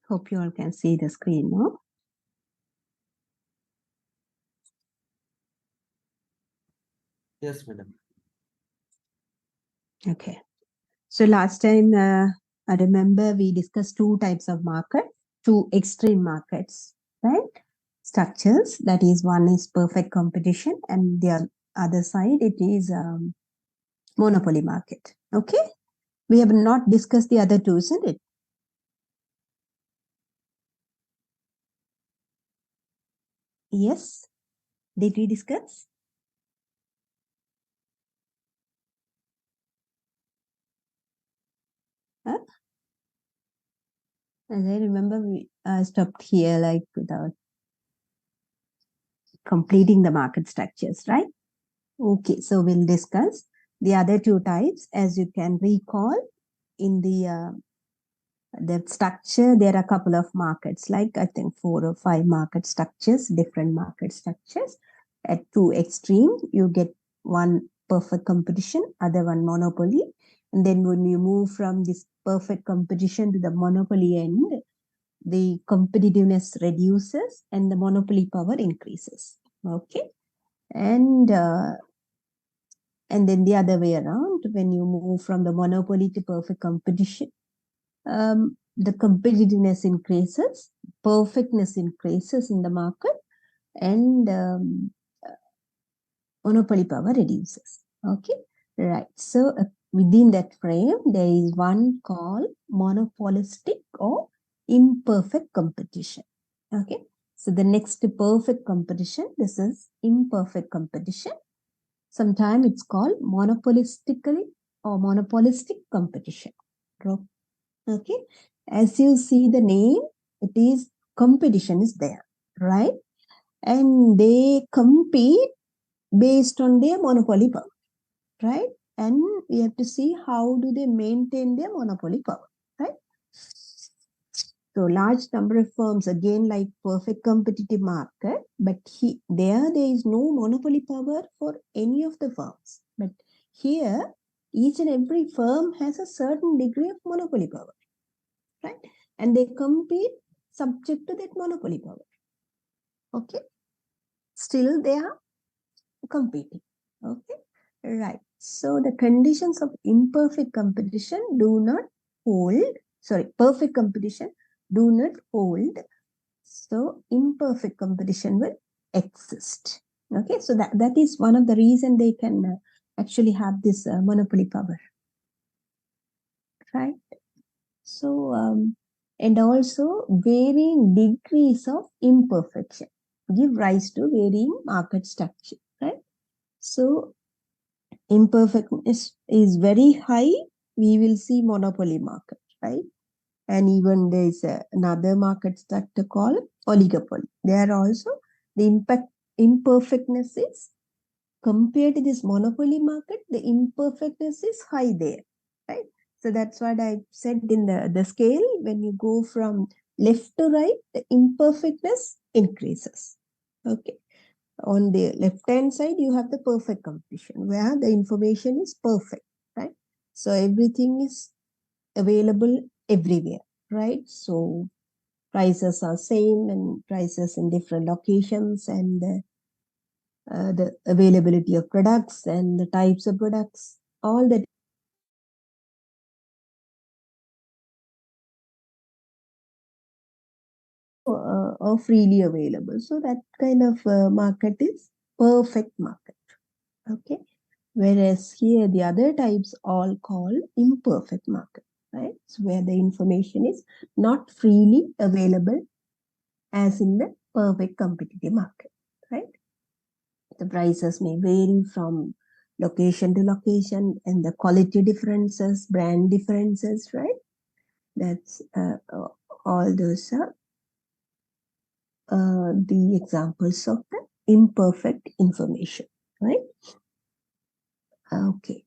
Hope you all can see the screen, no? Yes, madam. Okay. So last time, I remember we discussed two types of market, two extreme markets, right? Structures. That is, one is perfect competition, and the other side it is monopoly market. Okay. We have not discussed the other two, isn't it? Yes. Did we discuss? Huh? As I remember, we stopped here like without completing the market structures, right? Okay, so we'll discuss the other two types. As you can recall, in the structure, there are a couple of markets, like I think 4 or 5 market structures, different market structures. At two extreme, you get one perfect competition, other one monopoly. And then when you move from this perfect competition to the monopoly end, the competitiveness reduces and the monopoly power increases. Okay. And then the other way around, when you move from the monopoly to perfect competition, the competitiveness increases, perfectness increases in the market, and monopoly power reduces. Okay, right. So within that frame, there is one called monopolistic or imperfect competition. Okay, so the next perfect competition, this is imperfect competition. Sometimes it's called monopolistically or monopolistic competition. Okay, as you see the name, it is competition is there, right? And they compete based on their monopoly power, right? And we have to see how do they maintain their monopoly power, right? So large number of firms, again, like perfect competitive market, but there is no monopoly power for any of the firms. But here, each and every firm has a certain degree of monopoly power, right? And they compete subject to that monopoly power. Okay. Still they are competing. Okay. Right. So the conditions of imperfect competition do not hold. Sorry, perfect competition do not hold. So imperfect competition will exist. Okay. So that is one of the reason they can actually have this monopoly power. Right. So and also varying degrees of imperfection give rise to varying market structure, right? So imperfectness is very high, we will see monopoly market, right? And even there is another market structure called oligopoly. There also the imperfectness is compared to this monopoly market, the imperfectness is high there, right? So that's what I said in the scale. When you go from left to right, the imperfectness increases. Okay. On the left-hand side, you have the perfect competition where the information is perfect, right? So everything is available everywhere, right? So prices are same and prices in different locations and the availability of products and the types of products, all that are freely available. So that kind of market is perfect market. Okay. Whereas here the other types all called imperfect market, right? So where the information is not freely available as in the perfect competitive market, right? The prices may vary from location to location and the quality differences, brand differences, right? That's all those are the examples of the imperfect information, right? Okay.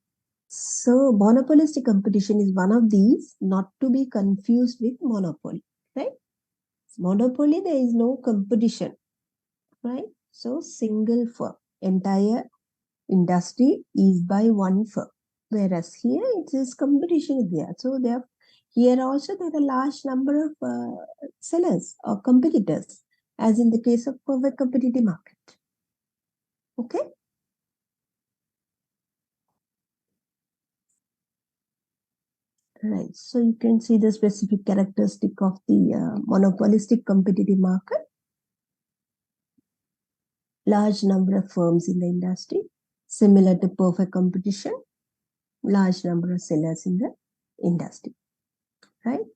So monopolistic competition is one of these, not to be confused with monopoly, right? Monopoly, there is no competition, right? So single firm, entire industry is by one firm. Whereas here it is competition is there. So there, here also there are a large number of sellers or competitors, as in the case of perfect competitive market. Okay. Right. So you can see the specific characteristic of the monopolistic competitive market. Large number of firms in the industry, similar to perfect competition, large number of sellers in the industry, right?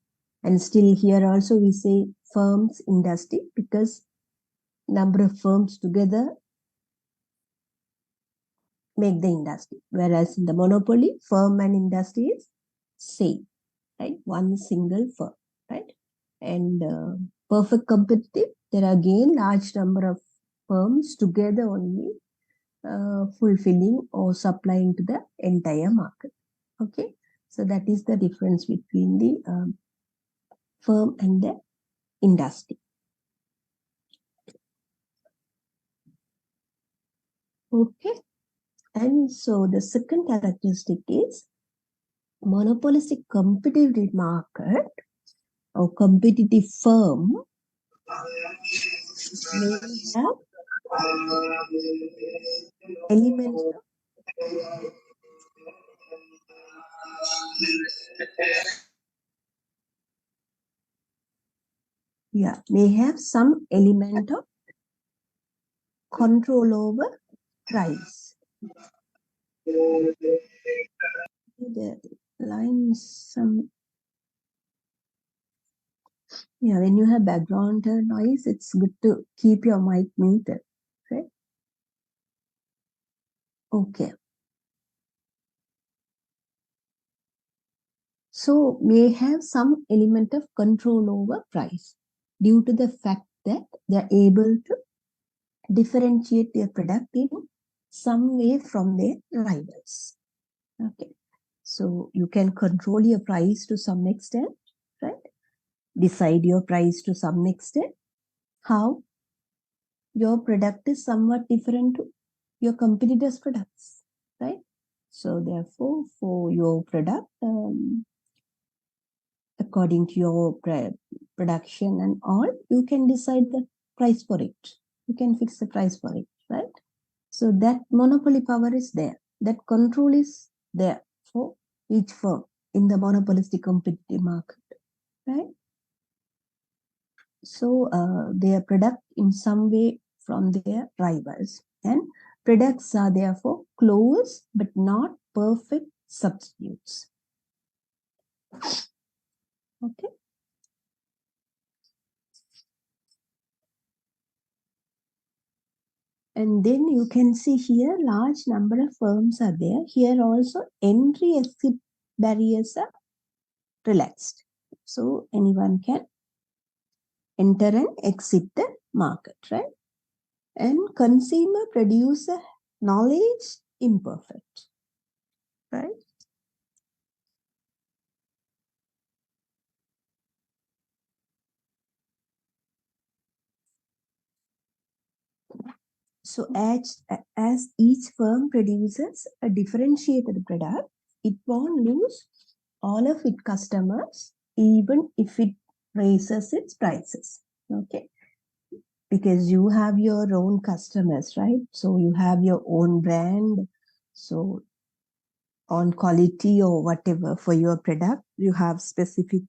And still here also we say firms industry because number of firms together make the industry, whereas in the monopoly, firm and industry is same, right? One single firm, right? And perfect competitive, there are again large number of firms together only fulfilling or supplying to the entire market. Okay, so that is the difference between the firm and the industry. Okay, and so the second characteristic is monopolistic competitive market or competitive firm may have elements of may have some element of control over price. The lines when you have background noise, it's good to keep your mic muted, right? Okay. So may have some element of control over price due to the fact that they're able to differentiate their product in some way from their rivals. Okay. So you can control your price to some extent, right? Decide your price to some extent. How? Your product is somewhat different to your competitors' products, right? So therefore, for your product, according to your production and all, you can decide the price for it. You can fix the price for it, right? So that monopoly power is there. That control is there for each firm in the monopolistic competitive market, right? So their product in some way from their rivals, and products are therefore close but not perfect substitutes. Okay. And then you can see here large number of firms are there. Here also entry exit barriers are relaxed. So anyone can enter and exit the market, right? And consumer producer knowledge imperfect, right? So as each firm produces a differentiated product, it won't lose all of its customers, even if it raises its prices. Okay. Because you have your own customers, right? So you have your own brand. So on quality or whatever for your product, you have specific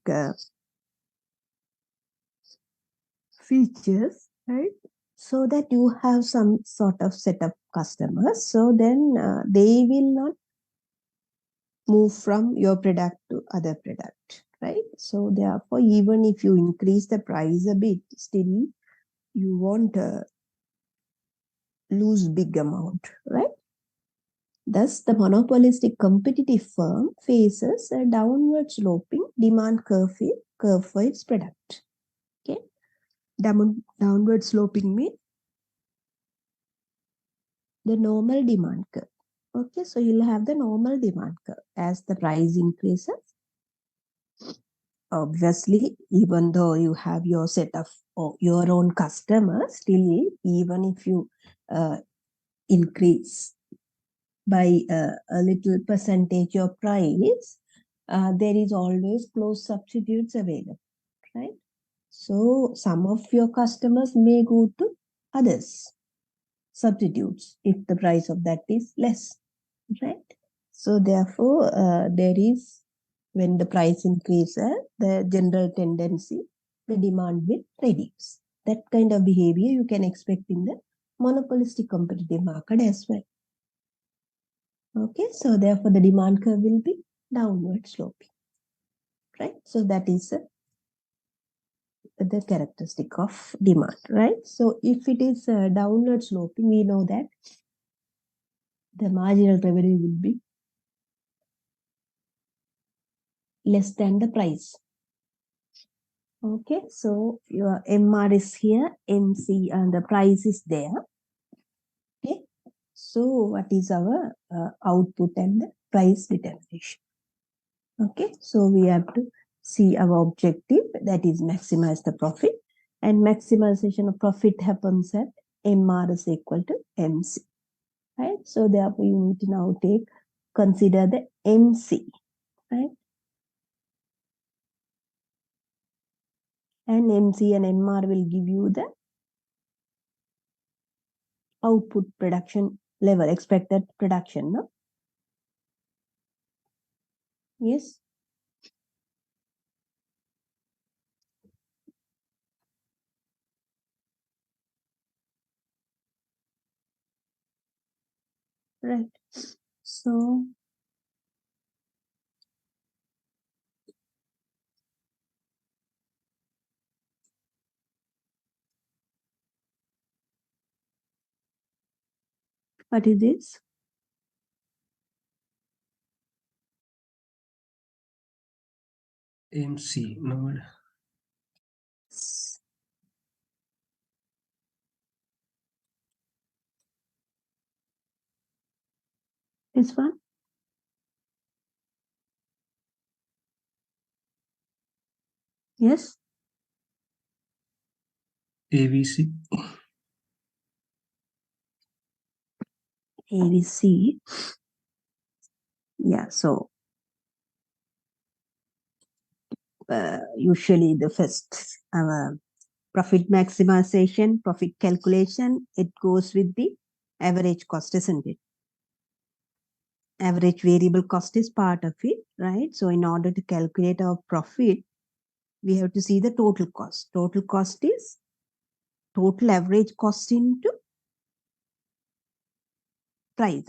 features, right? So that you have some sort of set of customers. So then they will not move from your product to other product, right? So therefore, even if you increase the price a bit, still you won't lose big amount, right? Thus, the monopolistic competitive firm faces a downward sloping demand curve for its product. Okay, downward sloping means the normal demand curve. Okay, so you'll have the normal demand curve as the price increases. Obviously, even though you have your set of your own customers, still, even if you increase by a little percentage of price, there is always close substitutes available, right? So some of your customers may go to others substitutes if the price of that is less, right? So therefore, there is, when the price increases, the general tendency, the demand will reduce. That kind of behavior you can expect in the monopolistic competitive market as well. Okay, so therefore the demand curve will be downward sloping, right? So that is the characteristic of demand, right? So if it is downward sloping, we know that the marginal revenue will be less than the price. Okay, so your MR is here, MC, and the price is there. Okay, so what is our output and the price determination? Okay, so we have to see our objective, that is maximize the profit, and maximization of profit happens at MR is equal to MC, right? So therefore you need to now consider the MC, right? And MC and MR will give you the output production level, expected production, no? Yes. Right. So what is this? MC, no. This one? Yes. ABC. ABC. Yeah, so usually the first profit maximization, profit calculation, it goes with the average cost, isn't it? Average variable cost is part of it, right? So in order to calculate our profit, we have to see the total cost. Total cost is total average cost into price,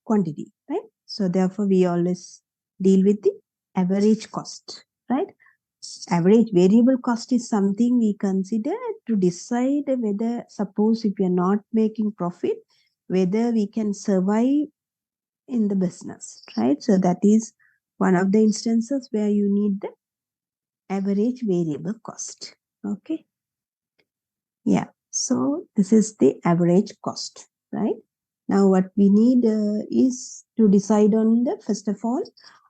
quantity, right? So therefore we always deal with the average cost, right? Average variable cost is something we consider to decide whether, suppose if we are not making profit, whether we can survive in the business, right? So that is one of the instances where you need the average variable cost. Okay. Yeah. So this is the average cost, right? Now what we need is to decide on the, first of all,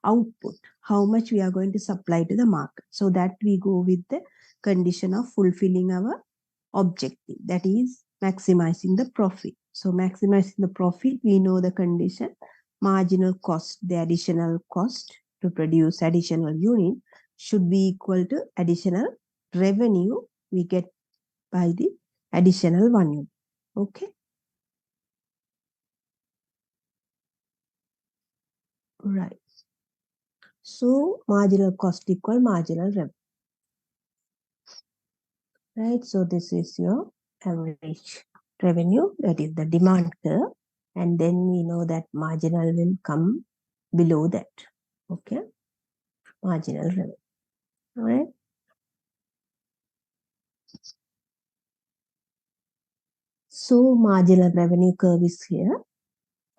output, how much we are going to supply to the market. So that we go with the condition of fulfilling our objective, that is maximizing the profit. So maximizing the profit, we know the condition, marginal cost, the additional cost to produce additional unit should be equal to additional revenue we get by the additional one unit. Okay. Right. So marginal cost equal marginal revenue. Right. So this is your average revenue, that is the demand curve. And then we know that marginal will come below that. Okay. Marginal revenue. All right. So marginal revenue curve is here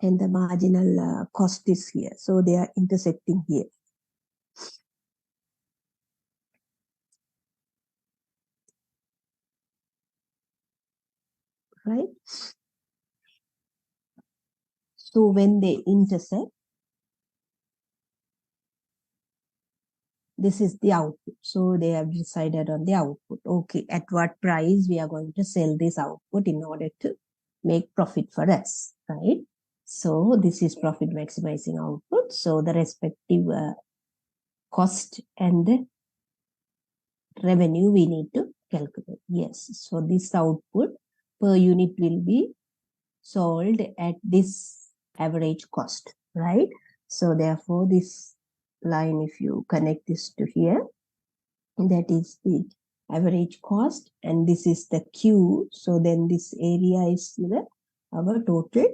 and the marginal cost is here. So they are intersecting here. Right. So when they intersect, this is the output. So they have decided on the output. Okay, at what price we are going to sell this output in order to make profit for us, right? So this is profit maximizing output. So the respective cost and the revenue we need to calculate. Yes, so this output per unit will be sold at this average cost, right? So therefore this line, if you connect this to here, that is the average cost, and this is the Q. So then this area is our total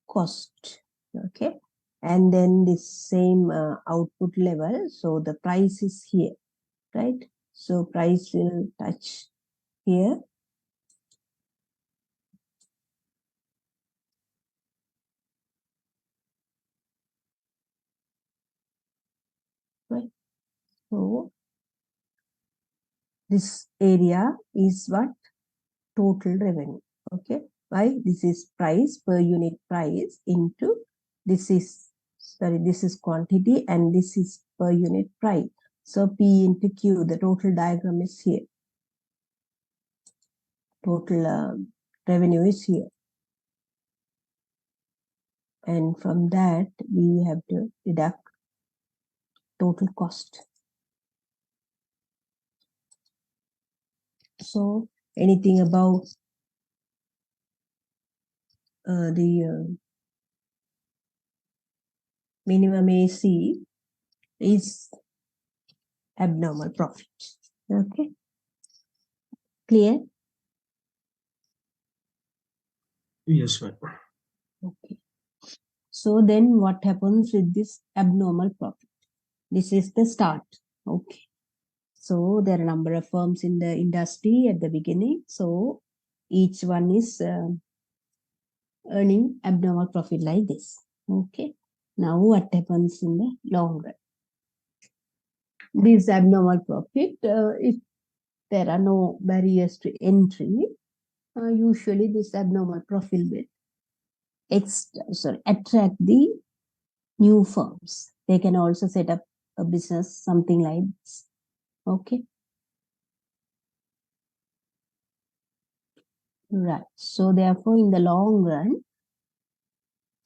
cost. Okay, and then this same output level. So the price is here, right? So price will touch here. Right. So this area is what? Total revenue. Okay. Why? This is price per unit price into this is quantity and this is per unit price. So P into Q, the total diagram is here. Total revenue is here. And from that, we have to deduct total cost. So anything about the minimum AC is abnormal profit. Okay. Clear? Yes, ma'am. Okay. So then what happens with this abnormal profit? This is the start. Okay. So there are a number of firms in the industry at the beginning. So each one is earning abnormal profit like this. Okay. Now what happens in the long run? This abnormal profit, if there are no barriers to entry, usually this abnormal profit will attract the new firms. They can also set up a business, something like this. Okay. Right. So therefore, in the long run,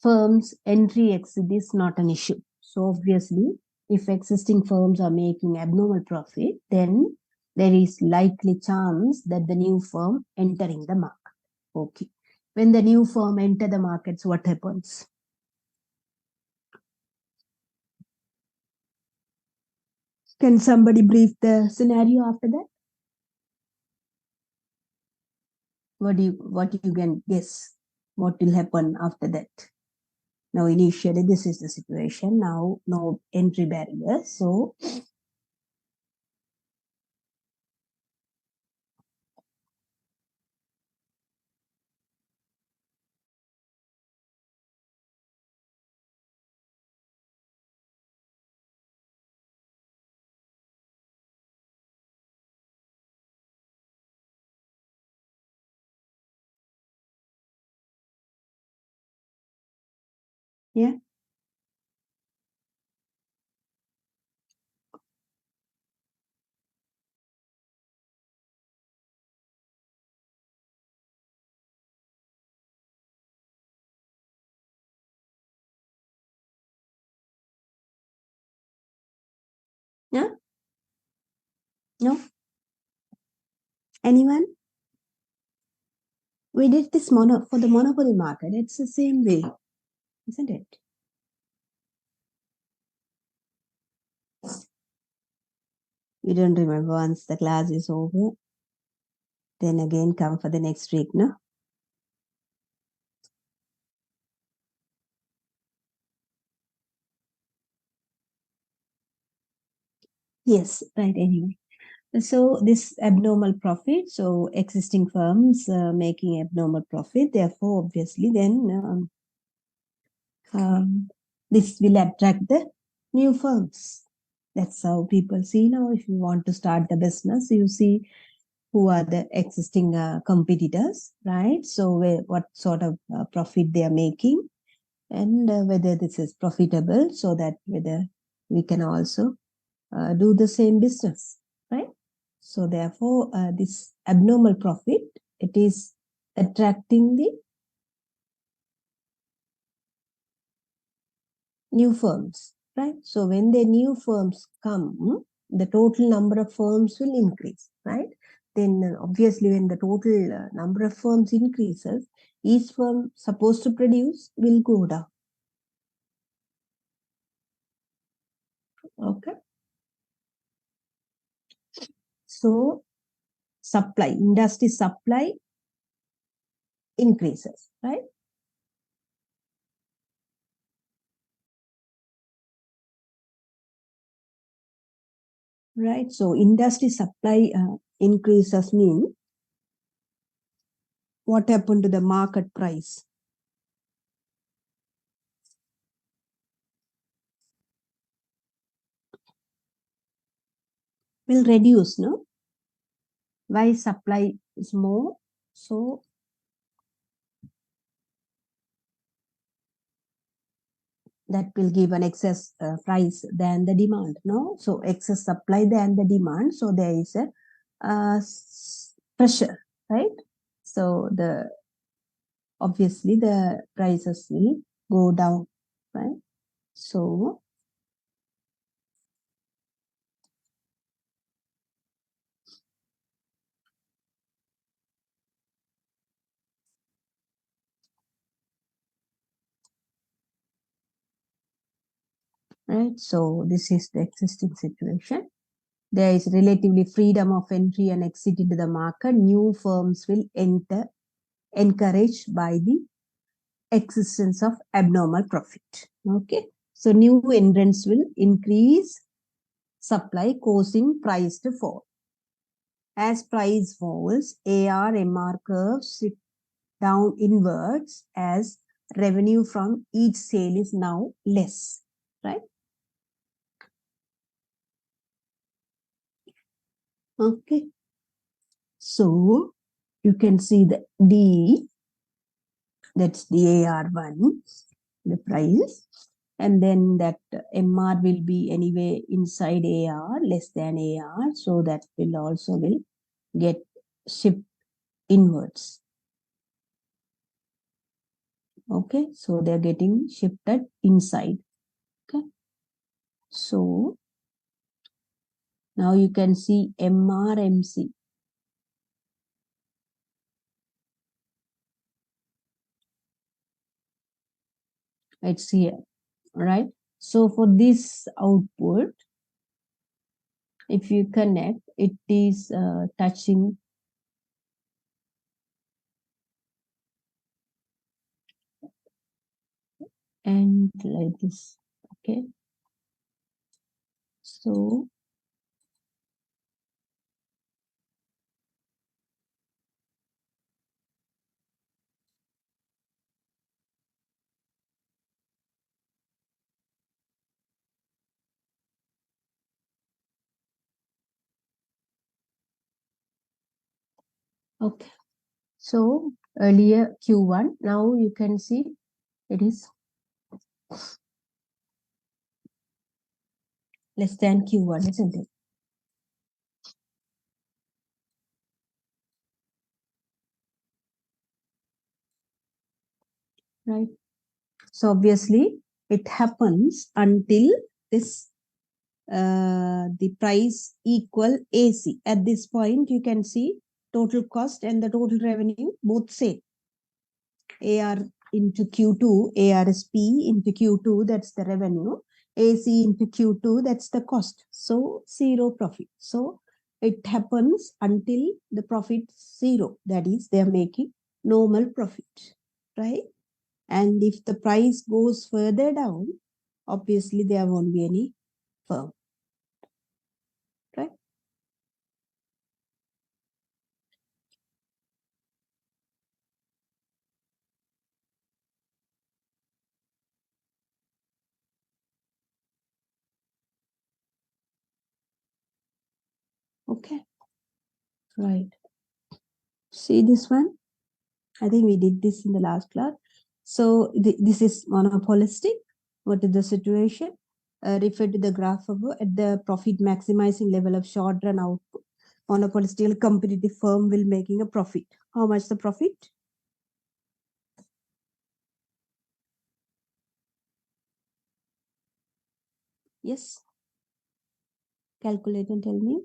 firms entry exit is not an issue. So obviously, if existing firms are making abnormal profit, then there is likely chance that the new firm entering the market. Okay. When the new firm enter the markets, what happens? Can somebody brief the scenario after that? What you can guess? What will happen after that? Now, initially, this is the situation. Now, no entry barrier. So, yeah. Yeah? No? Anyone? We did this for the monopoly market. It's the same way, isn't it? You don't remember once the class is over, then again come for the next week, no? Yes, right, anyway. So this abnormal profit, so existing firms making abnormal profit, therefore, obviously, then this will attract the new firms. That's how people see now. If you want to start the business, you see who are the existing competitors, right? So what sort of profit they are making, and whether this is profitable, so that whether we can also do the same business, right? So therefore, this abnormal profit, it is attracting the new firms. right? So when the new firms come, the total number of firms will increase, right? Then obviously when the total number of firms increases, each firm supposed to produce will go down. Okay. So supply, industry supply increases, right? Right. So industry supply increases mean what happened to the market price? Will reduce, no? Why supply is more? So that will give an excess price than the demand, no? So excess supply than the demand. So there is a pressure, right? So the obviously the prices will go down, right? So right. So this is the existing situation. There is relatively freedom of entry and exit into the market. New firms will enter, encouraged by the existence of abnormal profit. Okay. So new entrants will increase supply, causing price to fall. As price falls, AR-MR curves sit down inwards as revenue from each sale is now less, right? Okay. So you can see the D, that's the AR1, the price. And then that MR will be anyway inside AR, less than AR. So that will also will get shipped inwards. Okay, so they're getting shifted inside. Okay, so now you can see MRMC. It's here, right? So for this output, if you connect, it is touching and like this. Okay, so okay, so earlier Q1, now you can see it is less than Q1, isn't it? Right. So obviously it happens until this the price equal AC. At this point, you can see total cost and the total revenue both same. AR into Q2, ARSP into Q2, that's the revenue. AC into Q2, that's the cost. So zero profit. So it happens until the profit zero. That is, they're making normal profit, right? And if the price goes further down, obviously there won't be any firm, right? Okay, right. See this one? I think we did this in the last class. So this is monopolistic. What is the situation? Refer to the graph above. At the profit maximizing level of short run output, monopolistic competitive firm will making a profit. How much the profit? Yes. Calculate and tell me.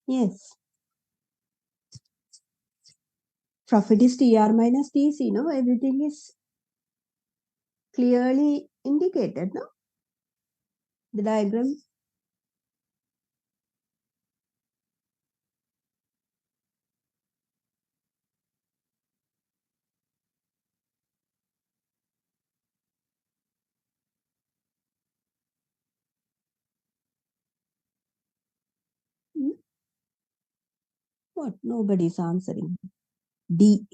Yes. Profit is TR minus TC, no? Everything is clearly indicated, no? The diagram. Hmm? What? Nobody's answering. D.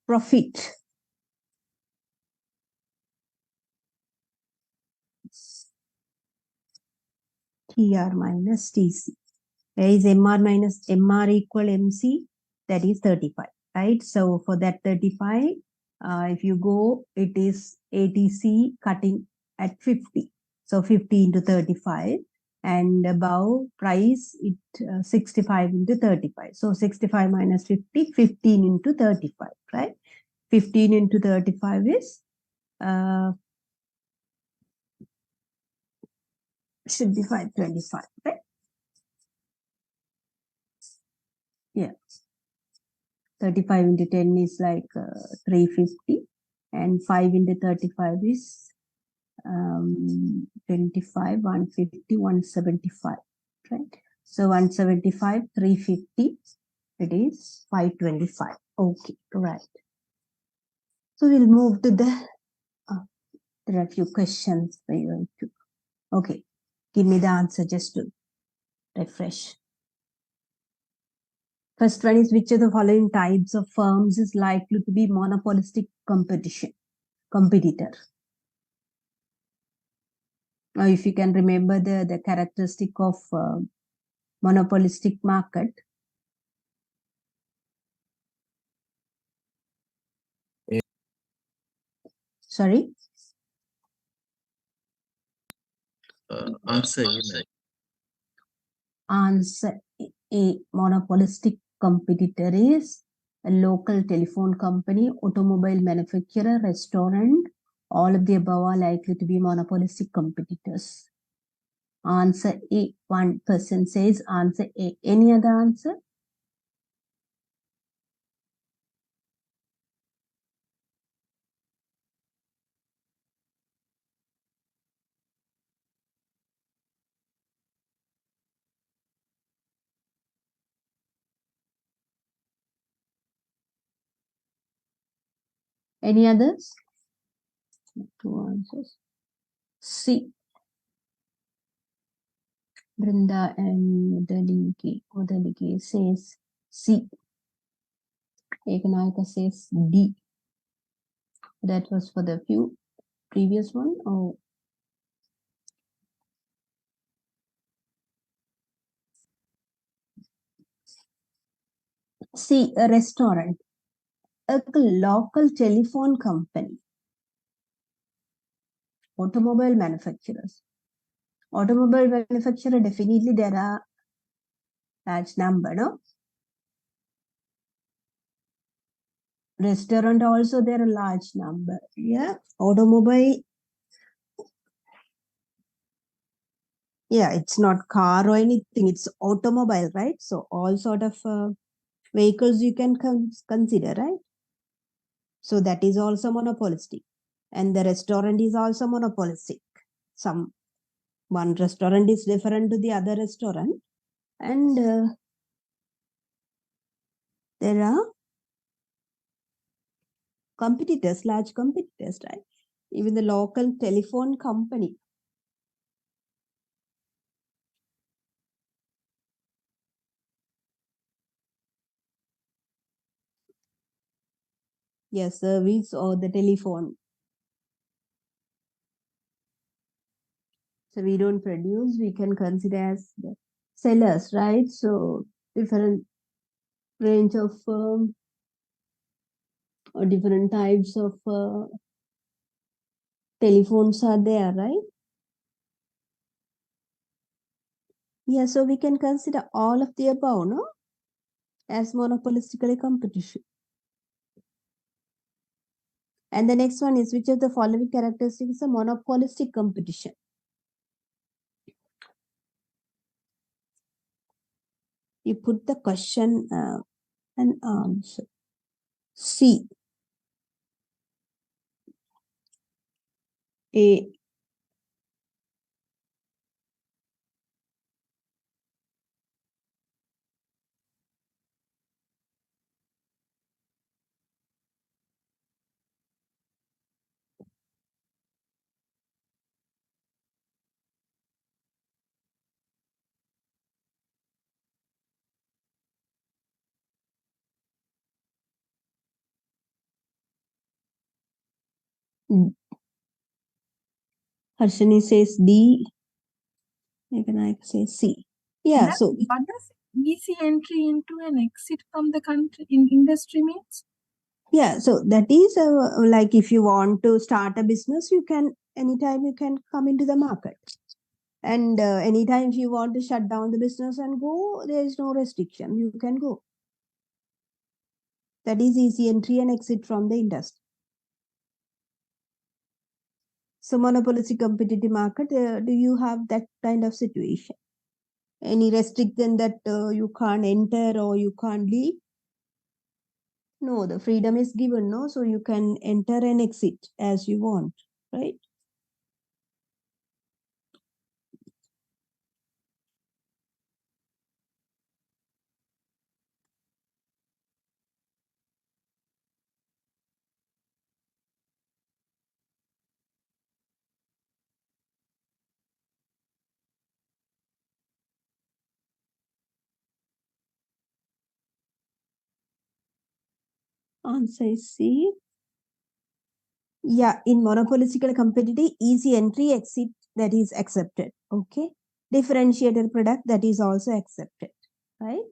Profit. TR minus TC. Where is MR minus MR equal MC? That is 35, right? So for that 35, if you go, it is ATC cutting at 50. So 50 into 35. And above price, it 65 into 35. So 65 minus 50, 15 into 35, right? 15 into 35 is should be 525, right? Yeah. 35 into 10 is like 350, and 5 into 35 is 25, 150, 175, right? So 175, 350, it is 525. Okay, right. So we'll move to the, there are a few questions for you to, okay, give me the answer just to refresh. First one is, which of the following types of firms is likely to be monopolistic competitor? Now, if you can remember the characteristic of monopolistic market. Sorry? Answer A, ma'am. Answer A. Monopolistic competitor is a local telephone company, automobile manufacturer, restaurant. All of the above are likely to be monopolistic competitors. Answer A. One person says answer A. Any other answer? Any others? Two answers. C. Brinda and Udaliki says C. Ekanayaka says D. That was for the few previous one. Oh, C. A restaurant, a local telephone company, automobile manufacturers. Automobile manufacturer, definitely there are large number, no? Restaurant also there are large number. Yeah. Automobile. Yeah, it's not car or anything. It's automobile, right? So all sort of vehicles you can consider, right? So that is also monopolistic. And the restaurant is also monopolistic. One restaurant is different to the other restaurant. And there are competitors, large competitors, right? Even the local telephone company. Yes, service or the telephone. So we don't produce, we can consider as the sellers, right? So different range of or different types of telephones are there, right? Yeah, so we can consider all of the above, no? As monopolistically competition. And the next one is, which of the following characteristics is a monopolistic competition? You put the question and answer. C. A. Harshini says D. Meganike says C. Yeah, so What does easy entry into and exit from the country in industry means? yeah, so that is like if you want to start a business, you can anytime you can come into the market. And anytime if you want to shut down the business and go, there is no restriction. You can go. That is easy entry and exit from the industry. So monopolistic competitive market, do you have that kind of situation? Any restriction that you can't enter or you can't leave? No, the freedom is given, no? So you can enter and exit as you want, right? Answer is C. Yeah, in monopolistical competitive, easy entry exit that is accepted. Okay. Differentiated product that is also accepted. Right?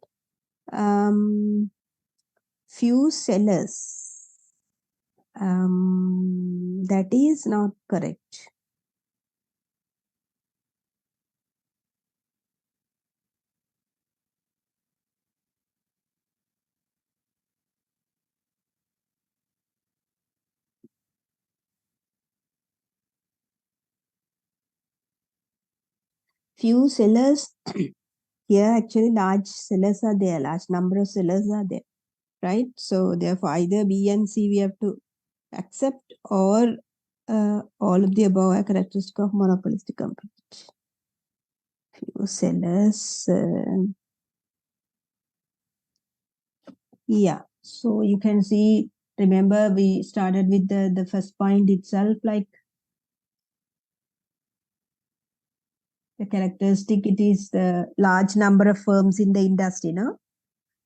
Few sellers. That is not correct. Few sellers. Here actually large sellers are there, large number of sellers are there, right? So therefore either B and C we have to accept, or all of the above are characteristic of monopolistic competition. Few sellers. Yeah, so you can see, remember we started with the first point itself, like the characteristic, it is the large number of firms in the industry, no?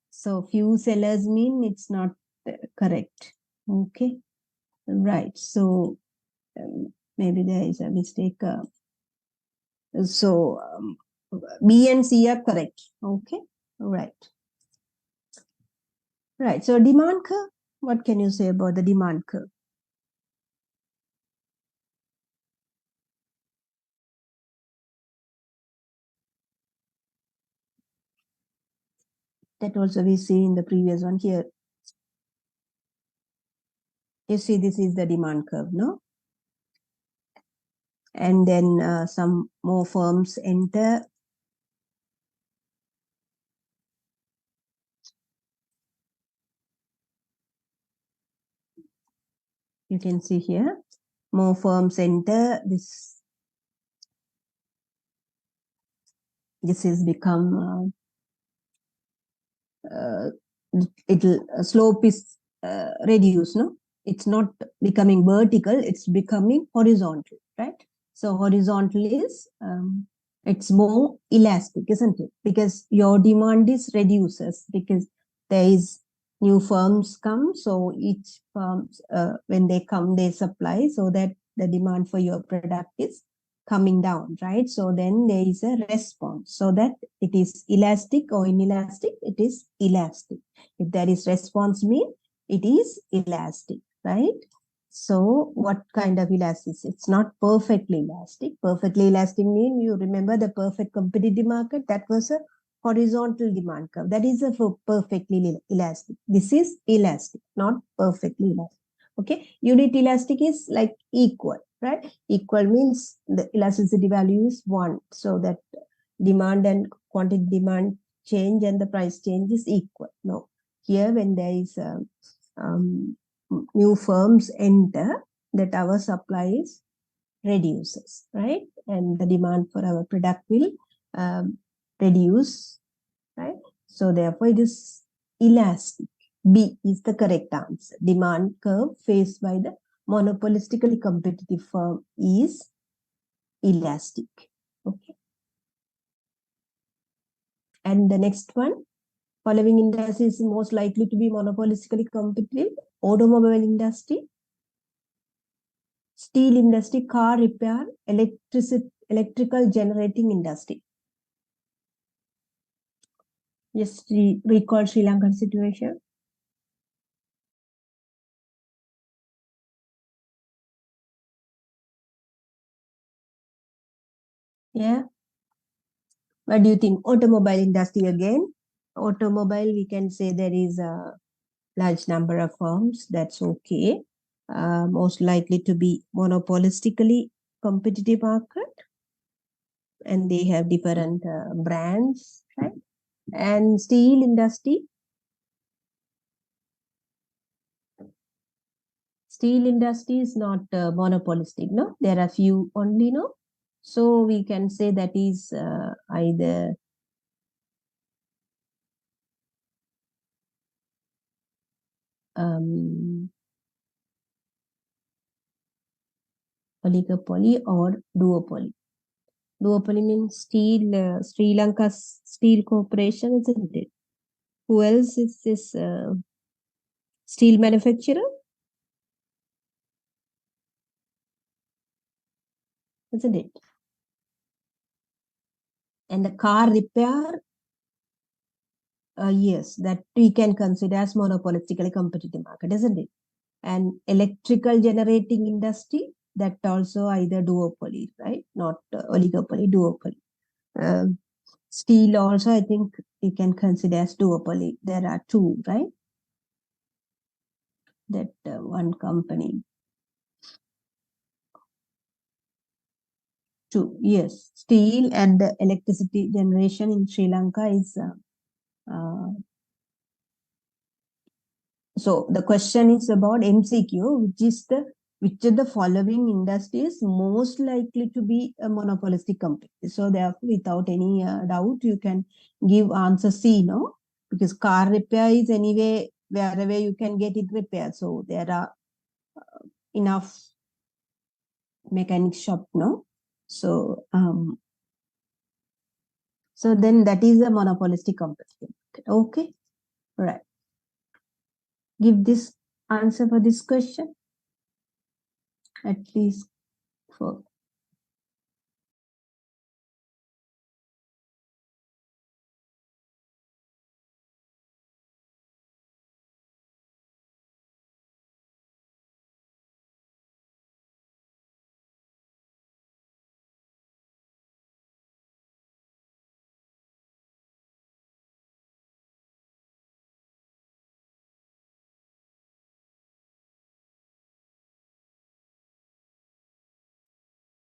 So few sellers mean it's not correct. Okay, right. So maybe there is a mistake. So B and C are correct. Okay, right. Right. So demand curve. What can you say about the demand curve? That also we see in the previous one here. You see, this is the demand curve, no? And then some more firms enter. You can see here, more firms enter. This is become, it'll slope is reduced, no? It's not becoming vertical, it's becoming horizontal, right? So horizontal is, it's more elastic, isn't it? Because your demand is reduces because there is new firms come. So each firms, when they come, they supply so that the demand for your product is coming down, right? So then there is a response. So that it is elastic or inelastic, it is elastic. If there is response mean, it is elastic, right? So what kind of elasticity? It's not perfectly elastic. Perfectly elastic mean, you remember the perfect competitive market, that was a horizontal demand curve. That is a perfectly elastic. This is elastic, not perfectly elastic. Okay, unit elastic is like equal, right? Equal means the elasticity value is 1. So that demand and quantity demand change and the price change is equal. No, here when there is new firms enter, that our supply is reduces, right? And the demand for our product will reduce, right? So therefore it is elastic. B is the correct answer. Demand curve faced by the monopolistically competitive firm is elastic. Okay. And the next one, following industry is most likely to be monopolistically competitive: automobile industry, steel industry, car repair, electrical generating industry. Just recall Sri Lankan situation. Yeah. What do you think? Automobile industry again. Automobile, we can say there is a large number of firms. That's okay. Most likely to be monopolistically competitive market. And they have different brands, right? And steel industry. Steel industry is not monopolistic, no? There are few only, no? So we can say that is either oligopoly or duopoly. Duopoly means steel, Sri Lanka Steel Corporation, isn't it? Who else is this steel manufacturer? Isn't it? And the car repair, yes, that we can consider as monopolistically competitive market, isn't it? And electrical generating industry, that also either duopoly, right? Not oligopoly, duopoly. Steel also, I think you can consider as duopoly. There are two, right? That one company. Two, yes. Steel and the electricity generation in Sri Lanka is so the question is about MCQ, which of the following industry is most likely to be a monopolistic company. So therefore, without any doubt, you can give answer C, no? Because car repair is anyway wherever you can get it repaired. So there are enough mechanic shop, no? So so then that is a monopolistic company. Okay, right. Give this answer for this question, at least for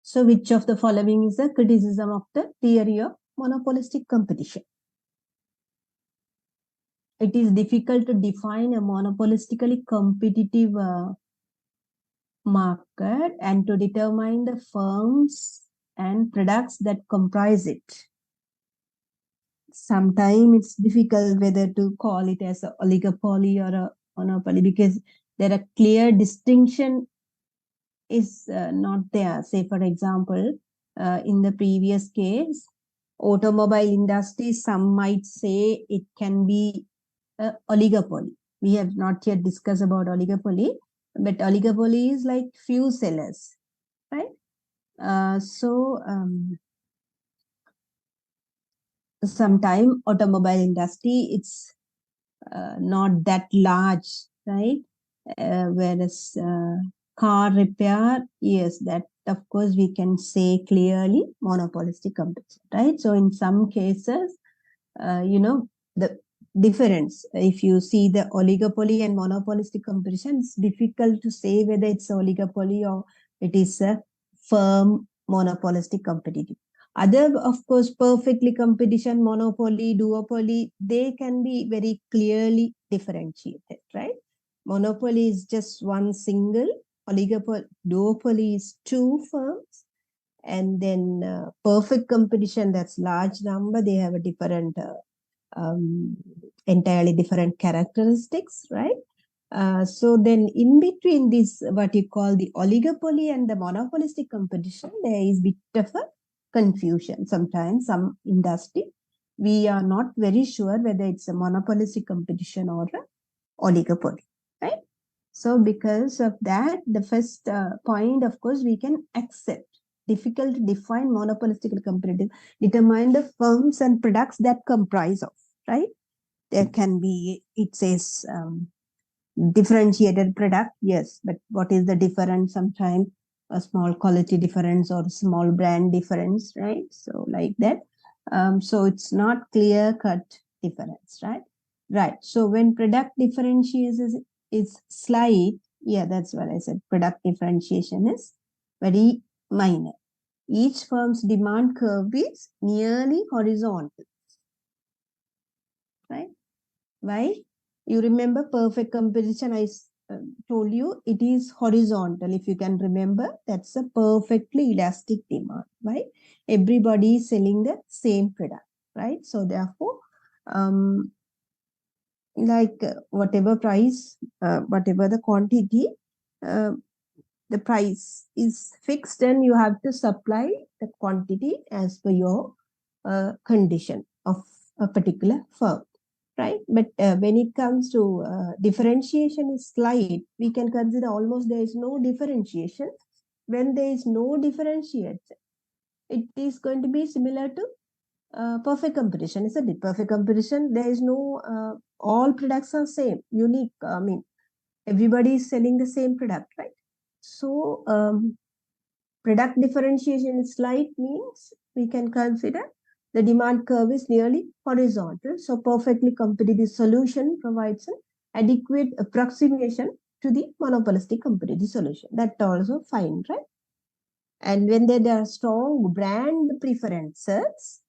so which of the following is a criticism of the theory of monopolistic competition? It is difficult to define a monopolistically competitive market and to determine the firms and products that comprise it. Sometimes it's difficult whether to call it as an oligopoly or a monopoly because there are clear distinction is not there. Say, for example, in the previous case, automobile industry, some might say it can be oligopoly. We have not yet discussed about oligopoly, but oligopoly is like few sellers, right? Sometime automobile industry, it's not that large, right? Whereas car repair, yes, that of course we can say clearly monopolistic competition, right? So in some cases, the difference, if you see the oligopoly and monopolistic competition, it's difficult to say whether it's oligopoly or it is a firm monopolistic competitive. Other, of course, perfectly competition, monopoly, duopoly, they can be very clearly differentiated, right? Monopoly is just one single, oligopoly, duopoly is two firms, and then perfect competition, that's large number, they have a different entirely different characteristics, right? So then in between this, what you call the oligopoly and the monopolistic competition, there is bit of a confusion. Sometimes some industry, we are not very sure whether it's a monopolistic competition or a oligopoly, right? So because of that, the first point, of course, we can accept. Difficult to define monopolistic and competitive, determine the firms and products that comprise of, right? There can be, it says differentiated product, yes, but what is the difference? Sometimes a small quality difference or small brand difference, right? So like that. So it's not clear cut difference, right? Right. So when product differentiation is slight, yeah, that's what I said. Product differentiation is very minor. Each firm's demand curve is nearly horizontal, right? Why? You remember perfect competition, I told you it is horizontal. If you can remember, that's a perfectly elastic demand, right? Everybody is selling the same product, right? So therefore, whatever price, whatever the quantity, uh, the price is fixed and you have to supply the quantity as per your condition of a particular firm, right? But when it comes to differentiation is slight, we can consider almost there is no differentiation. When there is no differentiation, it is going to be similar to perfect competition, isn't it? Perfect competition, there is no, all products are same, unique. I mean, everybody is selling the same product, right? So product differentiation is slight means we can consider the demand curve is nearly horizontal. So perfectly competitive solution provides an adequate approximation to the monopolistic competitive solution. That also fine, right? And when there are strong brand preferences,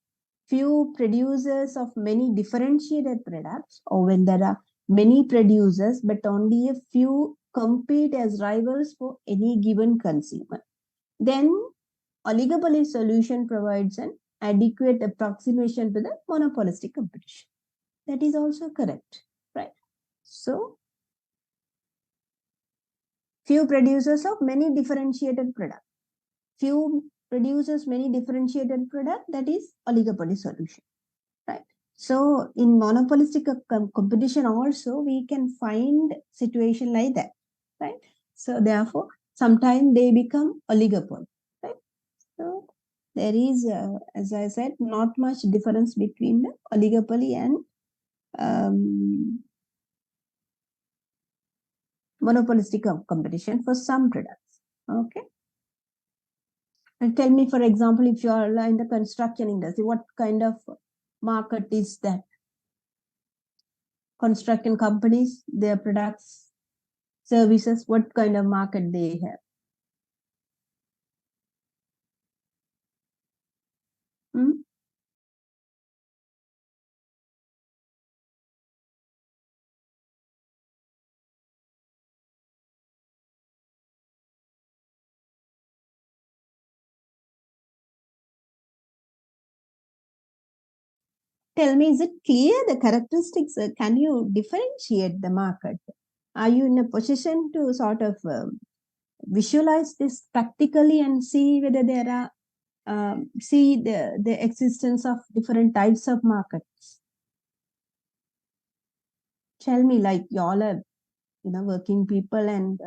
few producers of many differentiated products, or when there are many producers but only a few compete as rivals for any given consumer, then oligopoly solution provides an adequate approximation to the monopolistic competition. That is also correct, right? So few producers of many differentiated products. Few produces many differentiated product, that is oligopoly solution, right? So in monopolistic competition also we can find situation like that, right? So therefore sometimes they become oligopoly, right? So there is, as I said, not much difference between the oligopoly and monopolistic competition for some products, okay? And tell me, for example, if you are in the construction industry, what kind of market is that? Construction companies, their products, services, what kind of market they have? Hmm? Tell me, is it clear the characteristics? Can you differentiate the market? Are you in a position to sort of visualize this practically and see whether there are see the existence of different types of markets? Tell me, like you all are, working people and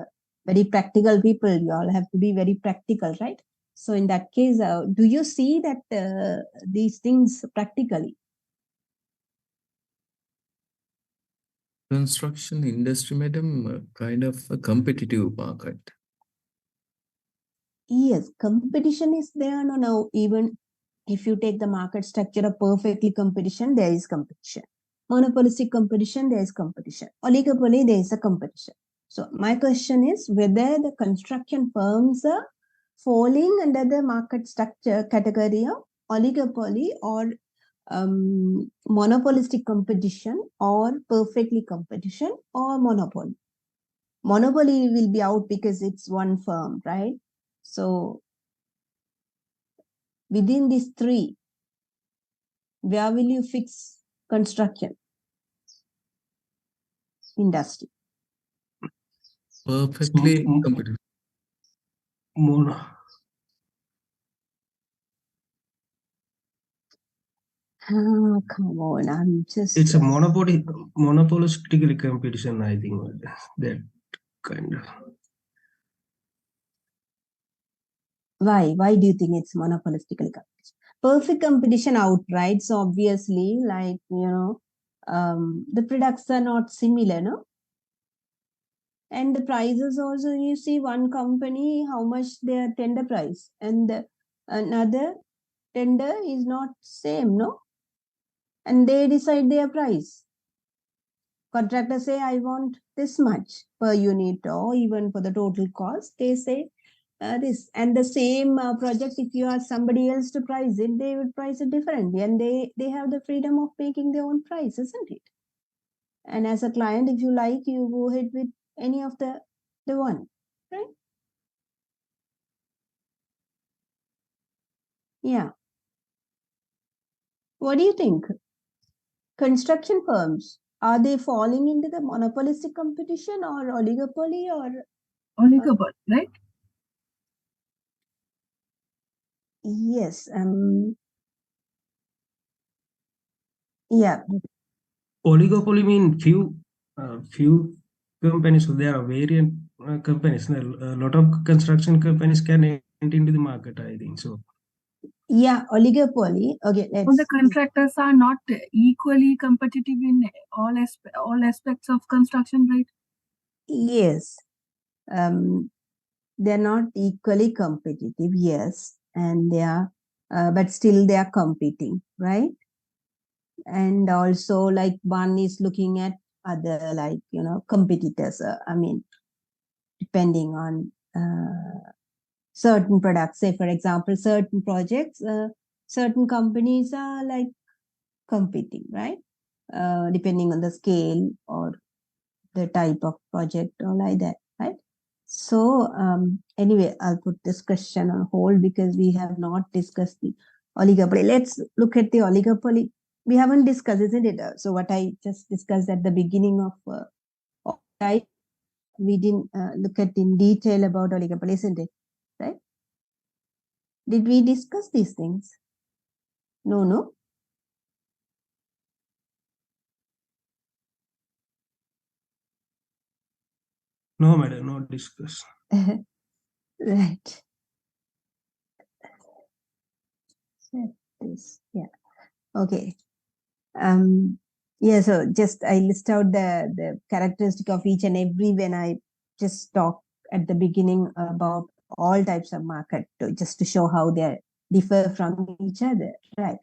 very practical people. You all have to be very practical, right? So in that case, do you see that these things practically? Construction industry, madam, kind of a competitive market. Yes, competition is there. No, no. Even if you take the market structure of perfectly competition, there is competition. Monopolistic competition, there is competition. Oligopoly, there is a competition. So my question is whether the construction firms are falling under the market structure category of oligopoly or monopolistic competition or perfectly competition or monopoly. Monopoly will be out because it's one firm, right? So within these three, where will you fix construction industry? Perfectly Mm-hmm. competitive. Mono. Come on, I'm just. It's a monopolistic competition, I think. That kind of. Why? Why do you think it's monopolistically competition? Perfect competition outright. So obviously, like, the products are not similar, no? And the prices also, you see one company, how much their tender price, and another tender is not same, no? And they decide their price. Contractors say, I want this much per unit, or even for the total cost, they say this. And the same project, if you ask somebody else to price it, they would price it differently. And they have the freedom of making their own price, isn't it? And as a client, if you like, you go ahead with any of the one, right? Yeah. What do you think? Construction firms, are they falling into the monopolistic competition or oligopoly or? Oligopoly, right? Yes. Yeah. Oligopoly mean few companies. So there are variant companies. A lot of construction companies can enter into the market, I think so. Yeah, oligopoly. Okay, All the let's. contractors are not equally competitive in all aspects of construction, right? Yes. They're not equally competitive, yes, and they are, but still they are competing, right? And also, like, one is looking at other, like, competitors. I mean, depending on certain products. Say, for example, certain projects, certain companies are like competing, right? Depending on the scale or the type of project or like that, right? So anyway, I'll put this question on hold because we have not discussed the oligopoly. Let's look at the oligopoly. We haven't discussed, isn't it? So what I just discussed at the beginning of we didn't look at in detail about oligopoly, isn't it? Right? Did we discuss these things? No. No, madam, no discuss. Right. This, yeah. Okay. Yeah, so just I list out the characteristic of each and every when I just talk at the beginning about all types of market just to show how they differ from each other, right?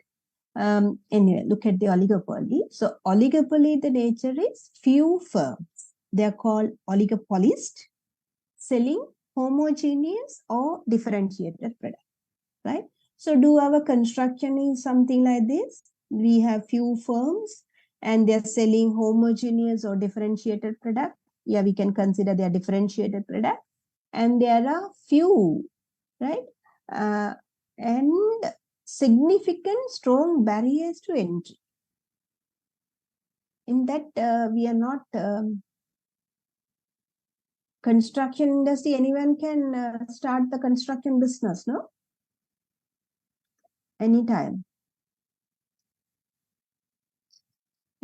Anyway, look at the oligopoly. So oligopoly, the nature is few firms. They are called oligopolist, selling homogeneous or differentiated product, right? So do our construction is something like this. We have few firms and they're selling homogeneous or differentiated product. Yeah, we can consider they are differentiated product. And there are few, right? And significant strong barriers to entry. In that, we are not construction industry. Anyone can start the construction business, no? Anytime.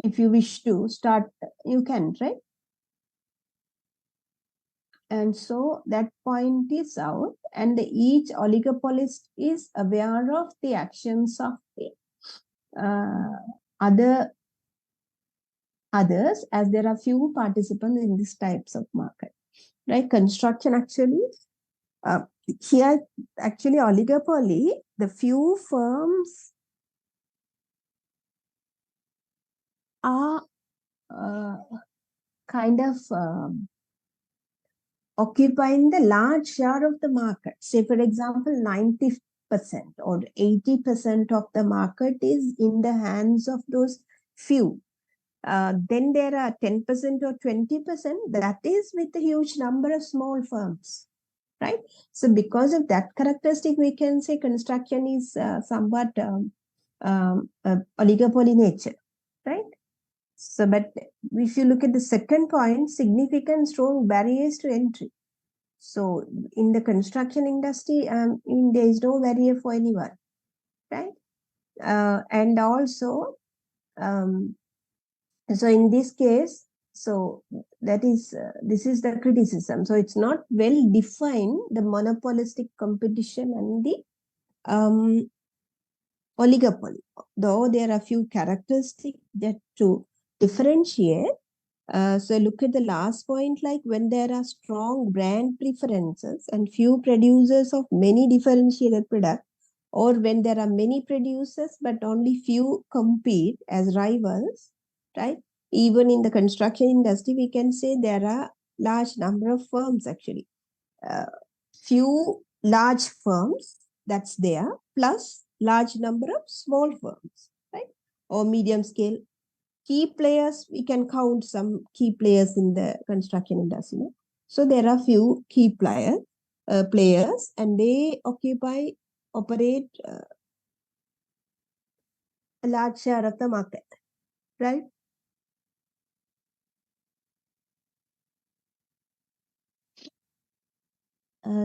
If you wish to start, you can, right? And so that point is out, and each oligopolist is aware of the actions of the others, as there are few participants in these types of market. Right? Construction actually, here actually oligopoly, the few firms are kind of occupying the large share of the market. Say, for example, 90% or 80% of the market is in the hands of those few. Then there are 10% or 20%, that is with a huge number of small firms, right? So because of that characteristic, we can say construction is somewhat oligopoly nature, right? So, but if you look at the second point, significant strong barriers to entry. So in the construction industry, there is no barrier for anyone, right? And also, so in this case, so that is, this is the criticism. So it's not well defined, the monopolistic competition and the oligopoly, though there are few characteristics that to differentiate. So look at the last point, like when there are strong brand preferences and few producers of many differentiated products, or when there are many producers but only few compete as rivals, right? Even in the construction industry, we can say there are large number of firms actually. Few large firms that's there, plus large number of small firms, right? Or medium scale. Key players, we can count some key players in the construction industry. So there are few key players, and they operate a large share of the market, right?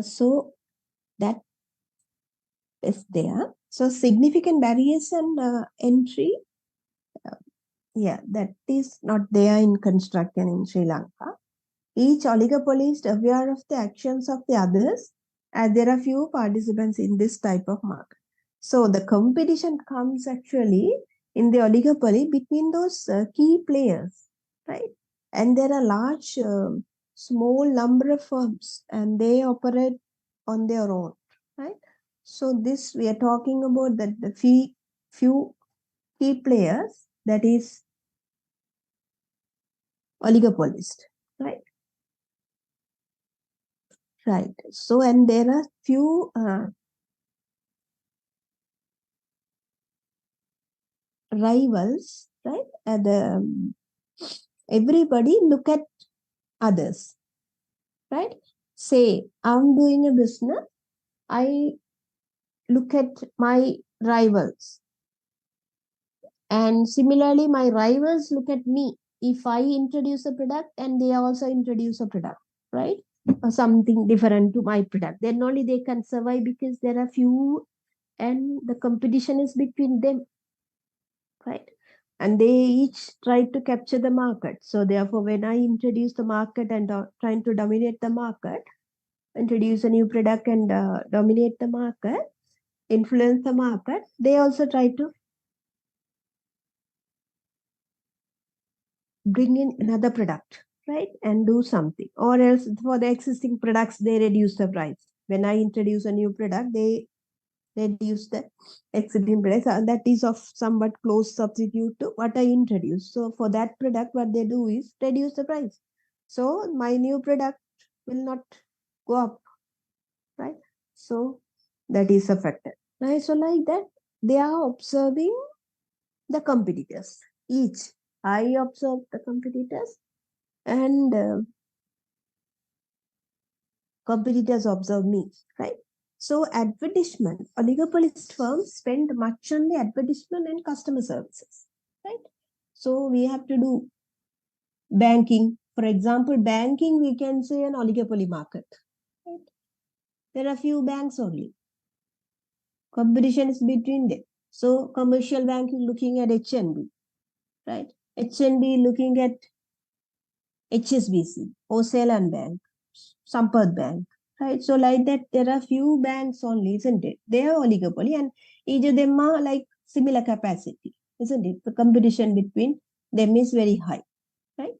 So that is there. So significant barriers and entry, yeah, that is not there in construction in Sri Lanka. Each oligopoly is aware of the actions of the others, as there are few participants in this type of market. So the competition comes actually in the oligopoly between those key players, right? And there are large, small number of firms, and they operate on their own, right? So this, we are talking about that the few key players, that is oligopolist, right? Right. So, and there are few rivals, right? And everybody look at others, right? Say, I'm doing a business, I look at my rivals. And similarly, my rivals look at me. If I introduce a product and they also introduce a product, right? Or something different to my product, then only they can survive, because there are few and the competition is between them, right? And they each try to capture the market. So therefore, when I introduce the market and trying to dominate the market, introduce a new product and dominate the market, influence the market, they also try to bring in another product, right? And do something. Or else for the existing products, they reduce the price. When I introduce a new product, they reduce the existing price. That is of somewhat close substitute to what I introduce. So for that product, what they do is reduce the price. So my new product will not go up, right? So that is affected, right? So like that, they are observing the competitors. Each, I observe the competitors, and competitors observe me, right? So advertisement, oligopolist firms spend much on the advertisement and customer services, right? So we have to do banking. For example, banking, we can say an oligopoly market, right? There are few banks only. Competition is between them. So commercial banking looking at HNB, right? HNB looking at HSBC or Ceylon Bank. Sampath Bank, right? So like that, there are few banks only, isn't it? They are oligopoly, and each of them are like similar capacity, isn't it? The competition between them is very high, right?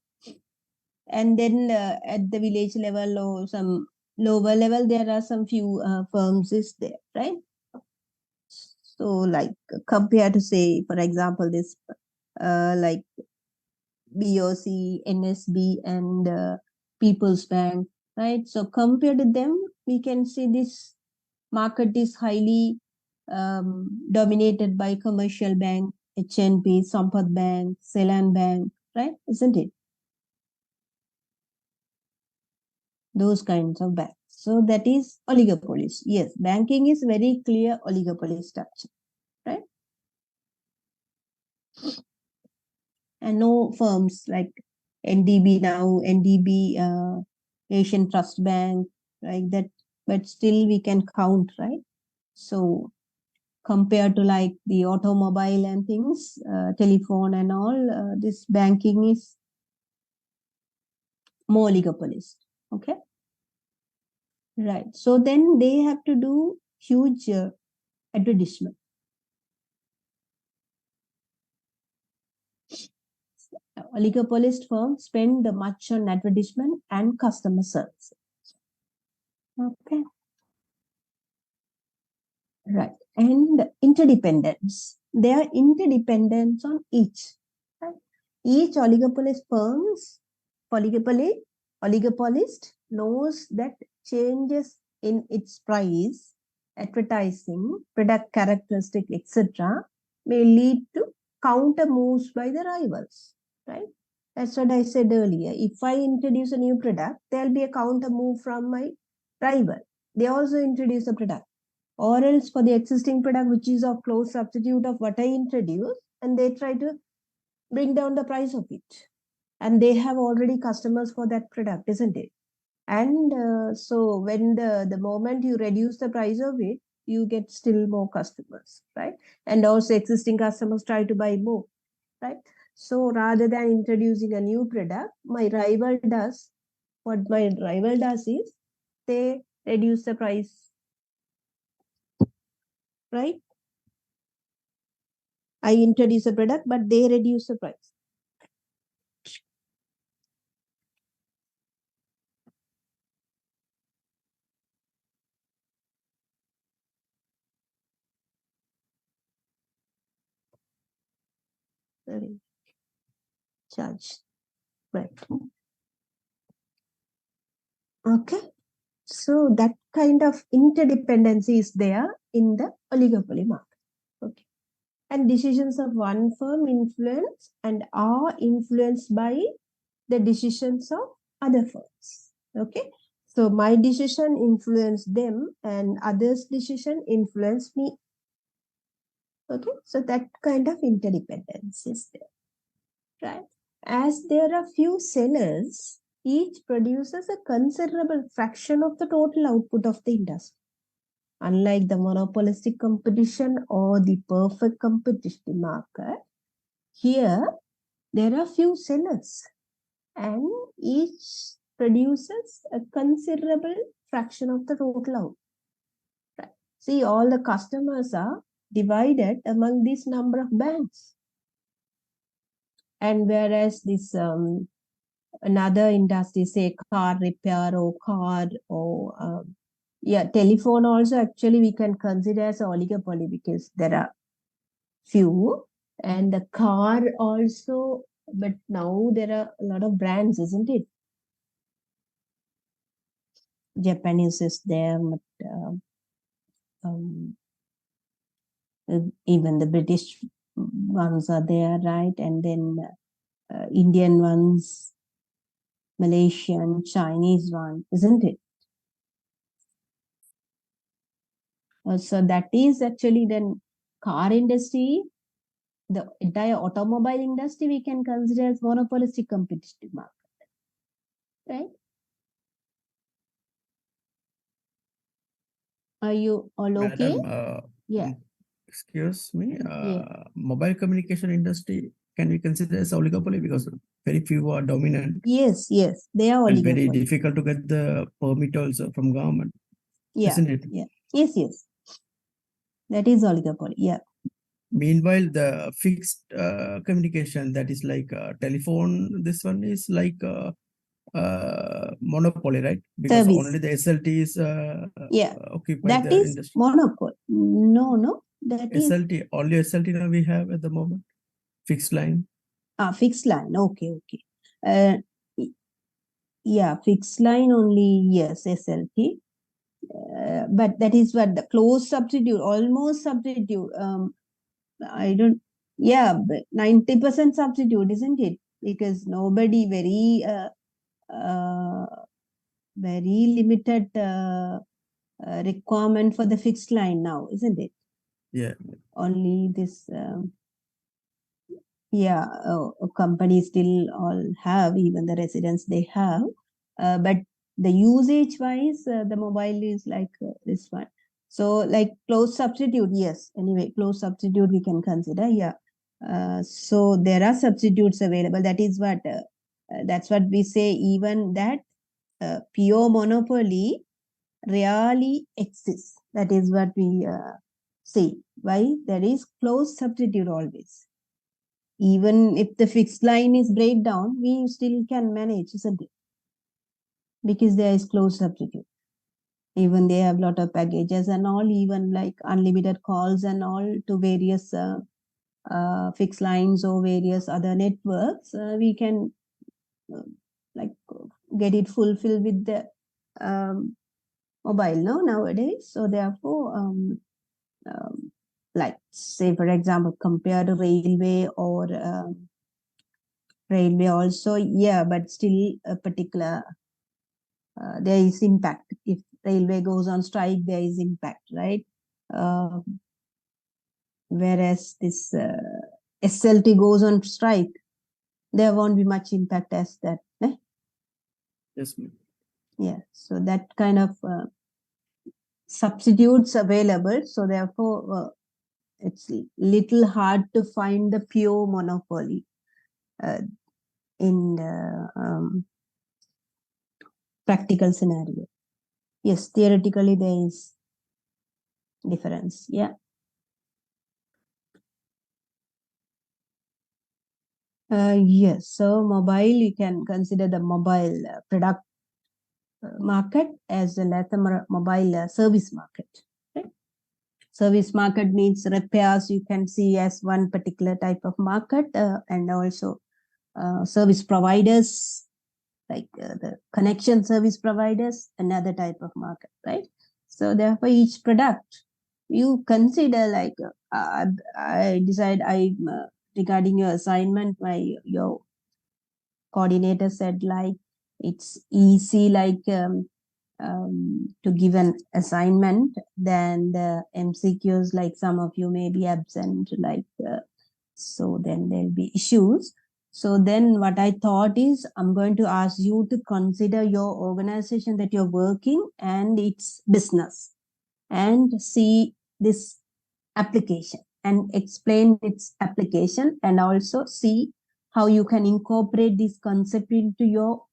And then at the village level or some lower level, there are some few firms is there, right? So like compared to say, for example, this like BOC, NSB, and People's Bank, right? So compared to them, we can see this market is highly dominated by commercial bank, HNB, Sampath Bank, Ceylon Bank, right? Isn't it? Those kinds of banks. So that is oligopolies. Yes, banking is very clear oligopoly structure, right? And no firms like NDB now, NDB, Asian Trust Bank, like that, but still we can count, right? So compared to like the automobile and things, telephone and all, this banking is more oligopolist, okay? Right. So then they have to do huge advertisement. Oligopolist firms spend much on advertisement and customer service. Okay. Right. And interdependence. They are interdependent on each. Right? Each oligopolist oligopolist knows that changes in its price, advertising, product characteristic, etc., may lead to counter moves by the rivals. Right? That's what I said earlier. If I introduce a new product, there'll be a counter move from my rival. They also introduce a product. Or else for the existing product, which is of close substitute of what I introduce, and they try to bring down the price of it. And they have already customers for that product, isn't it? And so when the moment you reduce the price of it, you get still more customers, right? And also existing customers try to buy more, right? So rather than introducing a new product, what my rival does is they reduce the price, right? I introduce a product, but they reduce the price. Charge, right? Okay. So that kind of interdependency is there in the oligopoly market. Okay. And decisions of one firm influence and are influenced by the decisions of other firms. Okay. So my decision influence them and others' decision influence me. Okay. So that kind of interdependence is there. Right. As there are few sellers, each produces a considerable fraction of the total output of the industry. Unlike the monopolistic competition or the perfect competitive market, here there are few sellers and each produces a considerable fraction of the total output. Right. See, all the customers are divided among this number of banks. And whereas this another industry, say car repair or car or telephone also actually we can consider as an oligopoly because there are few, and the car also, but now there are a lot of brands, isn't it? Japanese is there, but even the British ones are there, right? And then Indian ones, Malaysian, Chinese one, isn't it? So that is actually then car industry, the entire automobile industry we can consider as monopolistic competitive market, right? Are you all okay? Madam, Yeah. excuse me, Yeah. mobile communication industry can we consider as oligopoly because very few are dominant Yes, yes, they are and very oligopoly. difficult to get the permit also from government, Yeah, isn't it? yeah. Yes, yes. That is oligopoly. Yeah. Meanwhile, the fixed communication, that is like telephone, this one is like monopoly, right? Because Service. only the SLT is Yeah. occupied by That the is industry. monopoly. No. That is SLT, only SLT now we have at the moment. Fixed line. fixed line. Okay. Y- Yeah, fixed line only. Yes, SLT. But that is what the close substitute, almost substitute. I don't. Yeah, but 90% substitute, isn't it? Because nobody very limited requirement for the fixed line now, isn't it? Yeah. Only this. Companies still all have, even the residents they have, but the usage wise, the mobile is like this one. So like close substitute, yes. Anyway, close substitute we can consider. Yeah. So there are substitutes available. That is what. That's what we say. Even that pure monopoly rarely exists. That is what we say. Why? There is close substitute always. Even if the fixed line is breakdown, we still can manage, isn't it? Because there is close substitute. Even they have lot of packages and all, even like unlimited calls and all to various fixed lines or various other networks. We can like get it fulfilled with the mobile nowadays. So therefore, like say for example, compare to railway or railway also, yeah, but still a particular, there is impact. If railway goes on strike, there is impact, right? Whereas this SLT goes on strike, there won't be much impact as that. Yes, ma'am. Yeah, so that kind of substitutes available. So therefore, it's little hard to find the pure monopoly in the practical scenario. Yes, theoretically there is difference. Yeah. Yes, so mobile, you can consider the mobile product market as well as the mobile service market. Right? Service market means repairs, you can see as one particular type of market, and also service providers, like the connection service providers, another type of market, right? So therefore, each product you consider like I decide regarding your assignment, your coordinator said like it's easy like to give an assignment than the MCQs, like some of you may be absent, like so then there'll be issues. So then what I thought is I'm going to ask you to consider your organization that you're working and its business and see this application and explain its application, and also see how you can incorporate this concept into your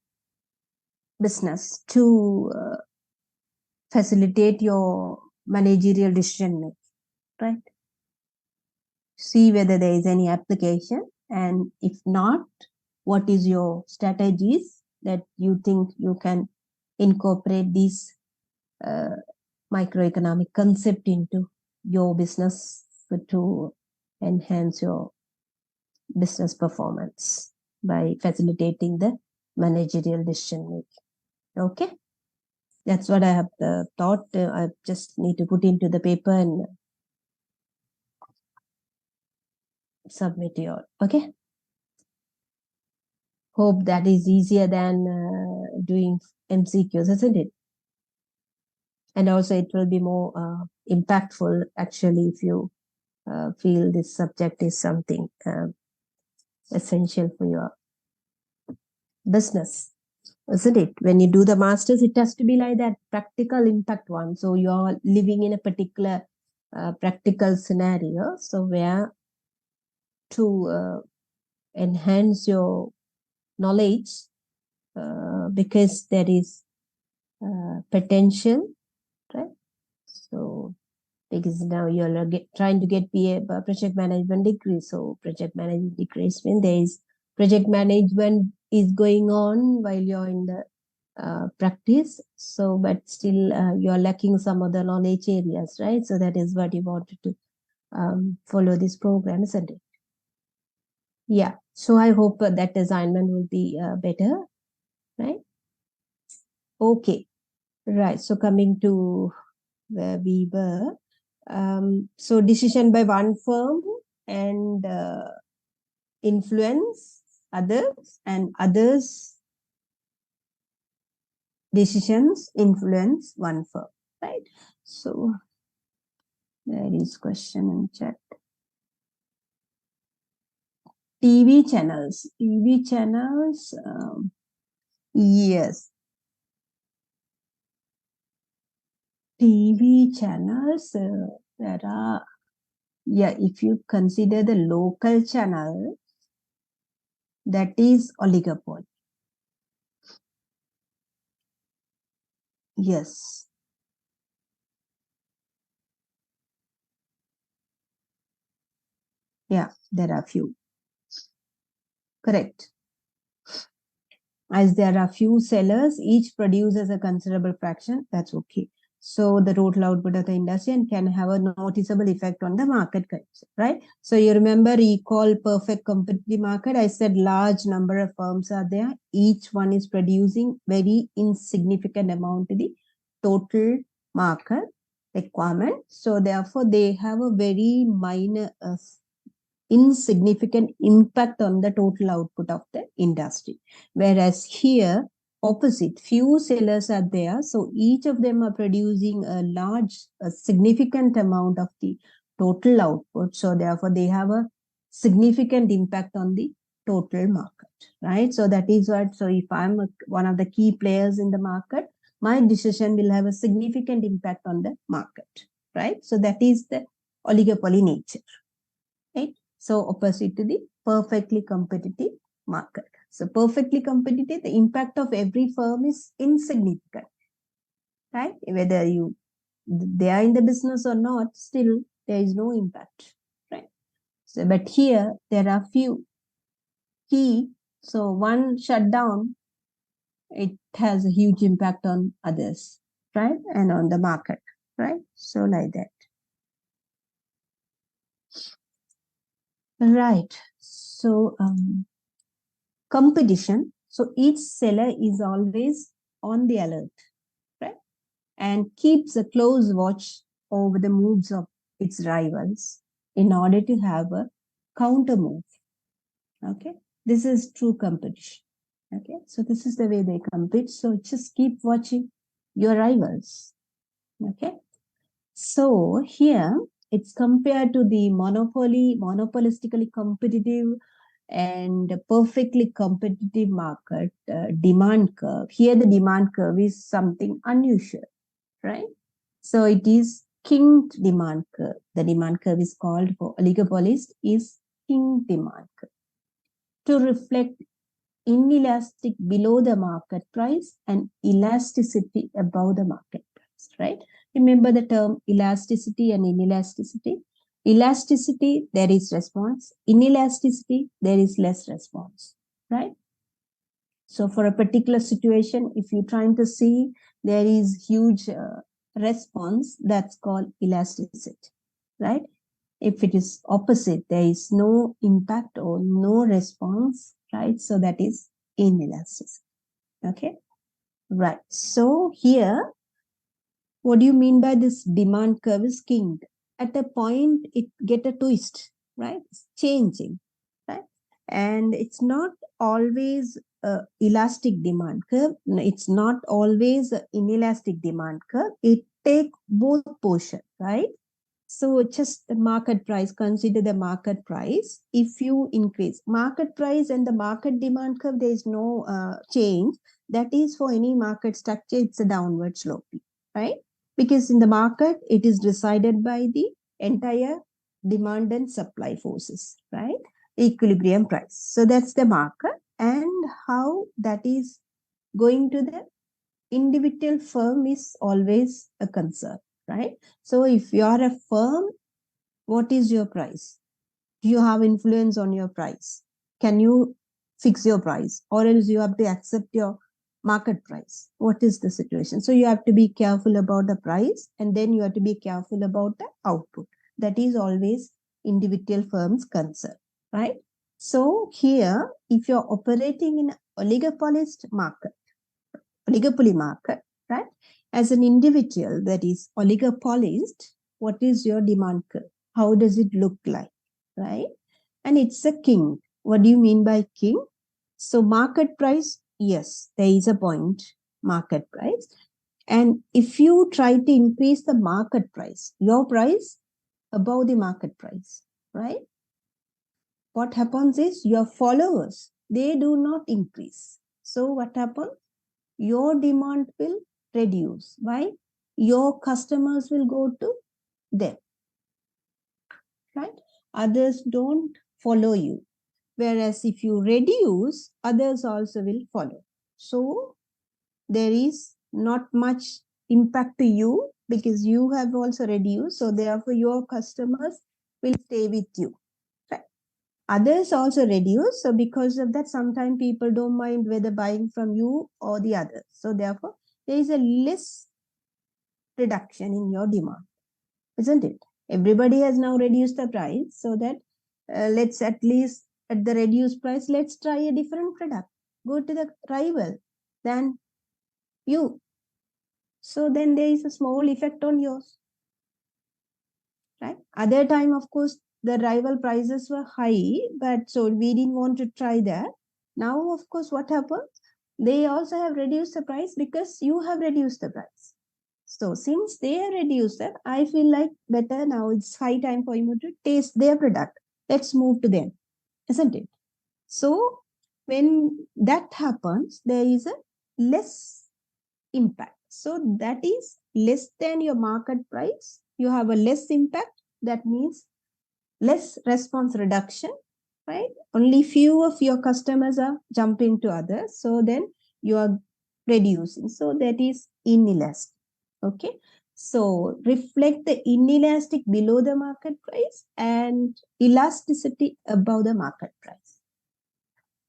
business to facilitate your managerial decision making, right? See whether there is any application, and if not, what is your strategies that you think you can incorporate this microeconomic concept into your business to enhance your business performance by facilitating the managerial decision making. Okay, that's what I have thought. I just need to put into the paper and submit your. Okay, hope that is easier than doing MCQs, isn't it? And also it will be more impactful actually if you feel this subject is something essential for your business, isn't it? When you do the masters, it has to be like that practical impact one. So you're living in a particular practical scenario. So where to enhance your knowledge because there is potential, right? So because now you're trying to get PA project management degree. So project management degrees when there is project management is going on while you're in the practice. So, but still you're lacking some other knowledge areas, right? So that is what you wanted to follow this program, isn't it? Yeah. So I hope that assignment will be better, right? Okay. Right. So coming to where we were. So decision by one firm and influence others, and others decisions influence one firm, right? So there is question in chat. TV channels, yes. TV channels, there are, yeah, if you consider the local channel, that is oligopoly. Yes. Yeah, there are few. Correct. As there are few sellers, each produces a considerable fraction, that's okay. So the total output of the industry and can have a noticeable effect on the market condition, right? So you remember, recall perfect competitive market. I said large number of firms are there. Each one is producing very insignificant amount to the total market requirement. So therefore, they have a very minor insignificant impact on the total output of the industry. Whereas here, opposite, few sellers are there. So each of them are producing a significant amount of the total output. So therefore, they have a significant impact on the total market, right? So that is what, so if I'm one of the key players in the market, my decision will have a significant impact on the market, right? So that is the oligopoly nature, right? So opposite to the perfectly competitive market. So perfectly competitive, the impact of every firm is insignificant, right? Whether they are in the business or not, still there is no impact, right? So, but here there are few key. So one shutdown, it has a huge impact on others, right? And on the market, right? So like that. Right. So competition. So each seller is always on the alert, right? And keeps a close watch over the moves of its rivals in order to have a counter move. Okay. This is true competition. Okay. So this is the way they compete. So just keep watching your rivals. Okay. So here it's compared to the monopolistically competitive and perfectly competitive market demand curve. Here the demand curve is something unusual, right? So it is kinked demand curve. The demand curve is called for oligopolist is kinked demand curve to reflect inelastic below the market price and elasticity above the market price, right? Remember the term elasticity and inelasticity. Elasticity, there is response. Inelasticity, there is less response, right? So for a particular situation, if you're trying to see there is huge response, that's called elasticity, right? If it is opposite, there is no impact or no response, right? So that is inelasticity, okay? Right. So here, what do you mean by this demand curve is kinked? At a point, it get a twist, right? It's changing, right? And it's not always elastic demand curve. It's not always inelastic demand curve. It take both portion, right? So just the market price, consider the market price. If you increase market price and the market demand curve, there is no change. That is for any market structure, it's a downward sloping, right? Because in the market, it is decided by the entire demand and supply forces, right? equilibrium price. So that's the market, and how that is going to the individual firm is always a concern, right? So if you are a firm, what is your price? Do you have influence on your price? Can you fix your price, or else you have to accept your market price? What is the situation? So you have to be careful about the price, and then you have to be careful about the output. That is always individual firms' concern, right? So here, if you're operating in oligopolist market, oligopoly market, right? As an individual that is oligopolist, what is your demand curve? How does it look like, right? And it's a king. What do you mean by king? So market price, yes, there is a point, market price. And if you try to increase the market price, your price above the market price, right? What happens is your followers, they do not increase. So what happens? Your demand will reduce. Why? Your customers will go to them, right? Others don't follow you. Whereas if you reduce, others also will follow. So there is not much impact to you because you have also reduced. So therefore your customers will stay with you. Right? Others also reduce. So because of that, sometimes people don't mind whether buying from you or the others. So therefore there is a less reduction in your demand, isn't it? Everybody has now reduced the price, so that let's at least at the reduced price, let's try a different product. Go to the rival than you. So then there is a small effect on yours, right? Other time, of course, the rival prices were high, but so we didn't want to try that. Now, of course, what happens? They also have reduced the price because you have reduced the price. So since they have reduced that, I feel like better now it's high time for you to taste their product. Let's move to them, isn't it? So when that happens, there is a less impact. So that is less than your market price. You have a less impact. That means less response reduction, right? Only few of your customers are jumping to others. So then you are reducing. So that is inelastic. Okay. So reflect the inelastic below the market price and elasticity above the market price.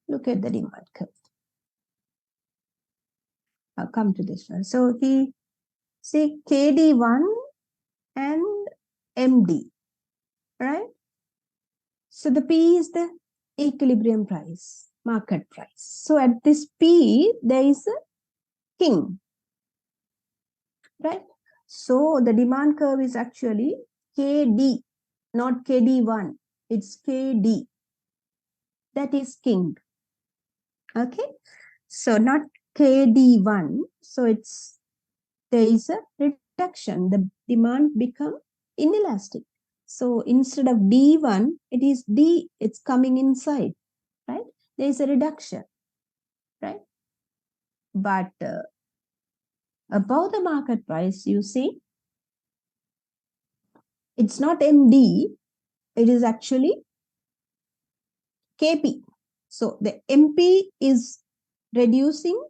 Look at the demand curve. I'll come to this one. So he say KD1 and MD, right? So the P is the equilibrium price, market price. So at this P, there is a king, right? So the demand curve is actually KD, not KD1. It's KD. That is king. Okay. So not KD1. So there is a reduction. The demand become inelastic. So instead of D1, it is D, it's coming inside, right? There is a reduction, right? But above the market price, you see, it's not MD, it is actually KP. So the MP is reducing,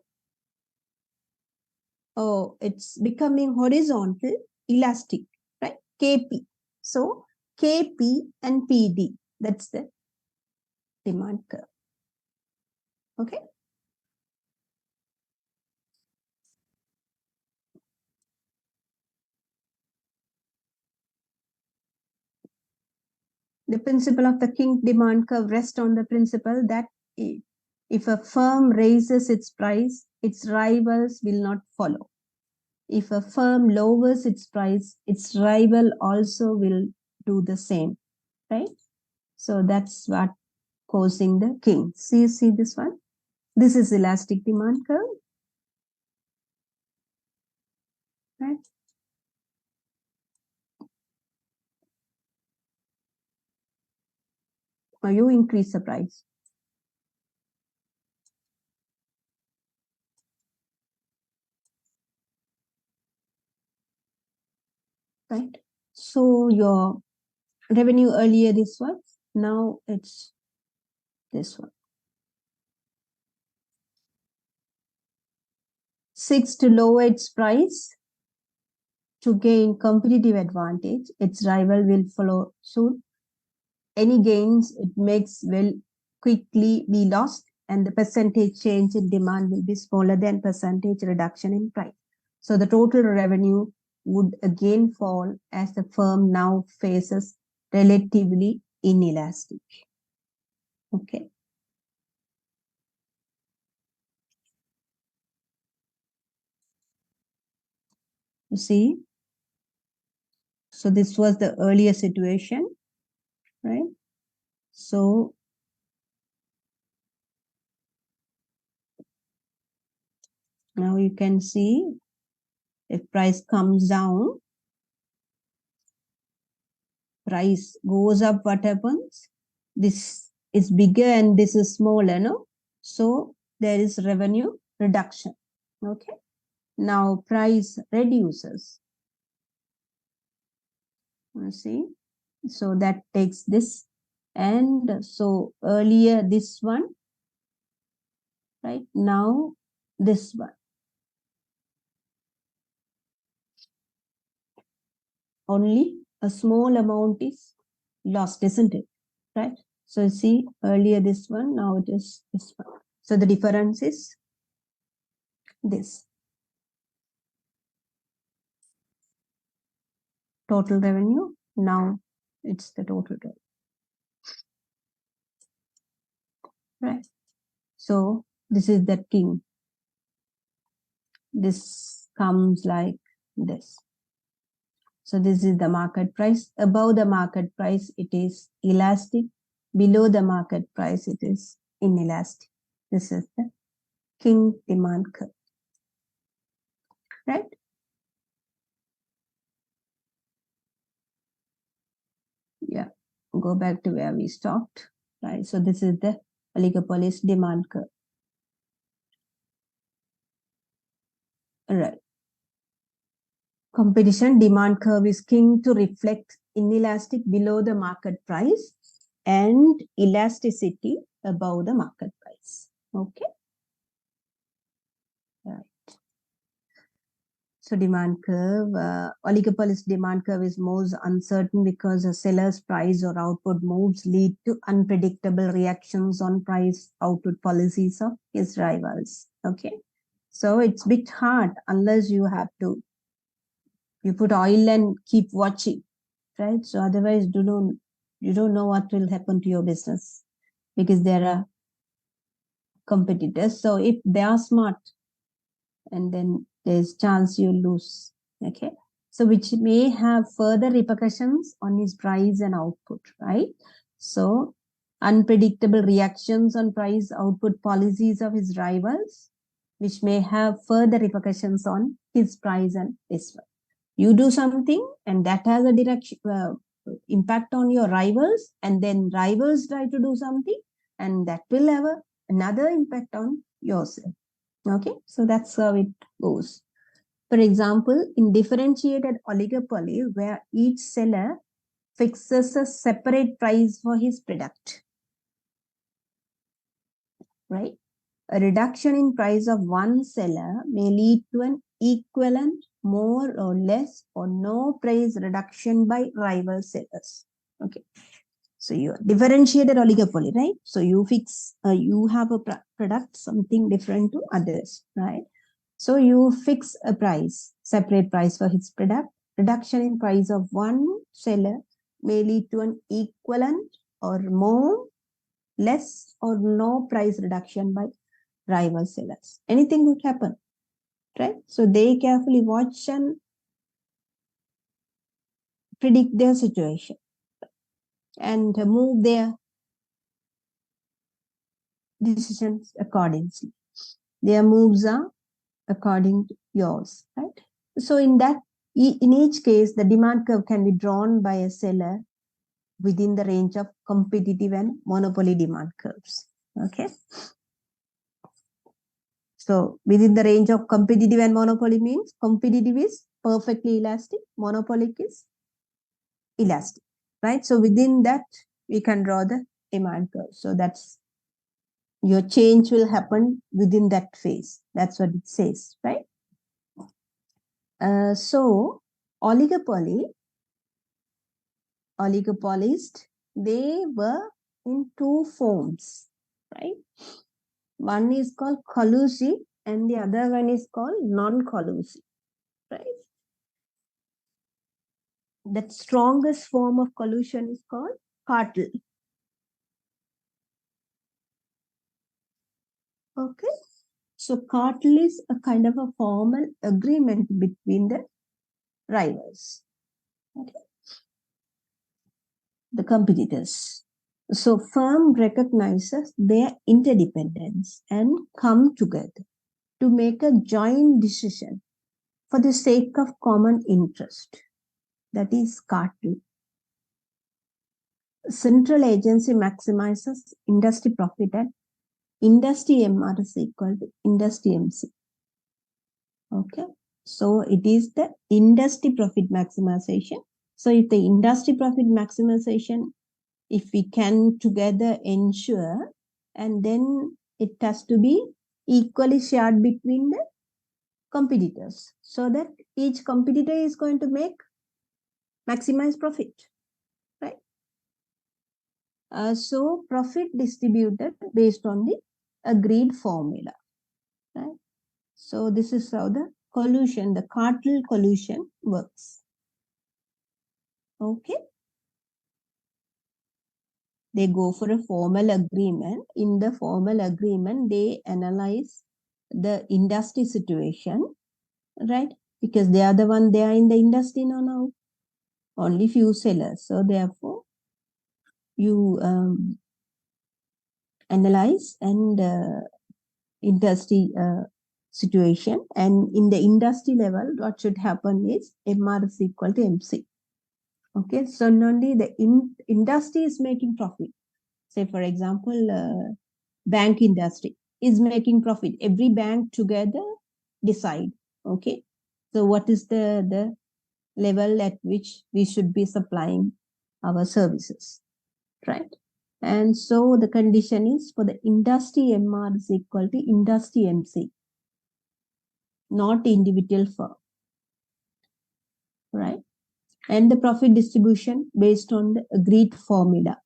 it's becoming horizontal, elastic, right? KP. So KP and PD, that's the demand curve. Okay. The principle of the king demand curve rests on the principle that if a firm raises its price, its rivals will not follow. If a firm lowers its price, its rival also will do the same, right? So that's what causing the king. See this one? This is elastic demand curve, right? Or you increase the price. Right? So your revenue earlier this was, now it's this one. 6, to lower its price to gain competitive advantage. Its rival will follow soon. Any gains it makes will quickly be lost, and the percentage change in demand will be smaller than percentage reduction in price. So the total revenue would again fall as the firm now faces relatively inelastic. Okay. You see? So this was the earlier situation, right? So now you can see if price comes down, price goes up, what happens? This is bigger and this is smaller, no? So there is revenue reduction. Okay. Now price reduces. You see? So that takes this. And so earlier this one, right? Now this one. Only a small amount is lost, isn't it? Right? So see earlier this one, now it is this one. So the difference is this. Total revenue, now it's the total revenue. Right? So this is the king. This comes like this. So this is the market price. Above the market price, it is elastic. Below the market price, it is inelastic. This is the king demand curve. Right? Yeah. Go back to where we stopped. Right? So this is the oligopolist demand curve. All right. Competition demand curve is king to reflect inelastic below the market price and elasticity above the market price. Okay. Right. So demand curve, oligopolist demand curve is most uncertain because a seller's price or output moves lead to unpredictable reactions on price output policies of his rivals. Okay. So it's a bit hard unless you have to, you put oil and keep watching, right? So otherwise you don't know what will happen to your business because there are competitors. So if they are smart, and then there's chance you lose. Okay. So which may have further repercussions on his price and output, right? So unpredictable reactions on price output policies of his rivals, which may have further repercussions on his price and this one. You do something and that has a direction impact on your rivals, and then rivals try to do something and that will have another impact on yourself. Okay, so that's how it goes. For example, in differentiated oligopoly, where each seller fixes a separate price for his product, right? A reduction in price of one seller may lead to an equivalent, more or less, or no price reduction by rival sellers. Okay. So you differentiated oligopoly, right? So you fix, you have a product, something different to others, right? So you fix a price, separate price for his product. Reduction in price of one seller may lead to an equivalent or more, less, or no price reduction by rival sellers. Anything could happen, right? So they carefully watch and predict their situation and move their decisions accordingly. Their moves are according to yours, right? So in each case, the demand curve can be drawn by a seller within the range of competitive and monopoly demand curves. Okay. So within the range of competitive and monopoly means competitive is perfectly elastic, monopolic is elastic, right? So within that, we can draw the demand curve. So that's Your change will happen within that phase. That's what it says, right? So oligopolist, they were in two forms, right? One is called collusive and the other one is called non-collusive, right? The strongest form of collusion is called cartel. Okay. So cartel is a kind of a formal agreement between the rivals, okay, the competitors. So firm recognizes their interdependence and come together to make a joint decision for the sake of common interest. That is cartel. Central agency maximizes industry profit and industry MR is equal to industry MC. Okay. So it is the industry profit maximization. So if the industry profit maximization, if we can together ensure, and then it has to be equally shared between the competitors so that each competitor is going to maximize profit, right? So profit distributed based on the agreed formula, right? So this is how the collusion, the cartel collusion works. Okay. They go for a formal agreement. In the formal agreement, they analyze the industry situation, right? Because they are the one, they are in the industry now. Only few sellers. So therefore, you analyze and industry situation. And in the industry level, what should happen is MR is equal to MC. Okay, so not only the industry is making profit. Say, for example, bank industry is making profit. Every bank together decide, okay, so what is the level at which we should be supplying our services, right? And so the condition is for the industry MR is equal to industry MC, not individual firm, right? And the profit distribution based on the agreed formula.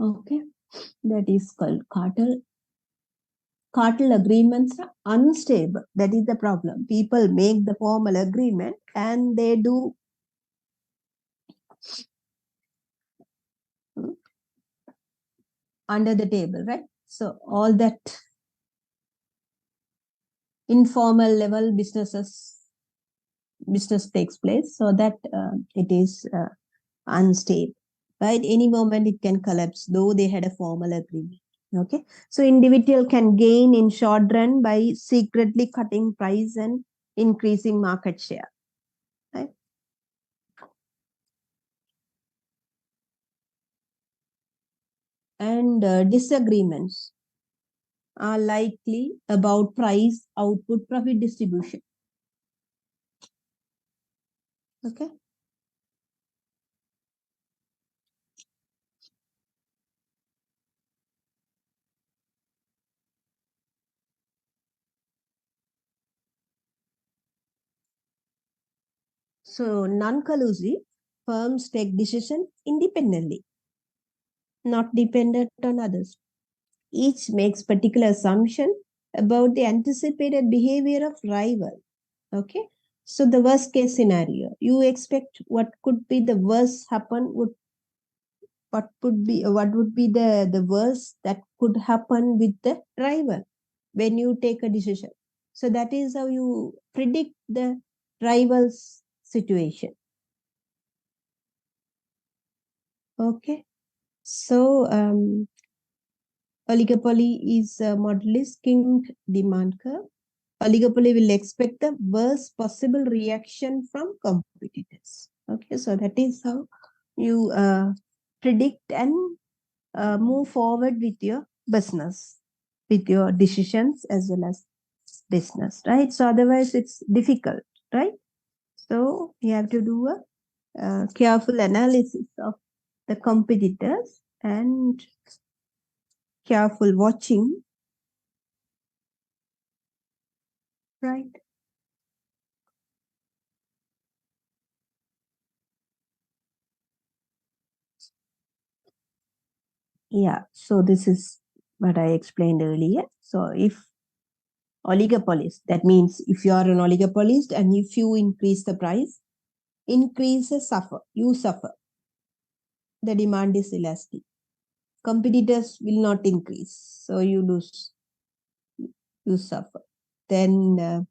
Okay, that is called cartel. Cartel agreements are unstable. That is the problem. People make the formal agreement and they do under the table, right? So all that informal level business takes place, so that it is unstable. Right? Any moment it can collapse, though they had a formal agreement. Okay. So individual can gain in short run by secretly cutting price and increasing market share. Right? And disagreements are likely about price, output, profit distribution. Okay. So non-collusive firms take decisions independently, not dependent on others. Each makes particular assumption about the anticipated behavior of rival. Okay. So the worst case scenario, you expect what could be the worst happen, what would be the worst that could happen with the rival when you take a decision. So that is how you predict the rival's situation. Okay. So oligopoly is a model is king demand curve. Oligopoly will expect the worst possible reaction from competitors. Okay, so that is how you predict and move forward with your business, with your decisions as well as business, right? So otherwise it's difficult, right? So you have to do a careful analysis of the competitors and careful watching, right? Yeah, so this is what I explained earlier. So if oligopolist, that means if you are an oligopolist and if you increase the price, increases suffer, you suffer. The demand is elastic. Competitors will not increase, so you lose, you suffer. Then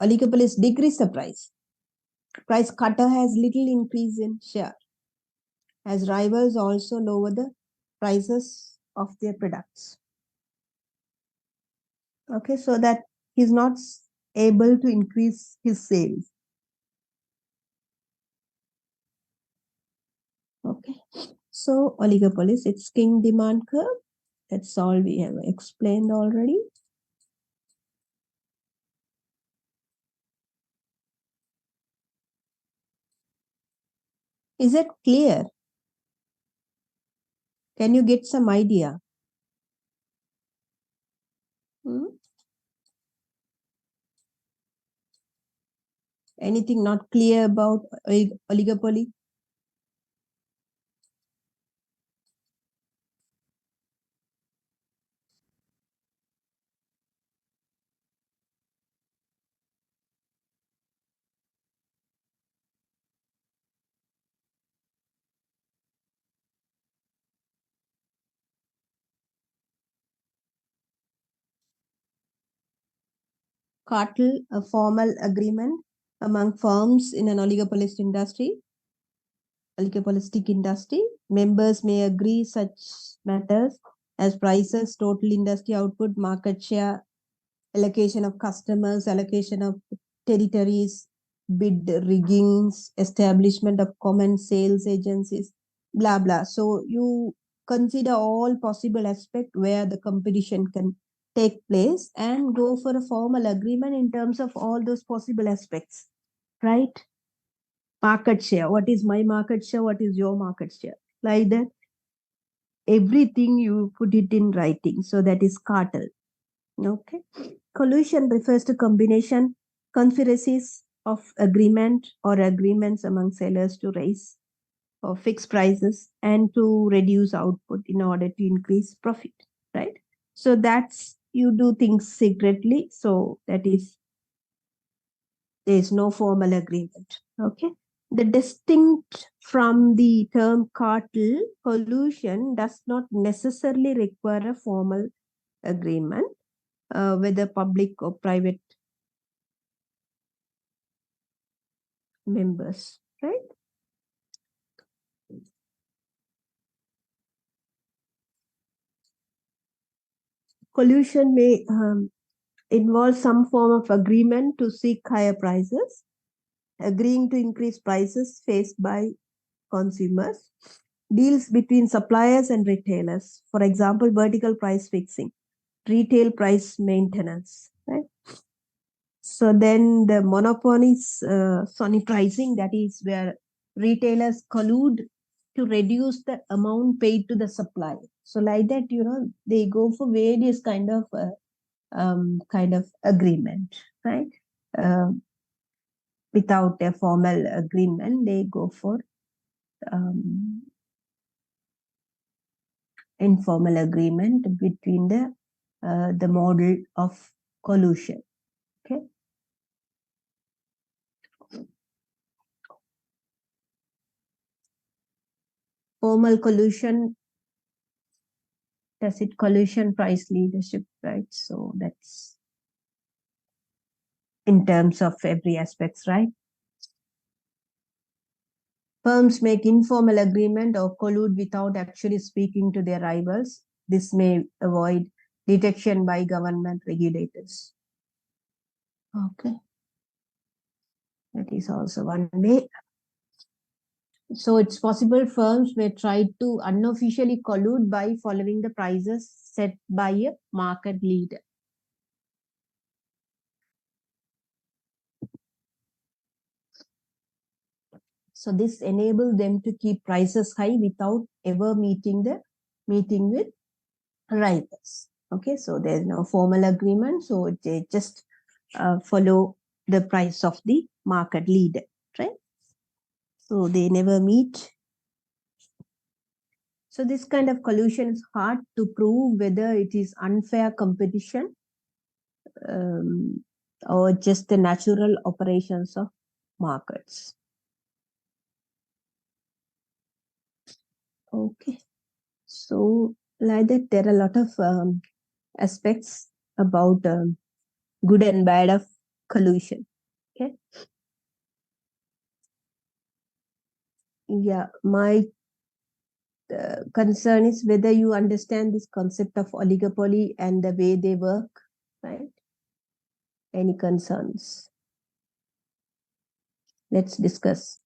oligopolist decrease the price. Price cutter has little increase in share, as rivals also lower the prices of their products. Okay, so that he's not able to increase his sales. Okay, so oligopolist, it's king demand curve. That's all we have explained already. Is it clear? Can you get some idea? Anything not clear about oligopoly? Cartel, a formal agreement among firms in an oligopolistic industry. Members may agree such matters as prices, total industry output, market share, allocation of customers, allocation of territories, bid riggings, establishment of common sales agencies, blah, blah. So you consider all possible aspects where the competition can take place and go for a formal agreement in terms of all those possible aspects, right? Market share. What is my market share? What is your market share? Like that. Everything you put it in writing. So that is cartel. Okay. Collusion refers to combination, conspiracies of agreement or agreements among sellers to raise or fix prices and to reduce output in order to increase profit, right? So that's, you do things secretly. So that is, there is no formal agreement. Okay. The distinct from the term cartel, collusion does not necessarily require a formal agreement, whether public or private members, right? Collusion may involve some form of agreement to seek higher prices, agreeing to increase prices faced by consumers, deals between suppliers and retailers, for example, vertical price fixing, retail price maintenance, right? So then the monopolies, Sony pricing, that is where retailers collude to reduce the amount paid to the supplier. So like that, you know, they go for various kind of agreement, right? Without a formal agreement, they go for informal agreement between the model of collusion. Okay. Formal collusion, does it collusion price leadership, right? So that's in terms of every aspects, right? Firms make informal agreement or collude without actually speaking to their rivals. This may avoid detection by government regulators. Okay. That is also one way. So it's possible firms may try to unofficially collude by following the prices set by a market leader. So this enables them to keep prices high without ever meeting with rivals. Okay, so there's no formal agreement, so they just follow the price of the market leader, right? So they never meet. So this kind of collusion is hard to prove whether it is unfair competition or just the natural operations of markets. Okay, so like that, there are a lot of aspects about good and bad of collusion. Okay. Yeah, my concern is whether you understand this concept of oligopoly and the way they work, right? Any concerns? Let's discuss.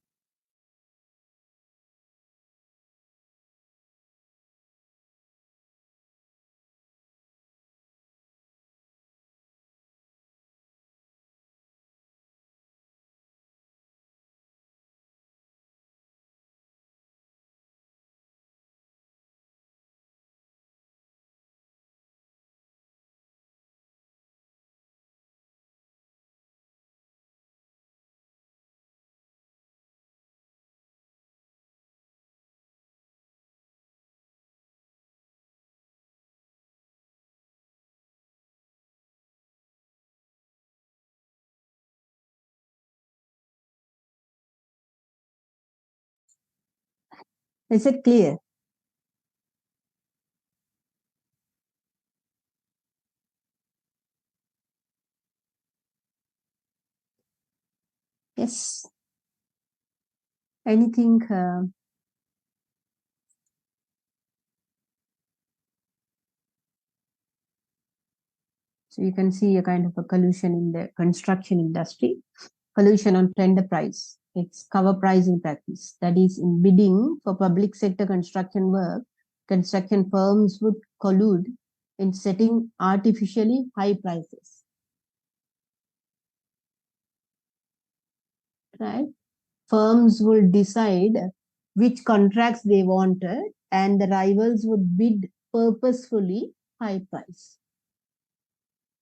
Is it clear? Yes. Anything? So you can see a kind of a collusion in the construction industry, collusion on tender price. It's cover pricing practice. That is, in bidding for public sector construction work, construction firms would collude in setting artificially high prices. Right? Firms would decide which contracts they wanted, and the rivals would bid purposefully high price.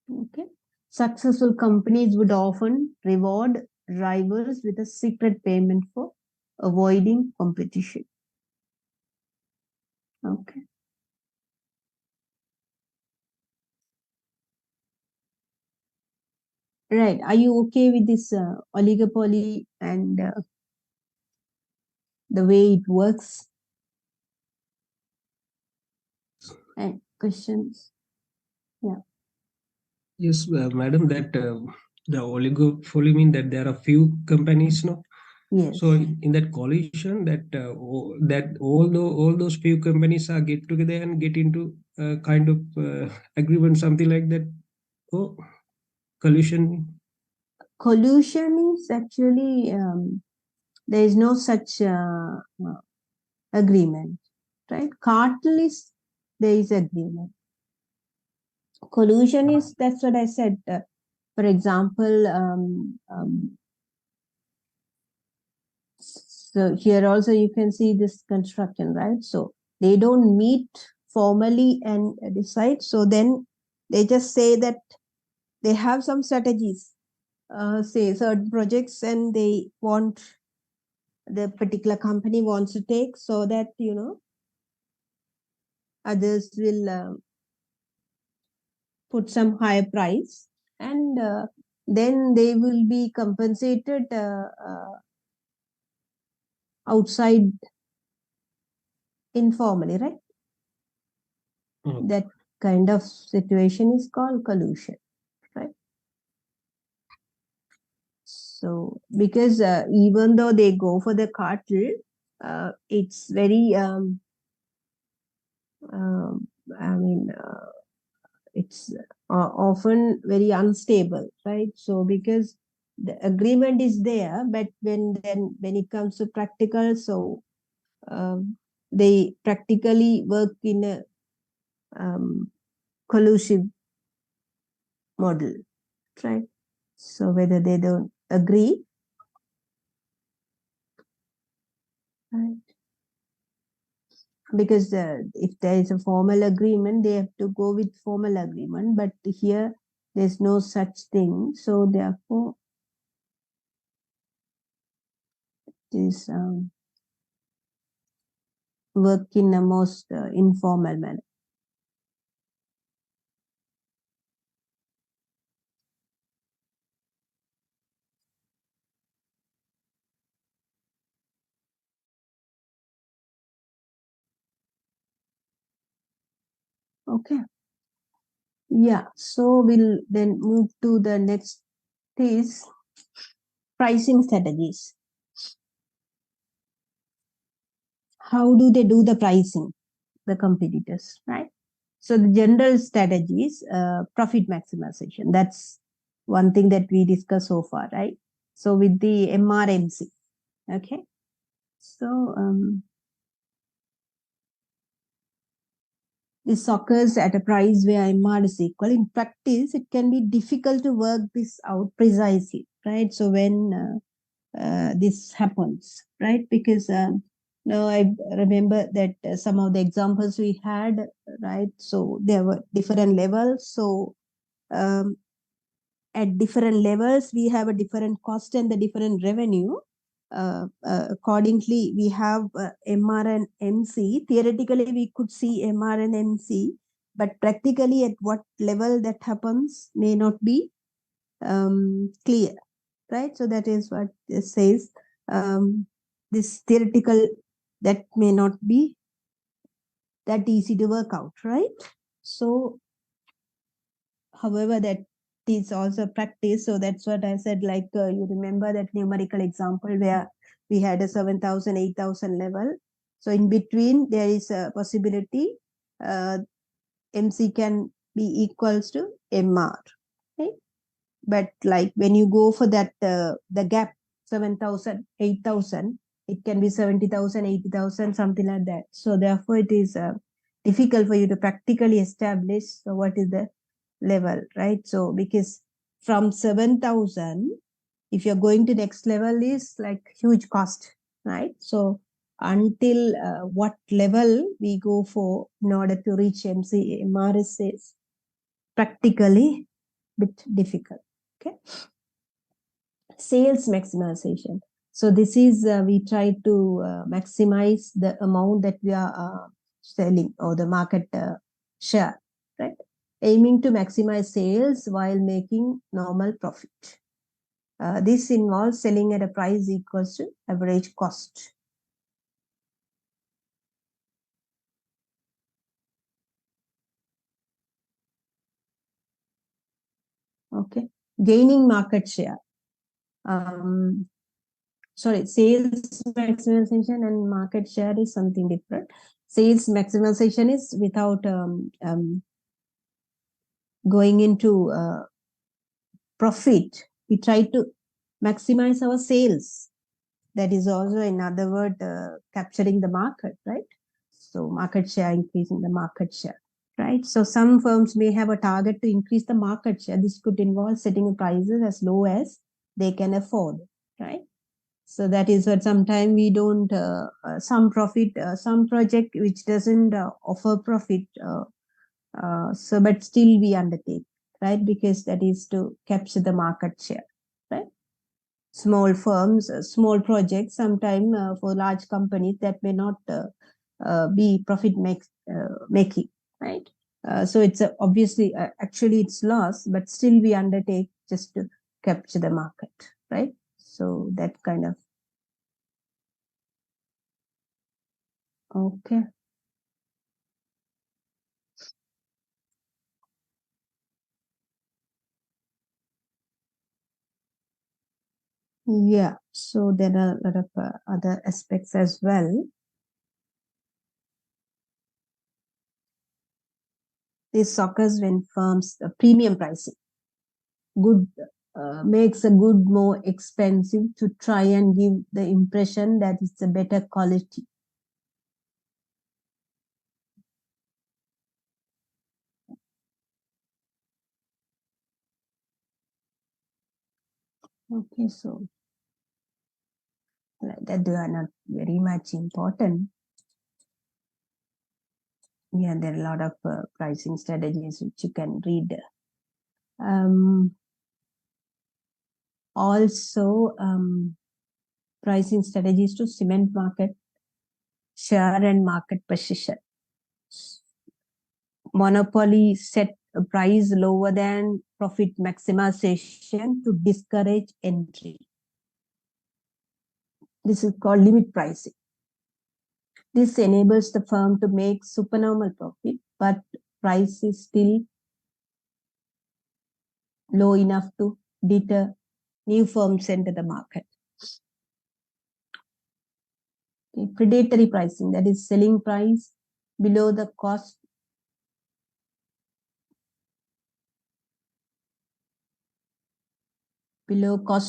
Okay. Successful companies would often reward rivals with a secret payment for avoiding competition. Okay. Right. Are you okay with this oligopoly and the way it works? And questions? Yeah. Yes, madam, that the oligopoly mean that there are few companies, no? Yes. So in that coalition, that all those few companies are get together and get into kind of agreement, something like that. Oh, collusion. Collusion is actually there is no such agreement, right? Cartel is there is agreement. Collusion is, that's what I said. For example, so here also you can see this construction, right? So they don't meet formally and decide. So then they just say that they have some strategies, say certain projects, and they want, the particular company wants to take, so that, you know, others will put some higher price, and then they will be compensated outside informally, right? Oh. That kind of situation is called collusion, right? So because even though they go for the cartel, it's very I mean it's often very unstable, right? So because the agreement is there, but when it comes to practical, so they practically work in a collusive model, right? So whether they don't agree, because if there is a formal agreement, they have to go with formal agreement. But here, there's no such thing. So therefore, it is work in a most informal manner. Okay. Yeah, so we'll then move to the next is pricing strategies. How do they do the pricing, the competitors, right? So the general strategies, profit maximization. That's one thing that we discussed so far, right? So with the MRMC, okay? So this occurs at a price where MR is equal. In practice, it can be difficult to work this out precisely, right? So when this happens, right? Because now I remember that some of the examples we had, right? So there were different levels. So at different levels, we have a different cost and the different revenue. Accordingly, we have MR and MC. Theoretically, we could see MR and MC, but practically at what level that happens may not be clear, right? So that is what it says. This theoretical, that may not be that easy to work out, right? So, however, that is also practice. So that's what I said, like you remember that numerical example where we had a 7,000, 8,000 level. So in between, there is a possibility MC can be equals to MR, right? But like when you go for that, the gap 7,000, 8,000, it can be 70,000, 80,000, something like that. So therefore, it is difficult for you to practically establish what is the level, right? So because from 7,000, if you're going to next level is like huge cost, right? So until what level we go for in order to reach MC, MRS is practically bit difficult. Okay. Sales maximization. So this is we try to maximize the amount that we are selling or the market share, right? Aiming to maximize sales while making normal profit. This involves selling at a price equals to average cost. Okay. Gaining market share. Sorry, sales maximization and market share is something different. Sales maximization is without going into profit. We try to maximize our sales. That is also, in other words, capturing the market, right? So market share, increasing the market share, right? So some firms may have a target to increase the market share. This could involve setting prices as low as they can afford, right? So that is what sometimes we don't, some project which doesn't offer profit, so but still we undertake, right? Because that is to capture the market share, right? Small firms, small projects, sometimes for large companies that may not be profit making, right? So it's obviously, actually it's loss, but still we undertake just to capture the market, right? So that kind of. Okay. Yeah, so there are a lot of other aspects as well. This occurs when firms premium pricing good makes a good more expensive to try and give the impression that it's a better quality. Okay, so like that they are not very much important. Yeah, there are a lot of pricing strategies which you can read. Also, pricing strategies to cement market share and market position. Monopoly set a price lower than profit maximization to discourage entry. This is called limit pricing. This enables the firm to make supernormal profit, but price is still low enough to deter new firms enter the market. Okay. Predatory pricing, that is selling price below the cost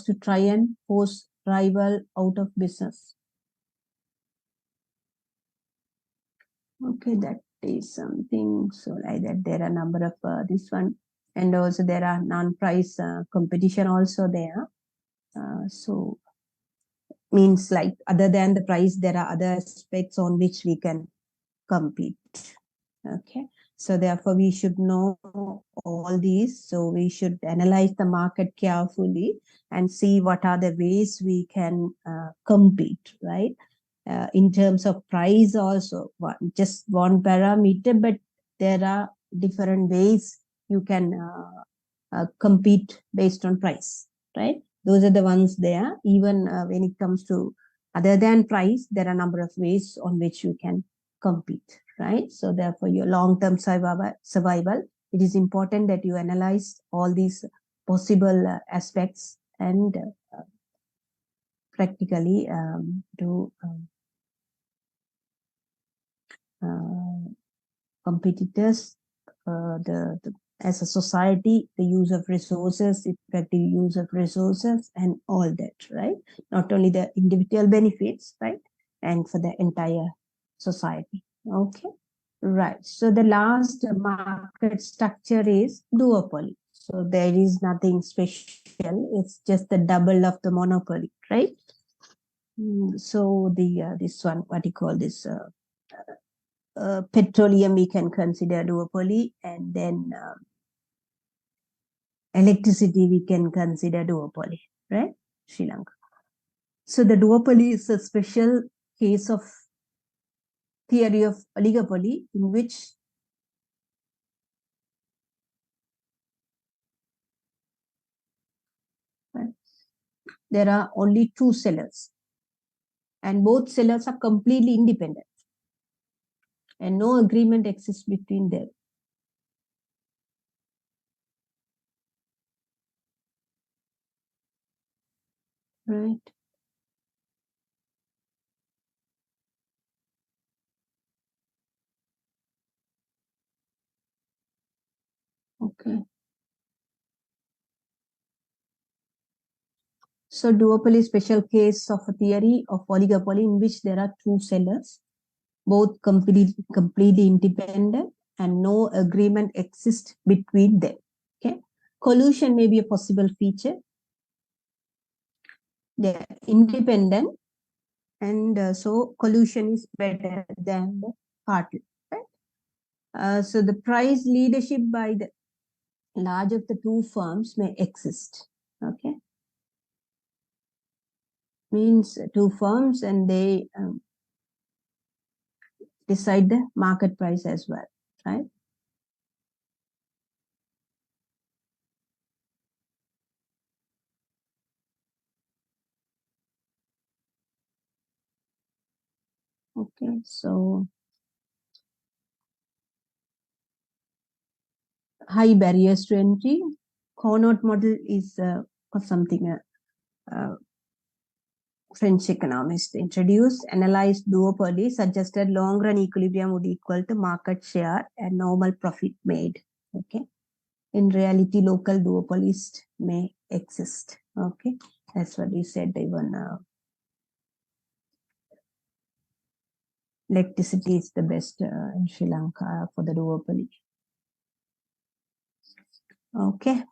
to try and force rival out of business. Okay, that is something. So like that, there are a number of this one, and also there are non-price competition also there. So means like other than the price, there are other aspects on which we can compete. Okay, so therefore we should know all these. So we should analyze the market carefully and see what are the ways we can compete, right? In terms of price also, just one parameter, but there are different ways you can compete based on price, right? Those are the ones there. Even when it comes to other than price, there are a number of ways on which you can compete, right? So therefore your long-term survival, it is important that you analyze all these possible aspects and practically do competitors, as a society, the use of resources, effective use of resources, and all that, right? Not only the individual benefits, right? And for the entire society. Okay, right. So the last market structure is duopoly. So there is nothing special. It's just the double of the monopoly, right? So the this one, what you call this? Petroleum we can consider duopoly, and then electricity we can consider duopoly, right? Sri Lanka. So the duopoly is a special case of theory of oligopoly in which there are only two sellers and both sellers are completely independent and no agreement exists between them. Right. Okay. So duopoly is special case of a theory of oligopoly in which there are two sellers, both completely independent and no agreement exists between them. Okay. Collusion may be a possible feature. They are independent, and so collusion is better than the party. Right? So the price leadership by the large of the two firms may exist. Okay. Means two firms and they decide the market price as well, right? Okay, so high barriers to entry. Cournot model is something French economist introduced, analyzed duopoly, suggested long run equilibrium would equal to market share and normal profit made. Okay. In reality, local duopolists may exist. Okay. That's what he said. Even electricity is the best in Sri Lanka for the duopoly. Okay.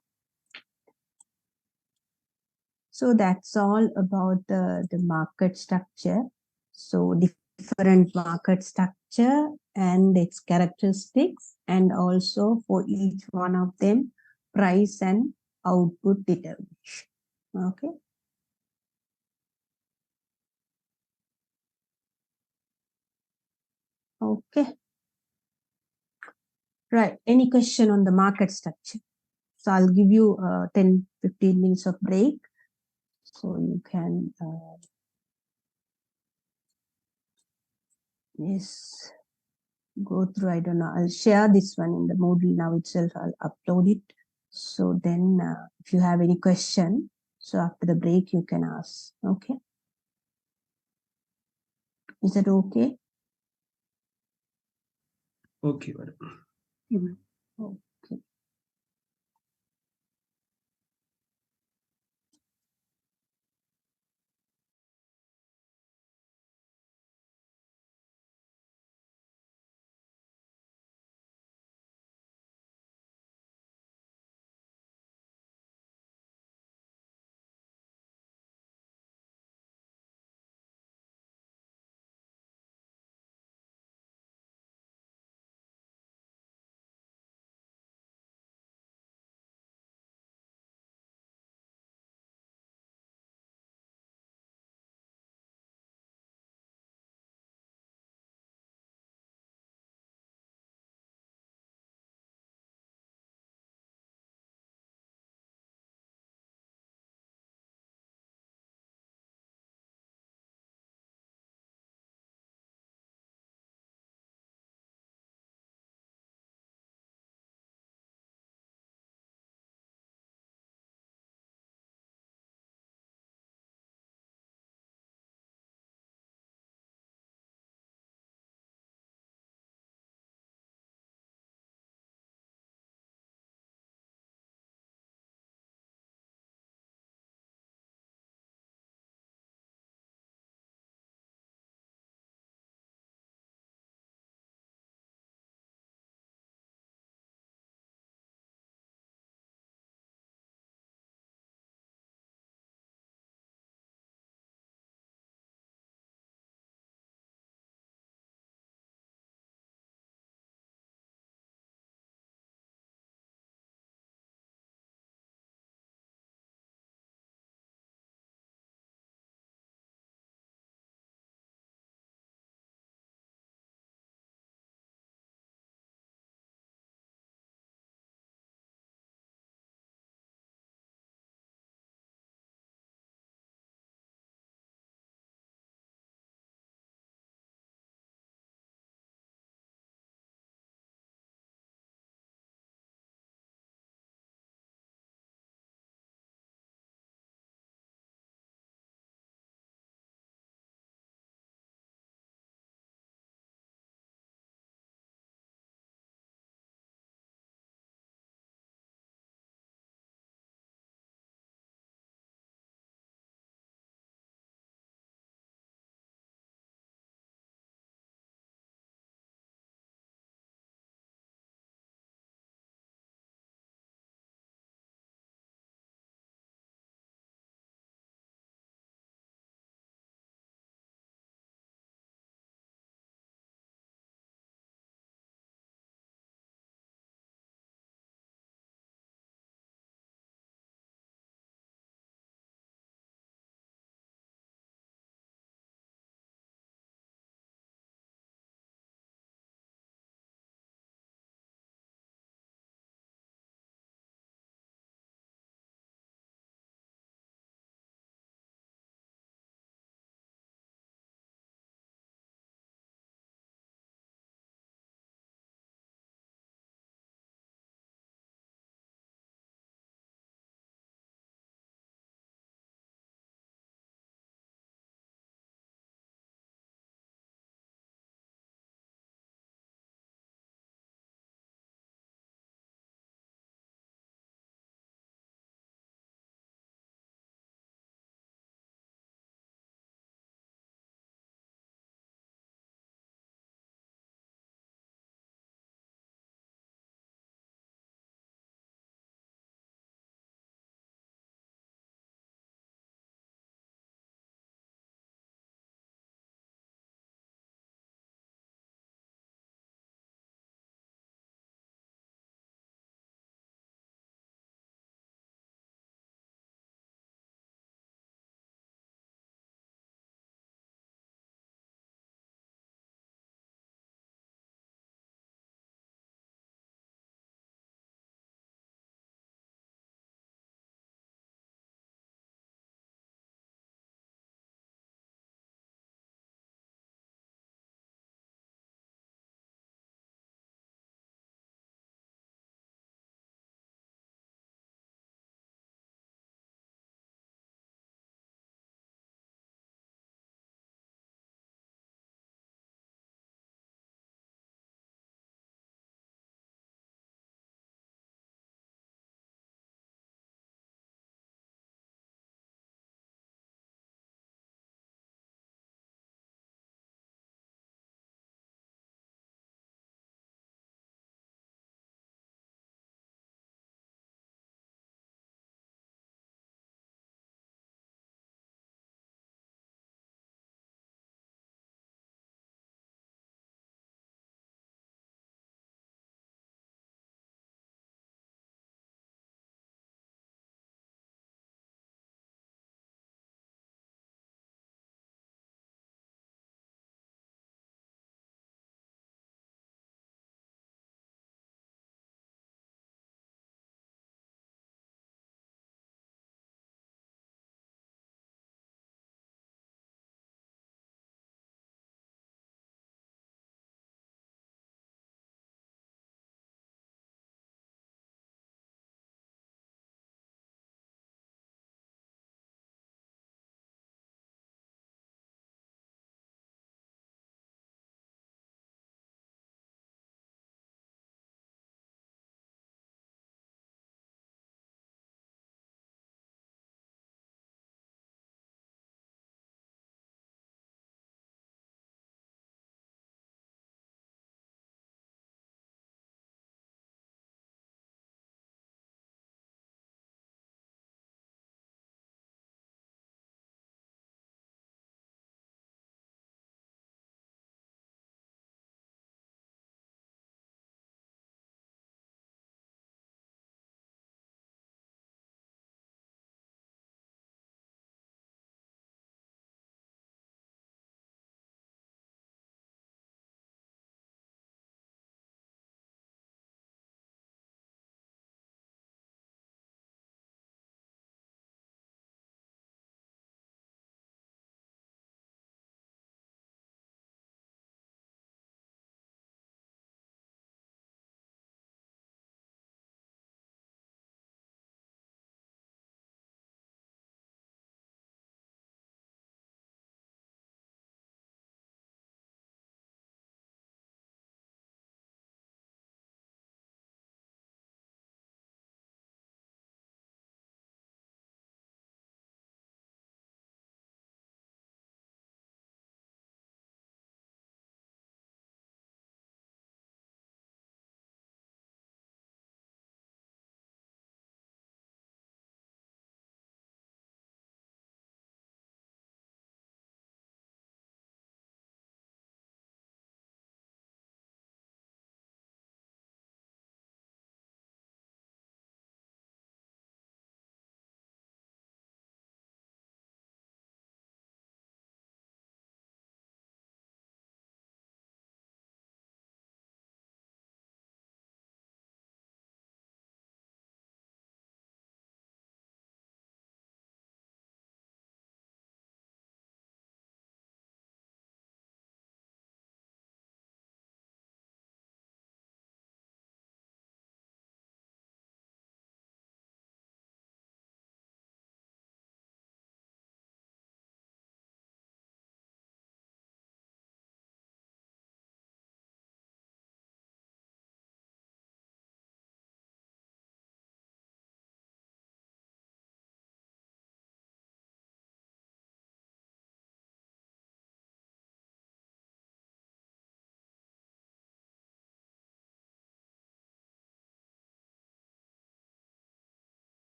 So that's all about the market structure. So different market structure and its characteristics, and also for each one of them, price and output determination. Okay. Okay. Right. Any question on the market structure? So I'll give you 10-15 minutes of break. So you can, yes, go through. I don't know. I'll share this one in the Moodle now itself. I'll upload it. So then if you have any question, so after the break, you can ask. Okay. Is that okay? Okay, madam. Okay.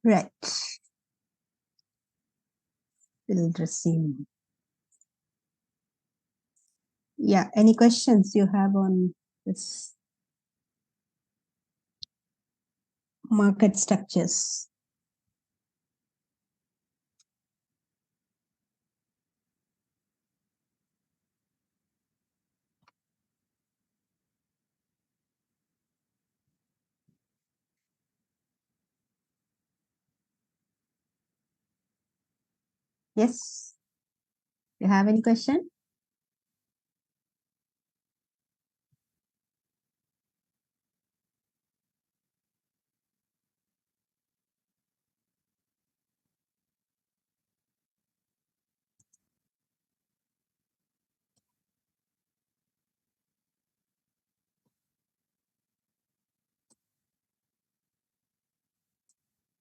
Right. Will resume. Yeah, any questions you have on this market structures? Yes. You have any question?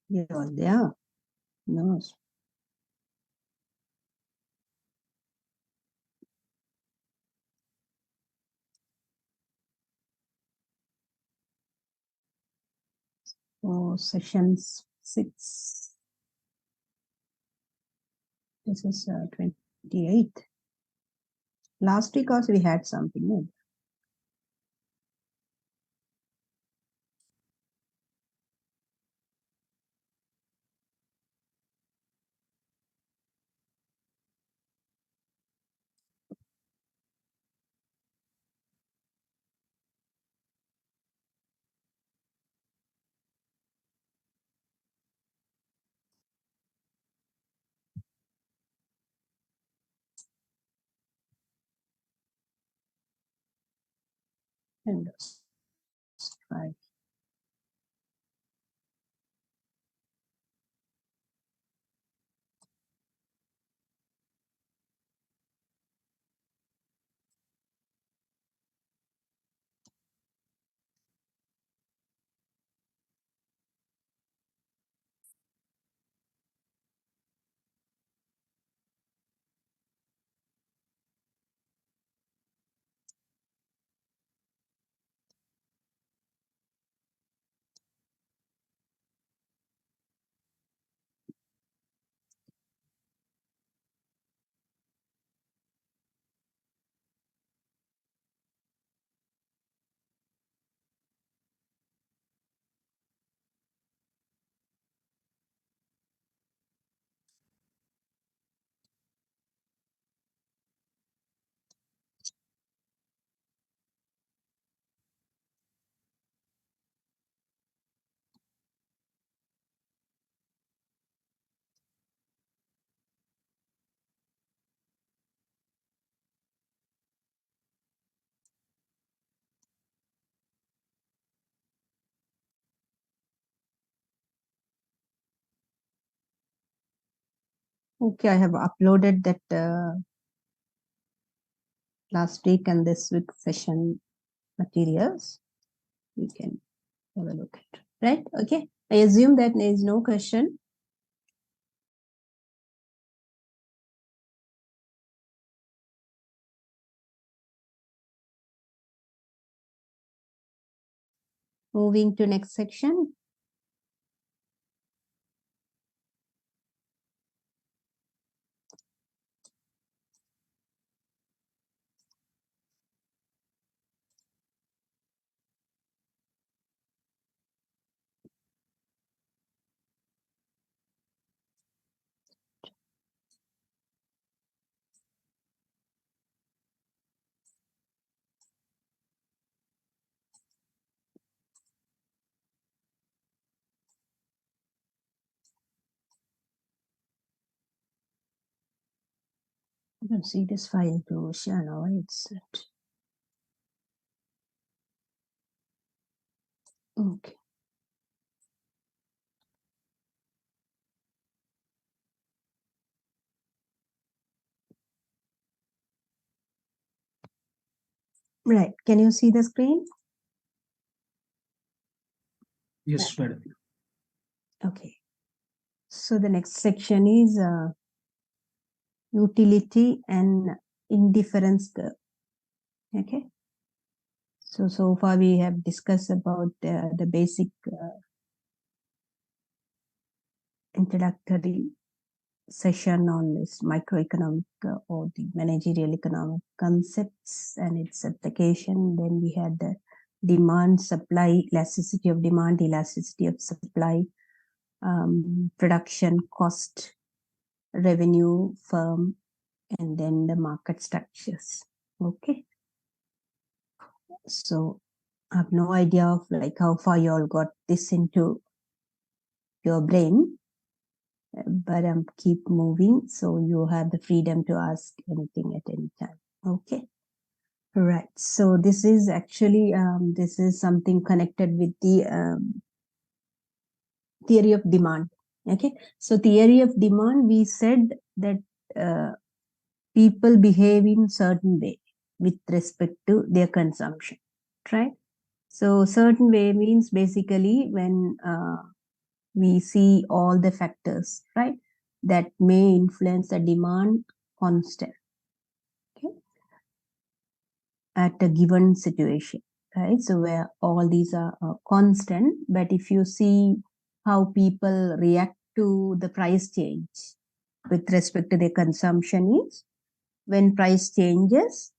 You're all there. No. Oh, sessions 6. This is 28. Last week also we had something. No? And right. Okay, I have uploaded that last week and this week session materials. You can have a look at. Right? Okay. I assume that there is no question. Moving to next section. I don't see this file to share now. It's okay. Right. Can you see the screen? Yes, madam. Okay. So the next section is utility and indifference curve. Okay. So far we have discussed about the basic introductory session on this microeconomic or the managerial economic concepts and its application. Then we had the demand, supply, elasticity of demand, elasticity of supply, production, cost, revenue, firm, and then the market structures. Okay. So I have no idea of like how far you all got this into your brain, but keep moving. So you have the freedom to ask anything at any time. Okay. Right. So this is actually, this is something connected with the theory of demand. Okay. So theory of demand, we said that people behave in certain way with respect to their consumption, right? So certain way means basically when we see all the factors, right, that may influence the demand constant, okay, at a given situation, right? So where all these are constant, but if you see how people react to the price change with respect to their consumption is, when price changes,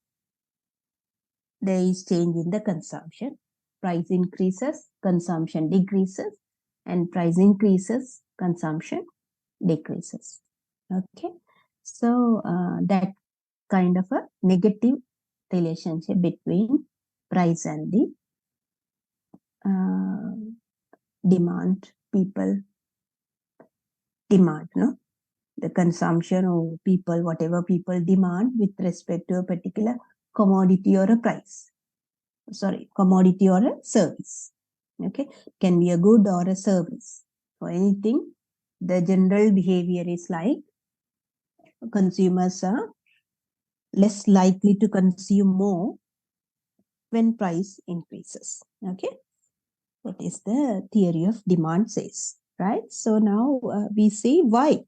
there is change in the consumption. Price increases, consumption decreases, and price increases, consumption decreases. Okay, so that kind of a negative relationship between price and the demand, people demand, no? The consumption or people, whatever people demand with respect to a particular commodity or a price. Sorry, commodity or a service. Okay, can be a good or a service. For anything, the general behavior is like consumers are less likely to consume more when price increases. Okay, that is the theory of demand says, right? So now we see why.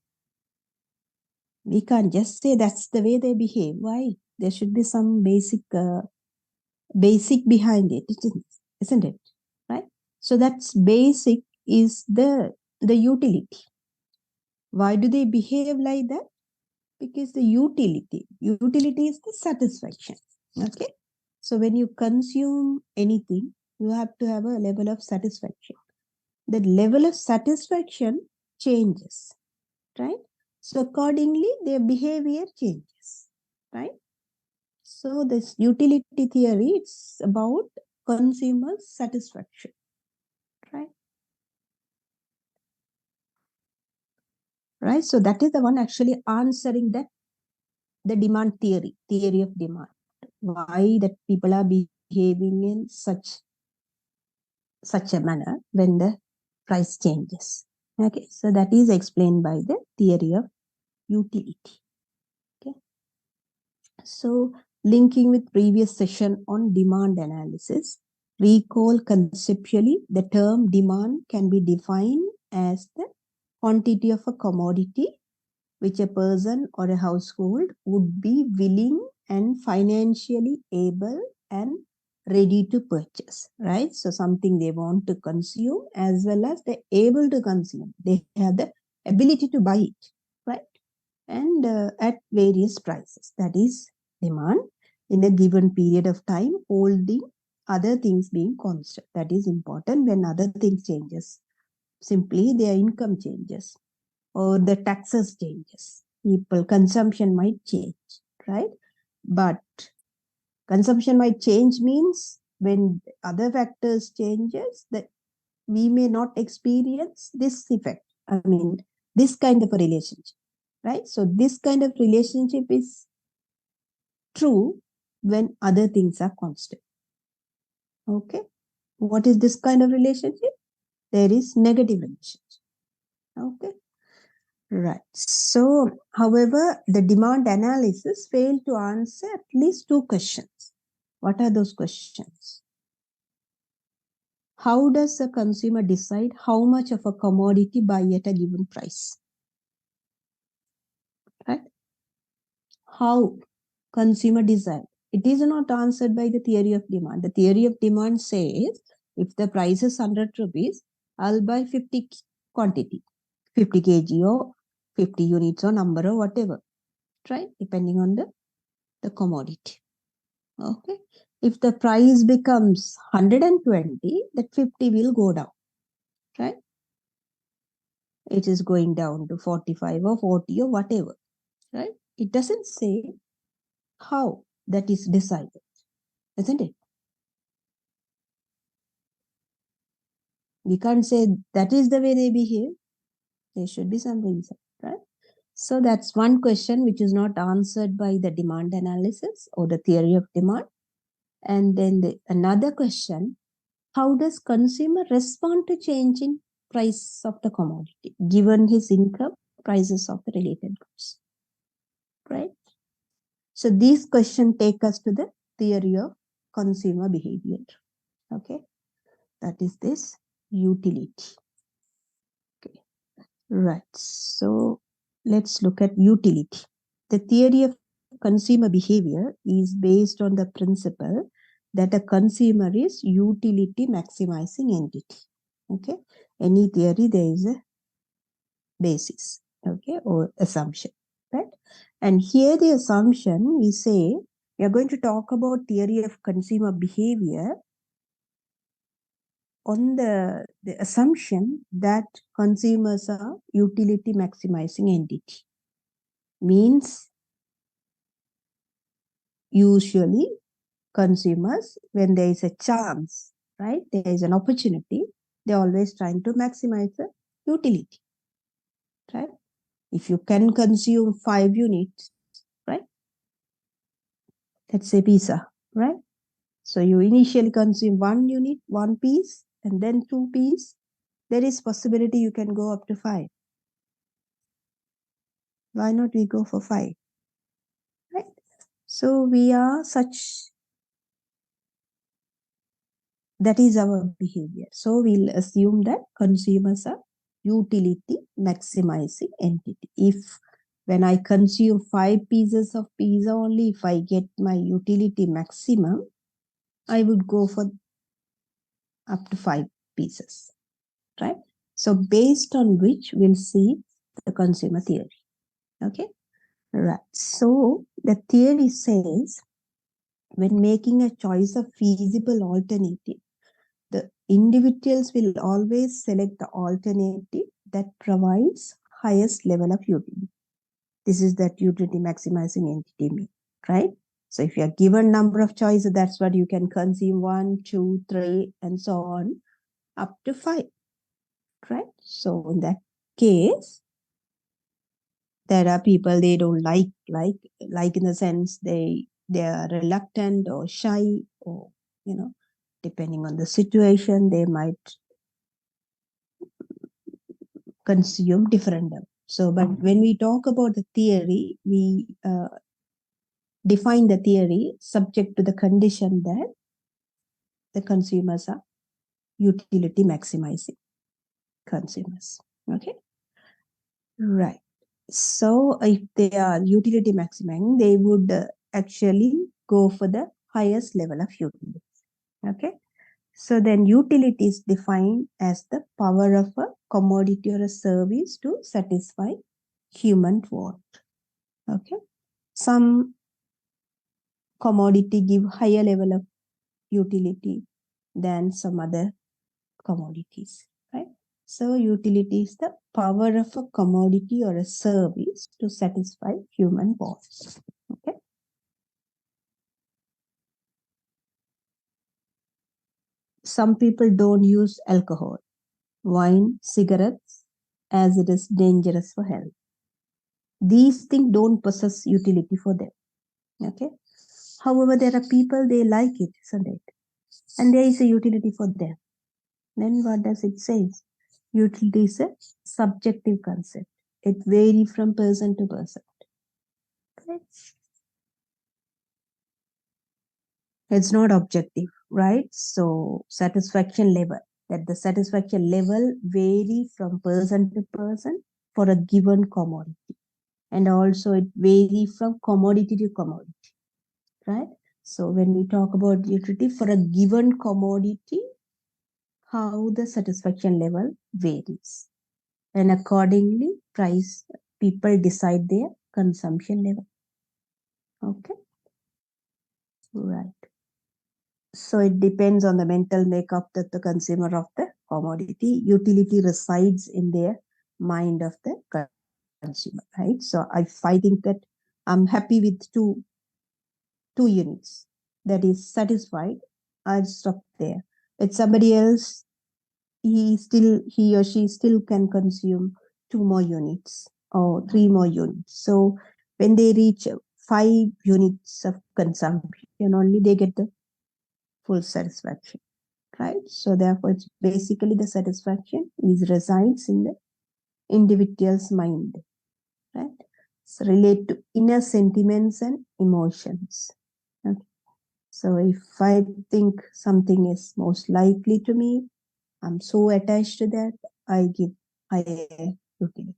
We can't just say that's the way they behave. Why? There should be some basic behind it, isn't it? Right? So that's basic is the utility. Why do they behave like that? Because the utility is the satisfaction. Okay. So when you consume anything, you have to have a level of satisfaction. The level of satisfaction changes, right? So accordingly, their behavior changes, right? So this utility theory, it's about consumer satisfaction, right? Right. So that is the one actually answering that the demand theory of demand. Why that people are behaving in such a manner when the price changes. Okay, so that is explained by the theory of utility. Okay, so linking with previous session on demand analysis, recall conceptually the term demand can be defined as the quantity of a commodity which a person or a household would be willing and financially able and ready to purchase, right? So something they want to consume as well as they're able to consume. They have the ability to buy it, right? And at various prices. That is demand in a given period of time, holding other things being constant. That is important when other things changes. Simply their income changes or the taxes changes. People consumption might change, right? But consumption might change means when other factors changes, that we may not experience this effect. I mean, this kind of a relationship, right? So this kind of relationship is true when other things are constant. Okay. What is this kind of relationship? There is negative relationship. Okay. Right. So, however, the demand analysis failed to answer at least two questions. What are those questions? How does a consumer decide how much of a commodity buy at a given price? Right? How consumer decide? It is not answered by the theory of demand. The theory of demand says, if the price is 100 rupees, I'll buy 50 quantity. 50 kg or 50 units or number or whatever, right? Depending on the commodity. Okay. If the price becomes 120, that 50 will go down, right? It is going down to 45 or 40 or whatever, right? It doesn't say how that is decided, isn't it? We can't say that is the way they behave. There should be some reason, right? So that's one question which is not answered by the demand analysis or the theory of demand. And then another question, how does consumer respond to changing price of the commodity given his income, prices of the related goods, right? So these questions take us to the theory of consumer behavior. Okay, that is this utility. Okay, right. So let's look at utility. The theory of consumer behavior is based on the principle that a consumer is utility maximizing entity. Okay, any theory there is a basis, okay, or assumption, right? And here the assumption, we say we are going to talk about theory of consumer behavior on the assumption that consumers are utility maximizing entity. Means usually consumers, when there is a chance, right, there is an opportunity, they're always trying to maximize the utility, right? If you can consume 5 units, right? Let's say pizza, right? So you initially consume 1 unit, 1 piece, and then 2 pieces. There is possibility you can go up to 5. Why not we go for 5? Right? So we are such, that is our behavior. So we'll assume that consumers are utility maximizing entity. If when I consume 5 pieces of pizza only, if I get my utility maximum, I would go for up to 5 pieces, right? So based on which we'll see the consumer theory. Okay, right. So the theory says when making a choice of feasible alternative, the individuals will always select the alternative that provides highest level of utility. This is that utility maximizing entity mean, right? So if you are given number of choices, that's what you can consume 1, 2, 3, and so on up to 5, right? So in that case, there are people they don't like in the sense they are reluctant or shy, or depending on the situation, they might consume different. So, but when we talk about the theory, we define the theory subject to the condition that the consumers are utility maximizing consumers. Okay, right. So if they are utility maximizing, they would actually go for the highest level of utility. Okay. So then utility is defined as the power of a commodity or a service to satisfy human want. Okay. Some commodity give higher level of utility than some other commodities, right? So utility is the power of a commodity or a service to satisfy human wants. Okay. Some people don't use alcohol, wine, cigarettes, as it is dangerous for health. These things don't possess utility for them. Okay. However, there are people they like it, isn't it? And there is a utility for them. Then what does it say? Utility is a subjective concept. It varies from person to person. Okay. It's not objective, right? So satisfaction level, that the satisfaction level vary from person to person for a given commodity. And also it varies from commodity to commodity, right? So when we talk about utility for a given commodity, how the satisfaction level varies. and accordingly people decide their consumption level. Okay, right. So it depends on the mental makeup that the consumer of the commodity. Utility resides in their mind of the consumer, right? So if I think that I'm happy with two units, that is satisfied, I'll stop there. But somebody else, he or she still can consume 2 more units or 3 more units. So when they reach 5 units of consumption only, they get the full satisfaction, right? So therefore, it's basically the satisfaction resides in the individual's mind, right? So relate to inner sentiments and emotions. Okay. So if I think something is most likely to me, I'm so attached to that, I give higher utility,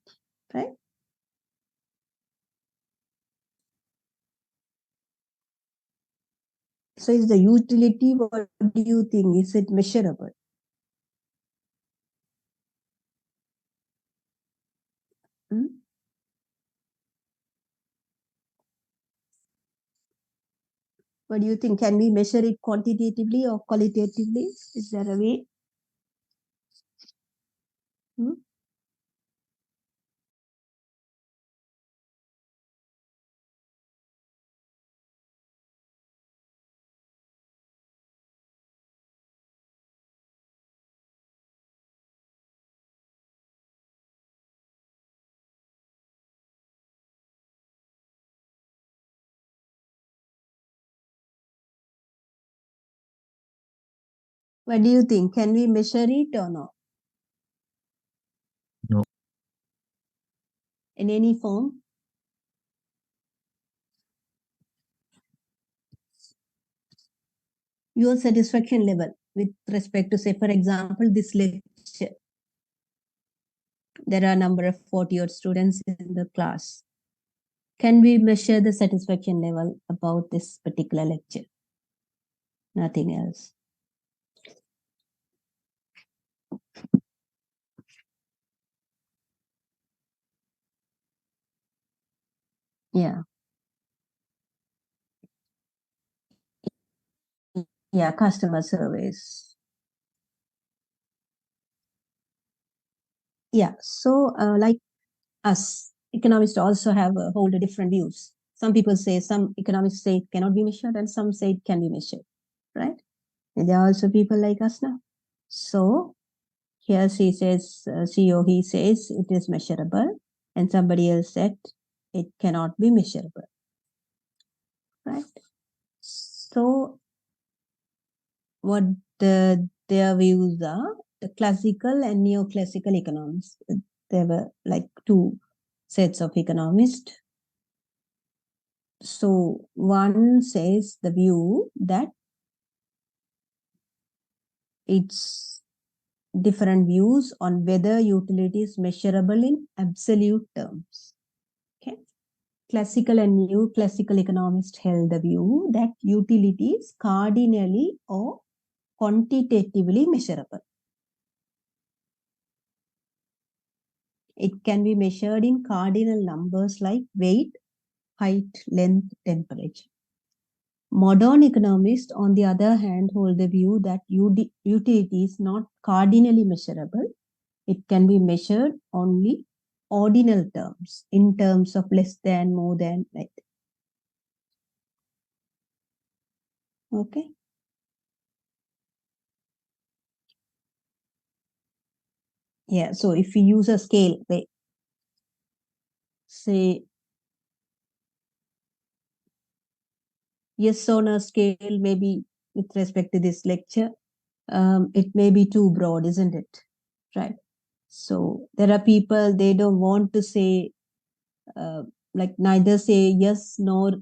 right? So is the utility, what do you think? Is it measurable? Hmm? What do you think? Can we measure it quantitatively or qualitatively? Is there a way? Hmm? What do you think? Can we measure it or not? No. In any form? Your satisfaction level with respect to, say, for example, this lecture. There are a number of 40-odd students in the class. Can we measure the satisfaction level about this particular lecture? Nothing else. Yeah. Yeah, customer surveys. Yeah, so like us, economists also hold a different views. Some people say, some economists say it cannot be measured, and some say it can be measured, right? And there are also people like us now. So here she says, CEO, he says it is measurable, and somebody else said it cannot be measurable, right? So what their views are, the classical and neoclassical economists, there were like two sets of economists. So one says the view that it's different views on whether utility is measurable in absolute terms. Okay. Classical and neoclassical economists held the view that utility is cardinally or quantitatively measurable. It can be measured in cardinal numbers like weight, height, length, temperature. Modern economists, on the other hand, hold the view that utility is not cardinally measurable. It can be measured only ordinal terms, in terms of less than, more than, like that. Okay. Yeah, so if we use a scale, say, yes, on a scale, maybe with respect to this lecture, it may be too broad, isn't it? Right. So there are people, they don't want to say, like neither say yes nor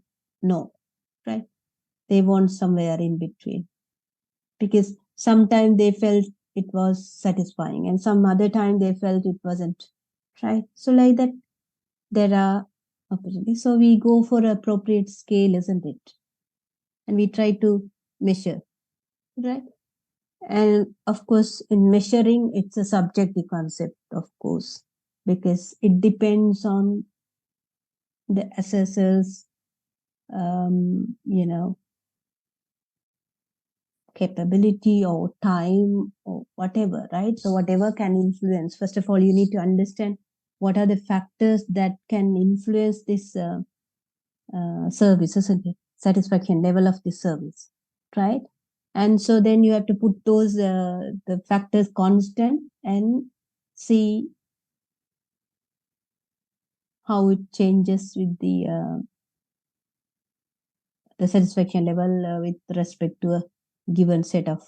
no, right? They want somewhere in between, because sometimes they felt it was satisfying and some other time they felt it wasn't, right? So like that, there are opportunities. So we go for appropriate scale, isn't it? And we try to measure, right? And of course, in measuring, it's a subjective concept, of course. because it depends on the assessor's, capability or time or whatever, right? So whatever can influence. First of all, you need to understand what are the factors that can influence this service, isn't it? Satisfaction level of the service, right? And so then you have to put those the factors constant and see how it changes with the satisfaction level with respect to a given set of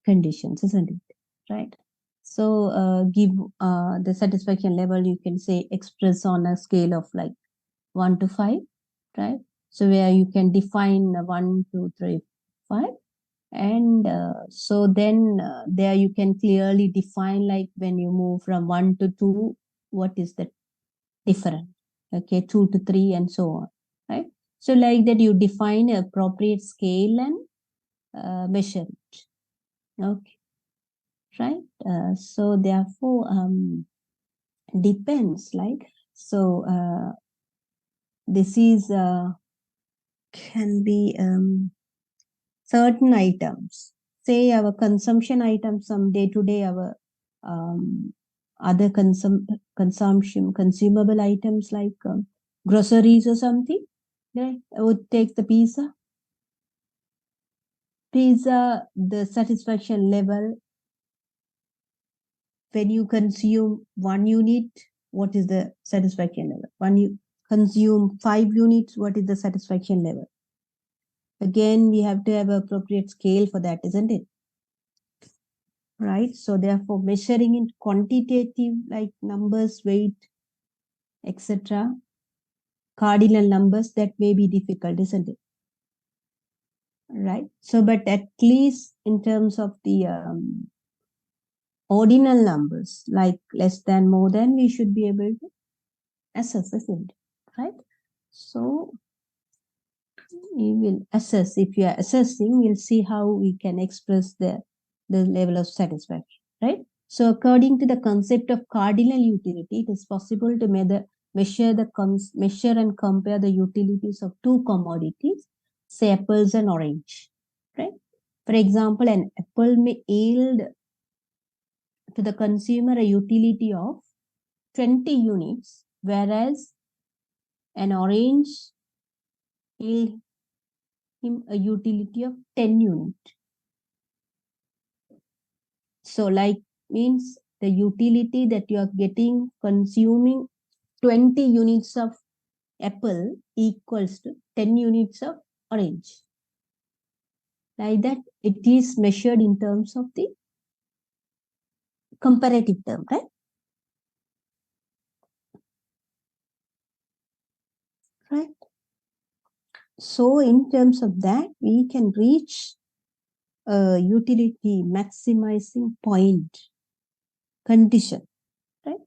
conditions, isn't it? Right? So give the satisfaction level, you can say express on a scale of like 1 to 5, right? So where you can define 1, 2, 3, 5. And so then there you can clearly define, like when you move from 1 to 2, what is the difference? Okay, 2 to 3 and so on, right? So like that you define an appropriate scale and measure it. Okay, right? So therefore, depends, like, so this is can be certain items, say our consumption items, some day to day, our other consumable items like groceries or something, right? I would take the pizza, the satisfaction level when you consume 1 unit, what is the satisfaction level? When you consume 5 units, what is the satisfaction level? Again, we have to have an appropriate scale for that, isn't it? Right? So therefore, measuring in quantitative, like numbers, weight, etc., cardinal numbers, that may be difficult, isn't it? Right? So, but at least in terms of the ordinal numbers, like less than, more than, we should be able to assess, isn't it? Right? So we will assess. If you are assessing, we'll see how we can express the level of satisfaction, right? So according to the concept of cardinal utility, it is possible to measure and compare the utilities of two commodities, say apples and orange, right? For example, an apple may yield to the consumer a utility of 20 units, whereas an orange yield him a utility of 10 units. So like means the utility that you are getting, consuming 20 units of apple equals to 10 units of orange. Like that, it is measured in terms of the comparative term, right? Right. So in terms of that, we can reach a utility maximizing point condition, right?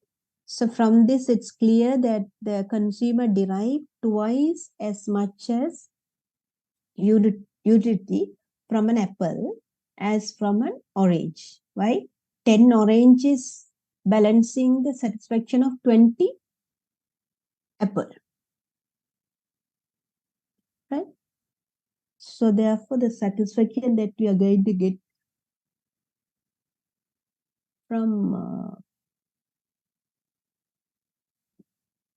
So from this, it's clear that the consumer derived twice as much as utility from an apple as from an orange. Why? 10 oranges balancing the satisfaction of 20 apple. Right? So therefore, the satisfaction that we are going to get from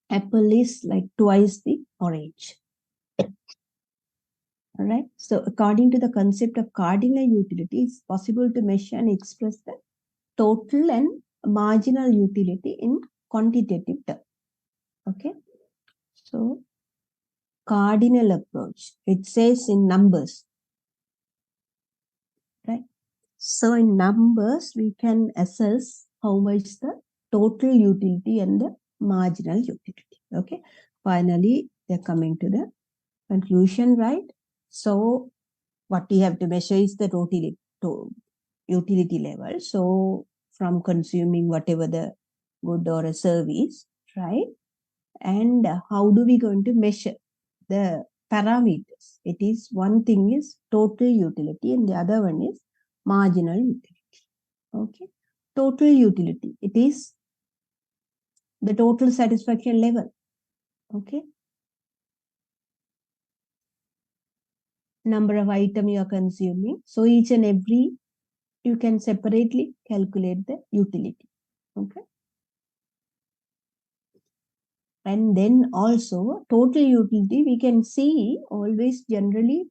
apple is like twice the orange. All right. So according to the concept of cardinal utility, it's possible to measure and express the total and marginal utility in quantitative terms. Okay. So cardinal approach, it says in numbers, right? So in numbers, we can assess how much the total utility and the marginal utility. Okay. Finally, they're coming to the conclusion, right? So what we have to measure is the utility level. So from consuming whatever the good or a service, right? And how do we going to measure the parameters? It is, one thing is total utility and the other one is marginal utility. Okay. Total utility, it is the total satisfaction level. Okay. Number of item you are consuming. So each and every, you can separately calculate the utility. Okay. And then also total utility, we can see always generally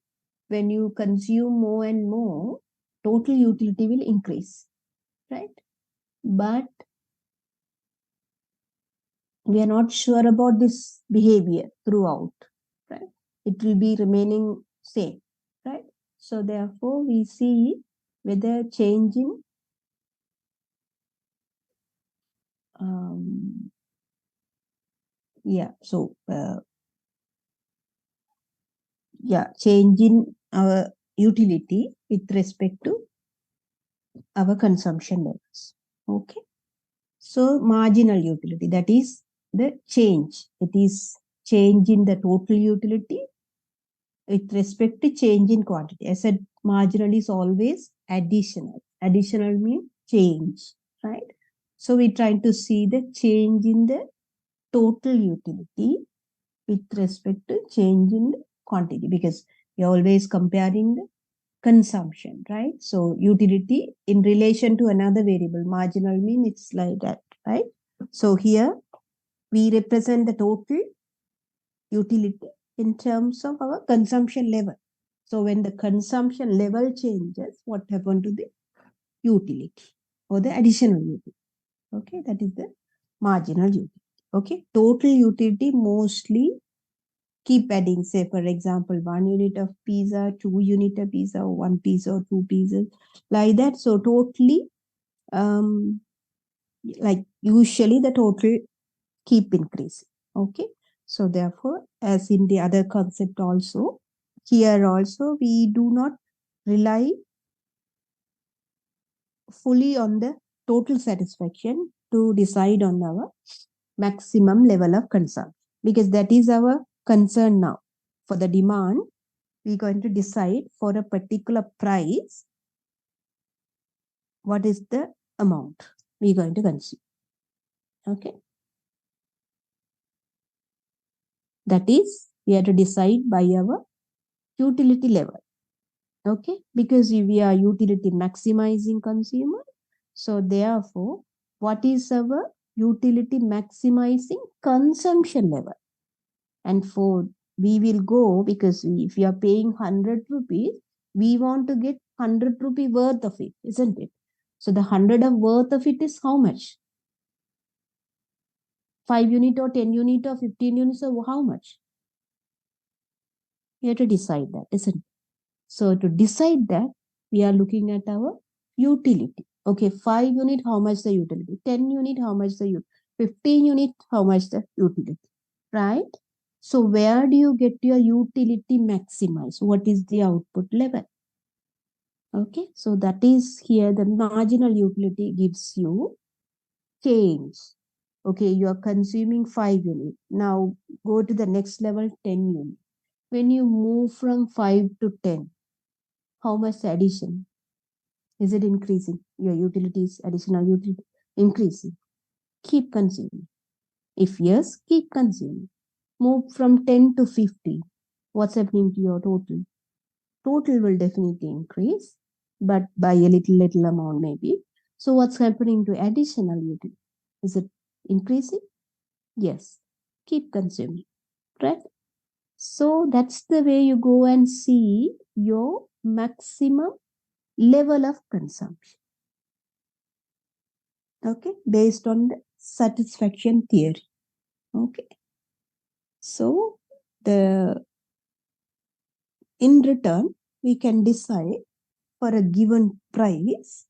when you consume more and more, total utility will increase, right? But we are not sure about this behavior throughout, right? It will be remaining same, right? So therefore we see whether change in change in our utility with respect to our consumption levels. Okay. So marginal utility, that is the change. It is change in the total utility with respect to change in quantity. I said marginal is always additional. Additional means change, right? So we're trying to see the change in the total utility with respect to change in the quantity, because you're always comparing the consumption, right? So utility in relation to another variable, marginal mean it's like that, right? So here we represent the total utility in terms of our consumption level. So when the consumption level changes, what happened to the utility or the additional utility? Okay, that is the marginal utility. Okay, total utility mostly keep adding, say for example, 1 unit of pizza, 2 unit of pizza, or 1 pizza or 2 pizzas, like that. So totally, like usually the total keep increasing. Okay. So therefore, as in the other concept also, here also we do not rely fully on the total satisfaction to decide on our maximum level of consumption, because that is our concern now. For the demand, we're going to decide for a particular price, what is the amount we're going to consume. Okay. That is, we have to decide by our utility level. Okay. Because we are utility maximizing consumer. So therefore, what is our utility maximizing consumption level? And for we will go, because if you are paying 100 rupees, we want to get 100 rupee worth of it, isn't it? So the 100 of worth of it is how much? 5 unit or 10 unit or 15 units or how much? We have to decide that, isn't it? So to decide that, we are looking at our utility. Okay, 5 unit, how much the utility? 10 unit, how much the utility? 15 unit, how much the utility? Right? So where do you get your utility maximized? What is the output level? Okay, so that is here the marginal utility gives you change. Okay, you are consuming 5 units. Now go to the next level, 10 units. When you move from 5 to 10, how much addition? Is it increasing? Your utilities, additional utility, increasing. Keep consuming. If yes, keep consuming. Move from 10 to 50. What's happening to your total? Total will definitely increase, but by a little amount maybe. So what's happening to additional utility? Is it increasing? Yes. Keep consuming, right? So that's the way you go and see your maximum level of consumption. Okay, based on the satisfaction theory. Okay. So in return, we can decide for a given price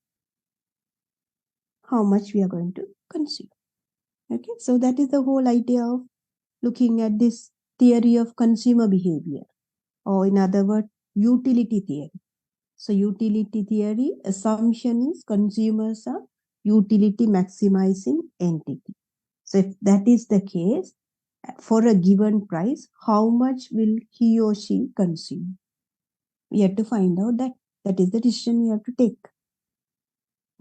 how much we are going to consume. Okay, so that is the whole idea of looking at this theory of consumer behavior, or in other words, utility theory. So utility theory assumption is consumers are utility maximizing entity. So if that is the case, for a given price, how much will he or she consume? We have to find out that. That is the decision we have to take.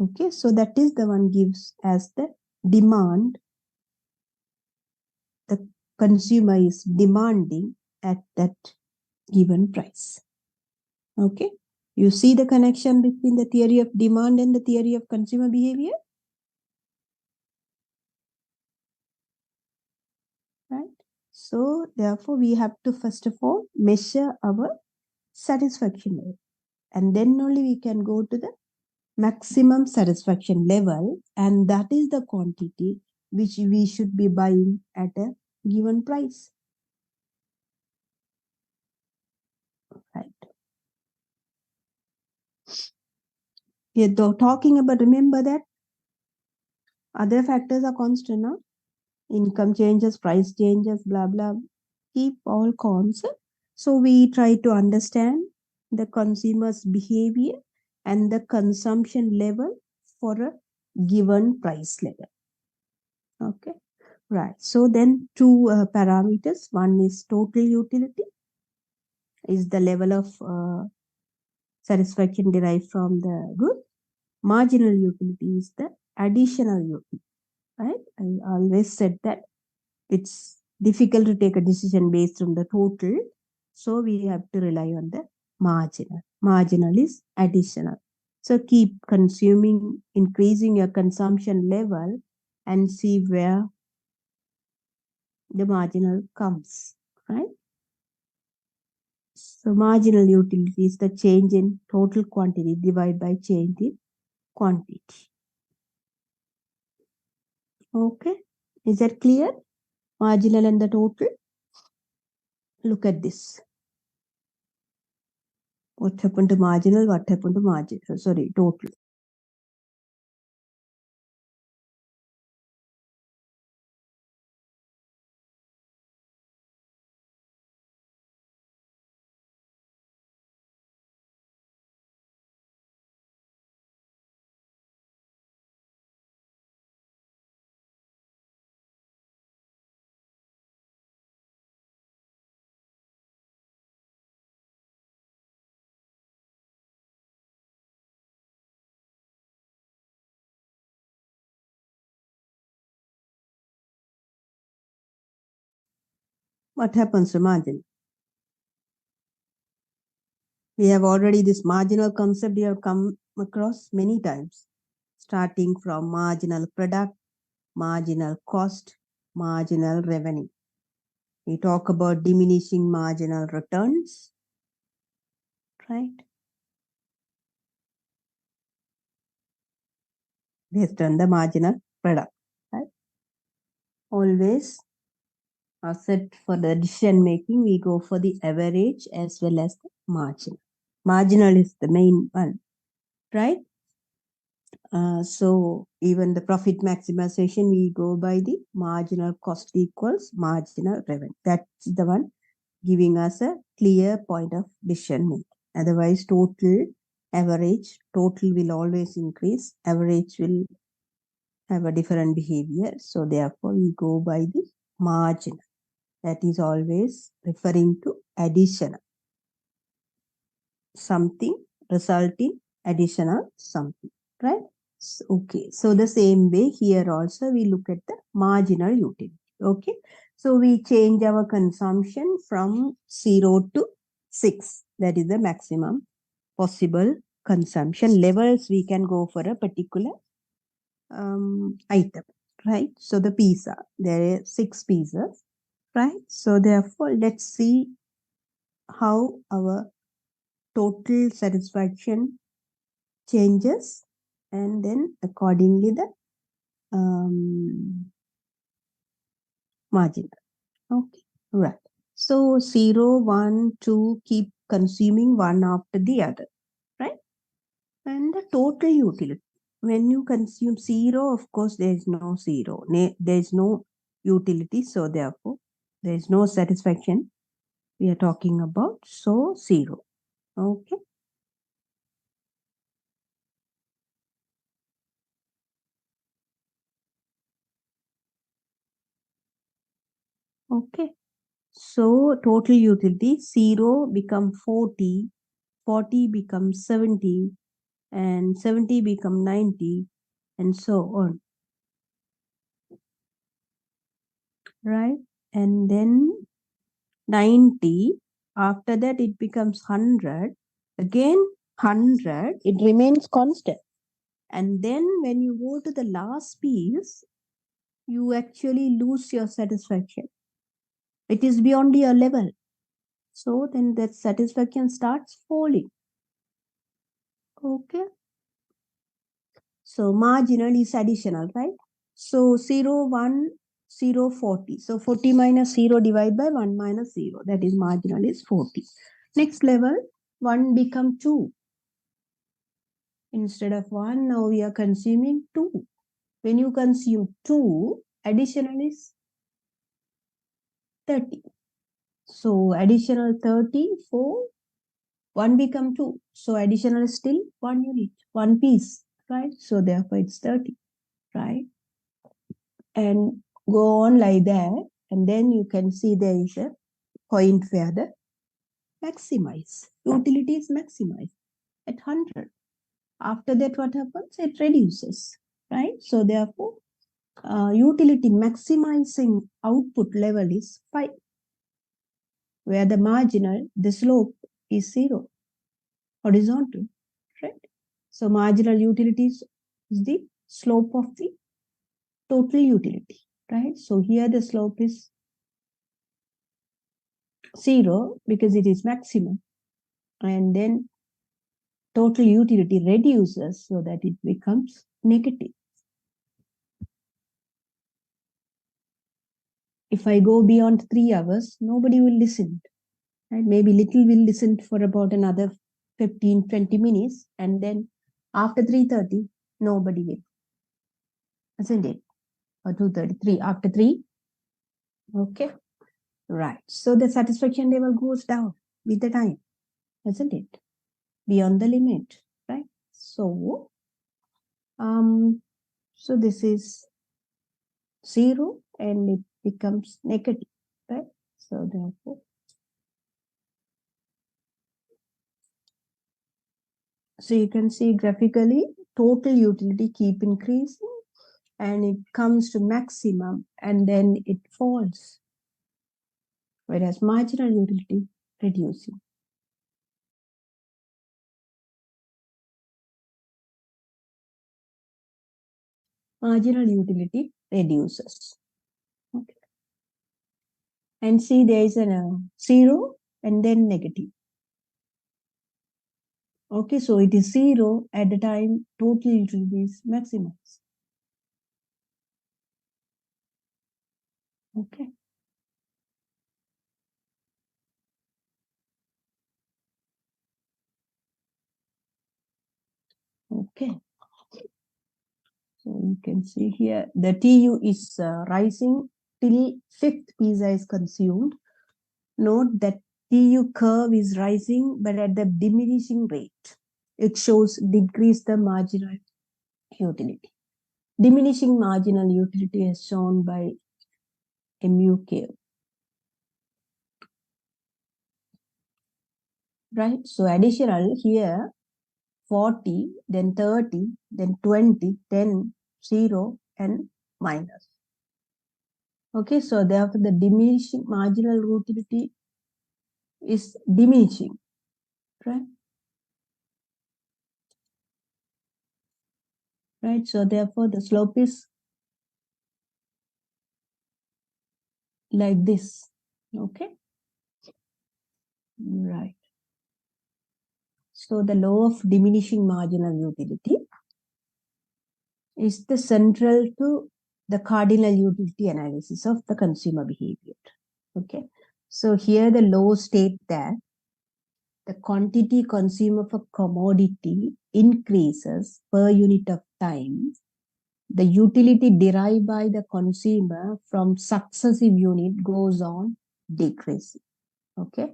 Okay, so that is the one gives as the demand the consumer is demanding at that given price. Okay, you see the connection between the theory of demand and the theory of consumer behavior, right? So therefore we have to first of all measure our satisfaction level, and then only we can go to the maximum satisfaction level, and that is the quantity which we should be buying at a given price, right? We are talking about, remember that other factors are constant, no? Income changes, price changes, blah blah, keep all constant. So we try to understand the consumer's behavior and the consumption level for a given price level. Okay, right. So then two parameters. One is total utility, is the level of satisfaction derived from the good. Marginal utility is the additional utility, right? I always said that it's difficult to take a decision based on the total. So we have to rely on the marginal. Marginal is additional. So keep consuming, increasing your consumption level and see where the marginal comes, right? So marginal utility is the change in total quantity divided by change in quantity. Okay, is that clear? Marginal and the total. Look at this. What happened to marginal? What happened to margin? Sorry, total. What happens to margin? We have already this marginal concept we have come across many times, starting from marginal product, marginal cost, marginal revenue. We talk about diminishing marginal returns, right? Based on the marginal product, right? Always set for the decision making, we go for the average as well as the margin. Marginal is the main one, right? So even the profit maximization, we go by the marginal cost equals marginal revenue. That's the one giving us a clear point of decision making. Otherwise, total, average, total will always increase. Average will have a different behavior. So therefore, we go by the marginal. That is always referring to additional. Something result in additional something, right? So, okay, so the same way here also we look at the marginal utility. Okay, so we change our consumption from 0 to 6. That is the maximum possible consumption levels we can go for a particular item, right? So the pizza, there are 6 pizzas, right? So therefore, let's see how our total satisfaction changes, and then accordingly the margin. Okay, right. So 0, 1, 2, keep consuming one after the other, right? And the total utility. When you consume 0, of course, there is no 0. There is no utility. So therefore, there is no satisfaction we are talking about. So 0. Okay. Okay. So total utility 0 become 40, 40 becomes 70, and 70 become 90, and so on. Right? and then 90. After that, it becomes 100. Again, 100. It remains constant. And then when you go to the last piece, you actually lose your satisfaction. It is beyond your level. So then that satisfaction starts falling. Okay. So marginal is additional, right? So 0, 1, 0, 40. So 40 minus 0 divided by 1 minus 0. That is marginal is 40. Next level, 1 become 2. Instead of 1, now we are consuming 2. When you consume 2, additional is 30. So additional 30 for 1 become 2. So additional is still 1 unit, 1 piece, right? So therefore it's 30, right? And go on like that. And then you can see there is a point where the maximize. Utility is maximized at 100. After that, what happens? It reduces, right? So therefore, utility maximizing output level is 5, where the marginal, the slope is 0, horizontal, right? So marginal utility is the slope of the total utility, right? So here the slope is 0 because it is maximum, and then total utility reduces so that it becomes negative. If I go beyond 3 hours, nobody will listen, right? Maybe little will listen for about another 15, 20 minutes, and then after 3:30, nobody will, isn't it? Or 2:33, after 3, okay? Right, so the satisfaction level goes down with the time, isn't it? Beyond the limit, right? So, so this is 0 and it becomes negative, right? So therefore, so you can see graphically, total utility keep increasing and it comes to maximum and then it falls, whereas marginal utility reducing. Marginal utility reduces. Okay. And see there is a 0 and then negative. Okay, so it is 0 at the time total utility is maximized. Okay. Okay. So you can see here the TU is rising till 5th pizza is consumed. Note that TU curve is rising but at the diminishing rate. It shows decrease the marginal utility. Diminishing marginal utility is shown by MUK. Right? So additional here 40, then 30, then 20, 10, 0, and minus. Okay, so therefore the diminishing marginal utility is diminishing, right? Right, so therefore the slope is like this, okay? Right. So the law of diminishing marginal utility is the central to the cardinal utility analysis of the consumer behavior, okay? So here the law states that the quantity consumed of a commodity increases per unit of time. The utility derived by the consumer from successive unit goes on decreasing. Okay.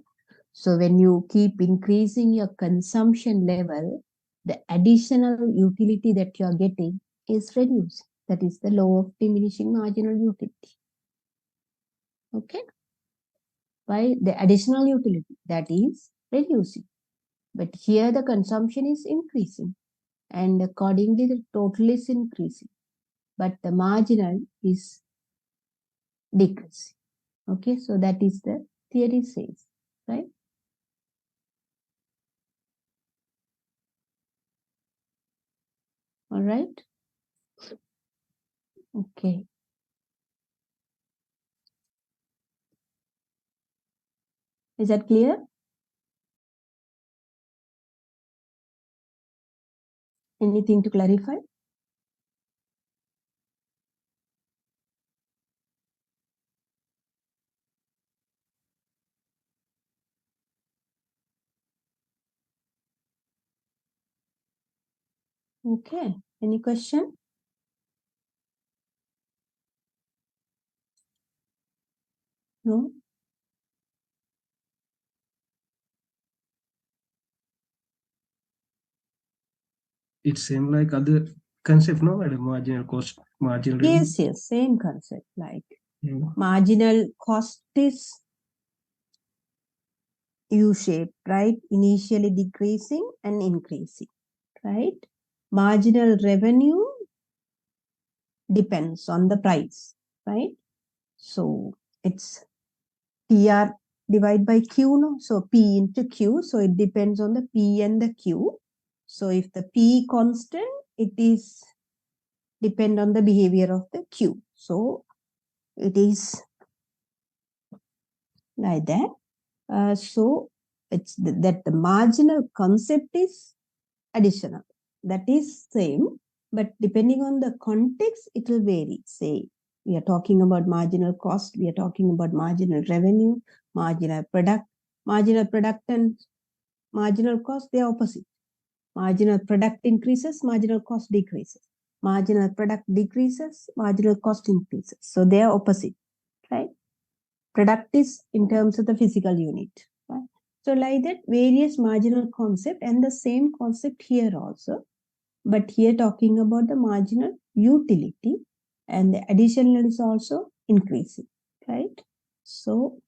So when you keep increasing your consumption level, the additional utility that you are getting is reduced. That is the law of diminishing marginal utility. Okay. By the additional utility that is reducing. But here the consumption is increasing and accordingly the total is increasing. But the marginal is decreasing. Okay, so that is the theory says, right? All right. Okay. Is that clear? Anything to clarify? Okay. Any question? No? It seems like other concept, no, madam? Marginal cost, marginal revenue. Yes, yes, same concept. Like Yeah. marginal cost is U-shaped, right? Initially decreasing and increasing, right? Marginal revenue depends on the price, right? So it's PR divided by Q, no? So P into Q. So it depends on the P and the Q. So if the P constant, it is depend on the behavior of the Q. So it is like that. So it's that the marginal concept is additional. That is same, but depending on the context, it will vary. Say we are talking about marginal cost, we are talking about marginal revenue, marginal product and marginal cost, they are opposite. Marginal product increases, marginal cost decreases. Marginal product decreases, marginal cost increases. So they are opposite, right? Product is in terms of the physical unit, right? So like that, various marginal concept and the same concept here also. But here talking about the marginal utility and the additional is also increasing, right? So,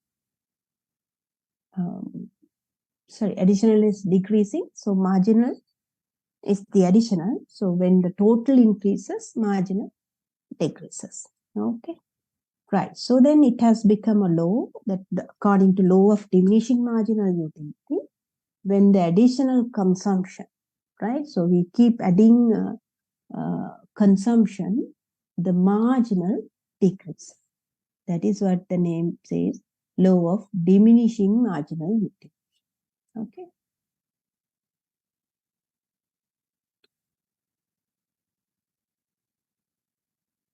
additional is decreasing. So marginal is the additional. So when the total increases, marginal decreases. Okay. Right. So then it has become a law that according to law of diminishing marginal utility, when the additional consumption, right? So we keep adding consumption, the marginal decrease. That is what the name says, law of diminishing marginal utility. Okay.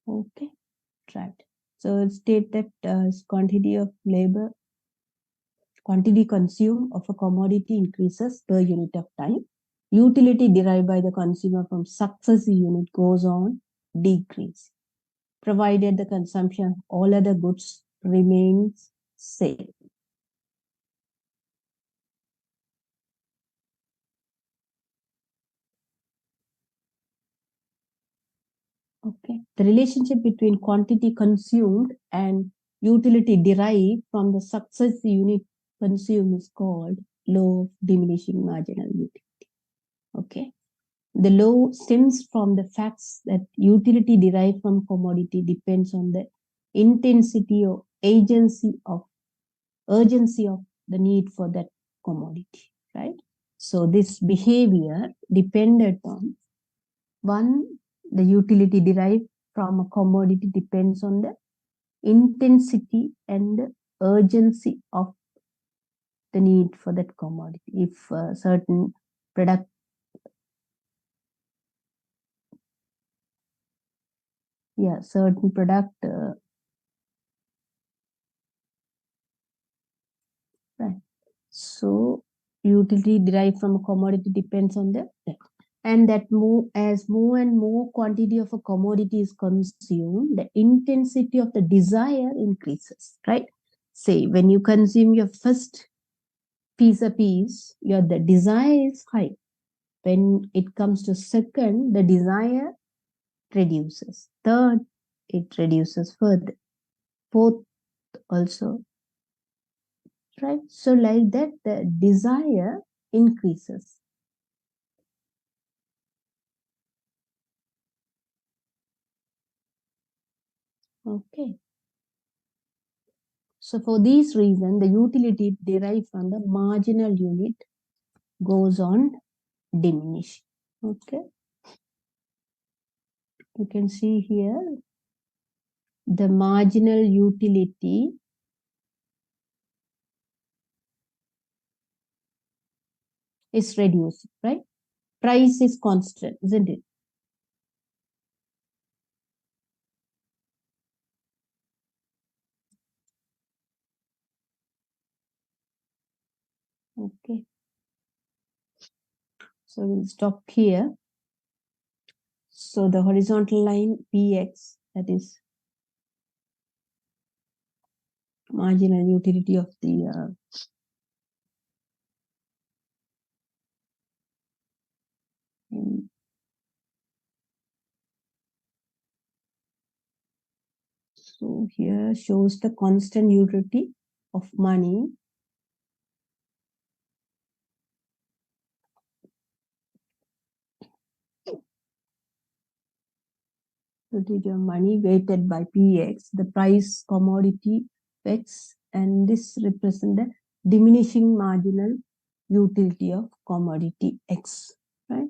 Okay. Right. So state that quantity of labor, quantity consumed of a commodity increases per unit of time. Utility derived by the consumer from successive unit goes on decrease, provided the consumption of all other goods remains same. Okay. The relationship between quantity consumed and utility derived from the successive unit consumed is called law of diminishing marginal utility. Okay. The law stems from the facts that utility derived from commodity depends on the intensity or urgency of the need for that commodity, right? So this behavior depended on one, the utility derived from a commodity depends on the intensity and the urgency of the need for that commodity. If a certain product right. So utility derived from a commodity depends on the and that as more and more quantity of a commodity is consumed, the intensity of the desire increases, right? Say when you consume your first pizza piece, the desire is high. When it comes to second, the desire reduces. Third, it reduces further. Fourth also, right? So like that, the desire increases. Okay. So for these reasons, the utility derived from the marginal unit goes on diminishing. Okay. You can see here the marginal utility is reduced, right? Price is constant, isn't it? Okay. So we'll stop here. So the horizontal line Px, that is marginal utility of the so here shows the constant utility of money. Utility of money weighted by Px, the price commodity X, and this represents the diminishing marginal utility of commodity X, right?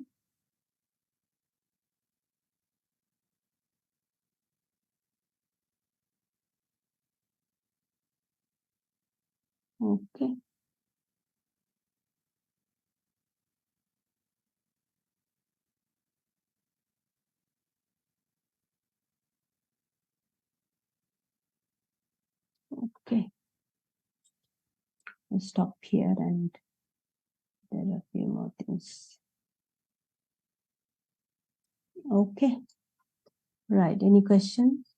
Okay. Okay. I'll stop here, and there are a few more things. Okay. Right. Any questions?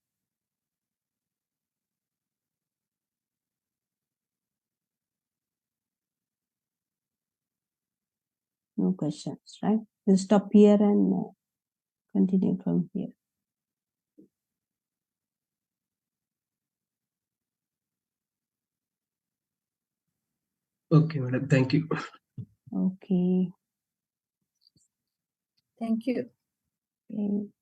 No questions, right? We'll stop here and continue from here. Okay, madam. Thank you. Okay. Thank you. Okay.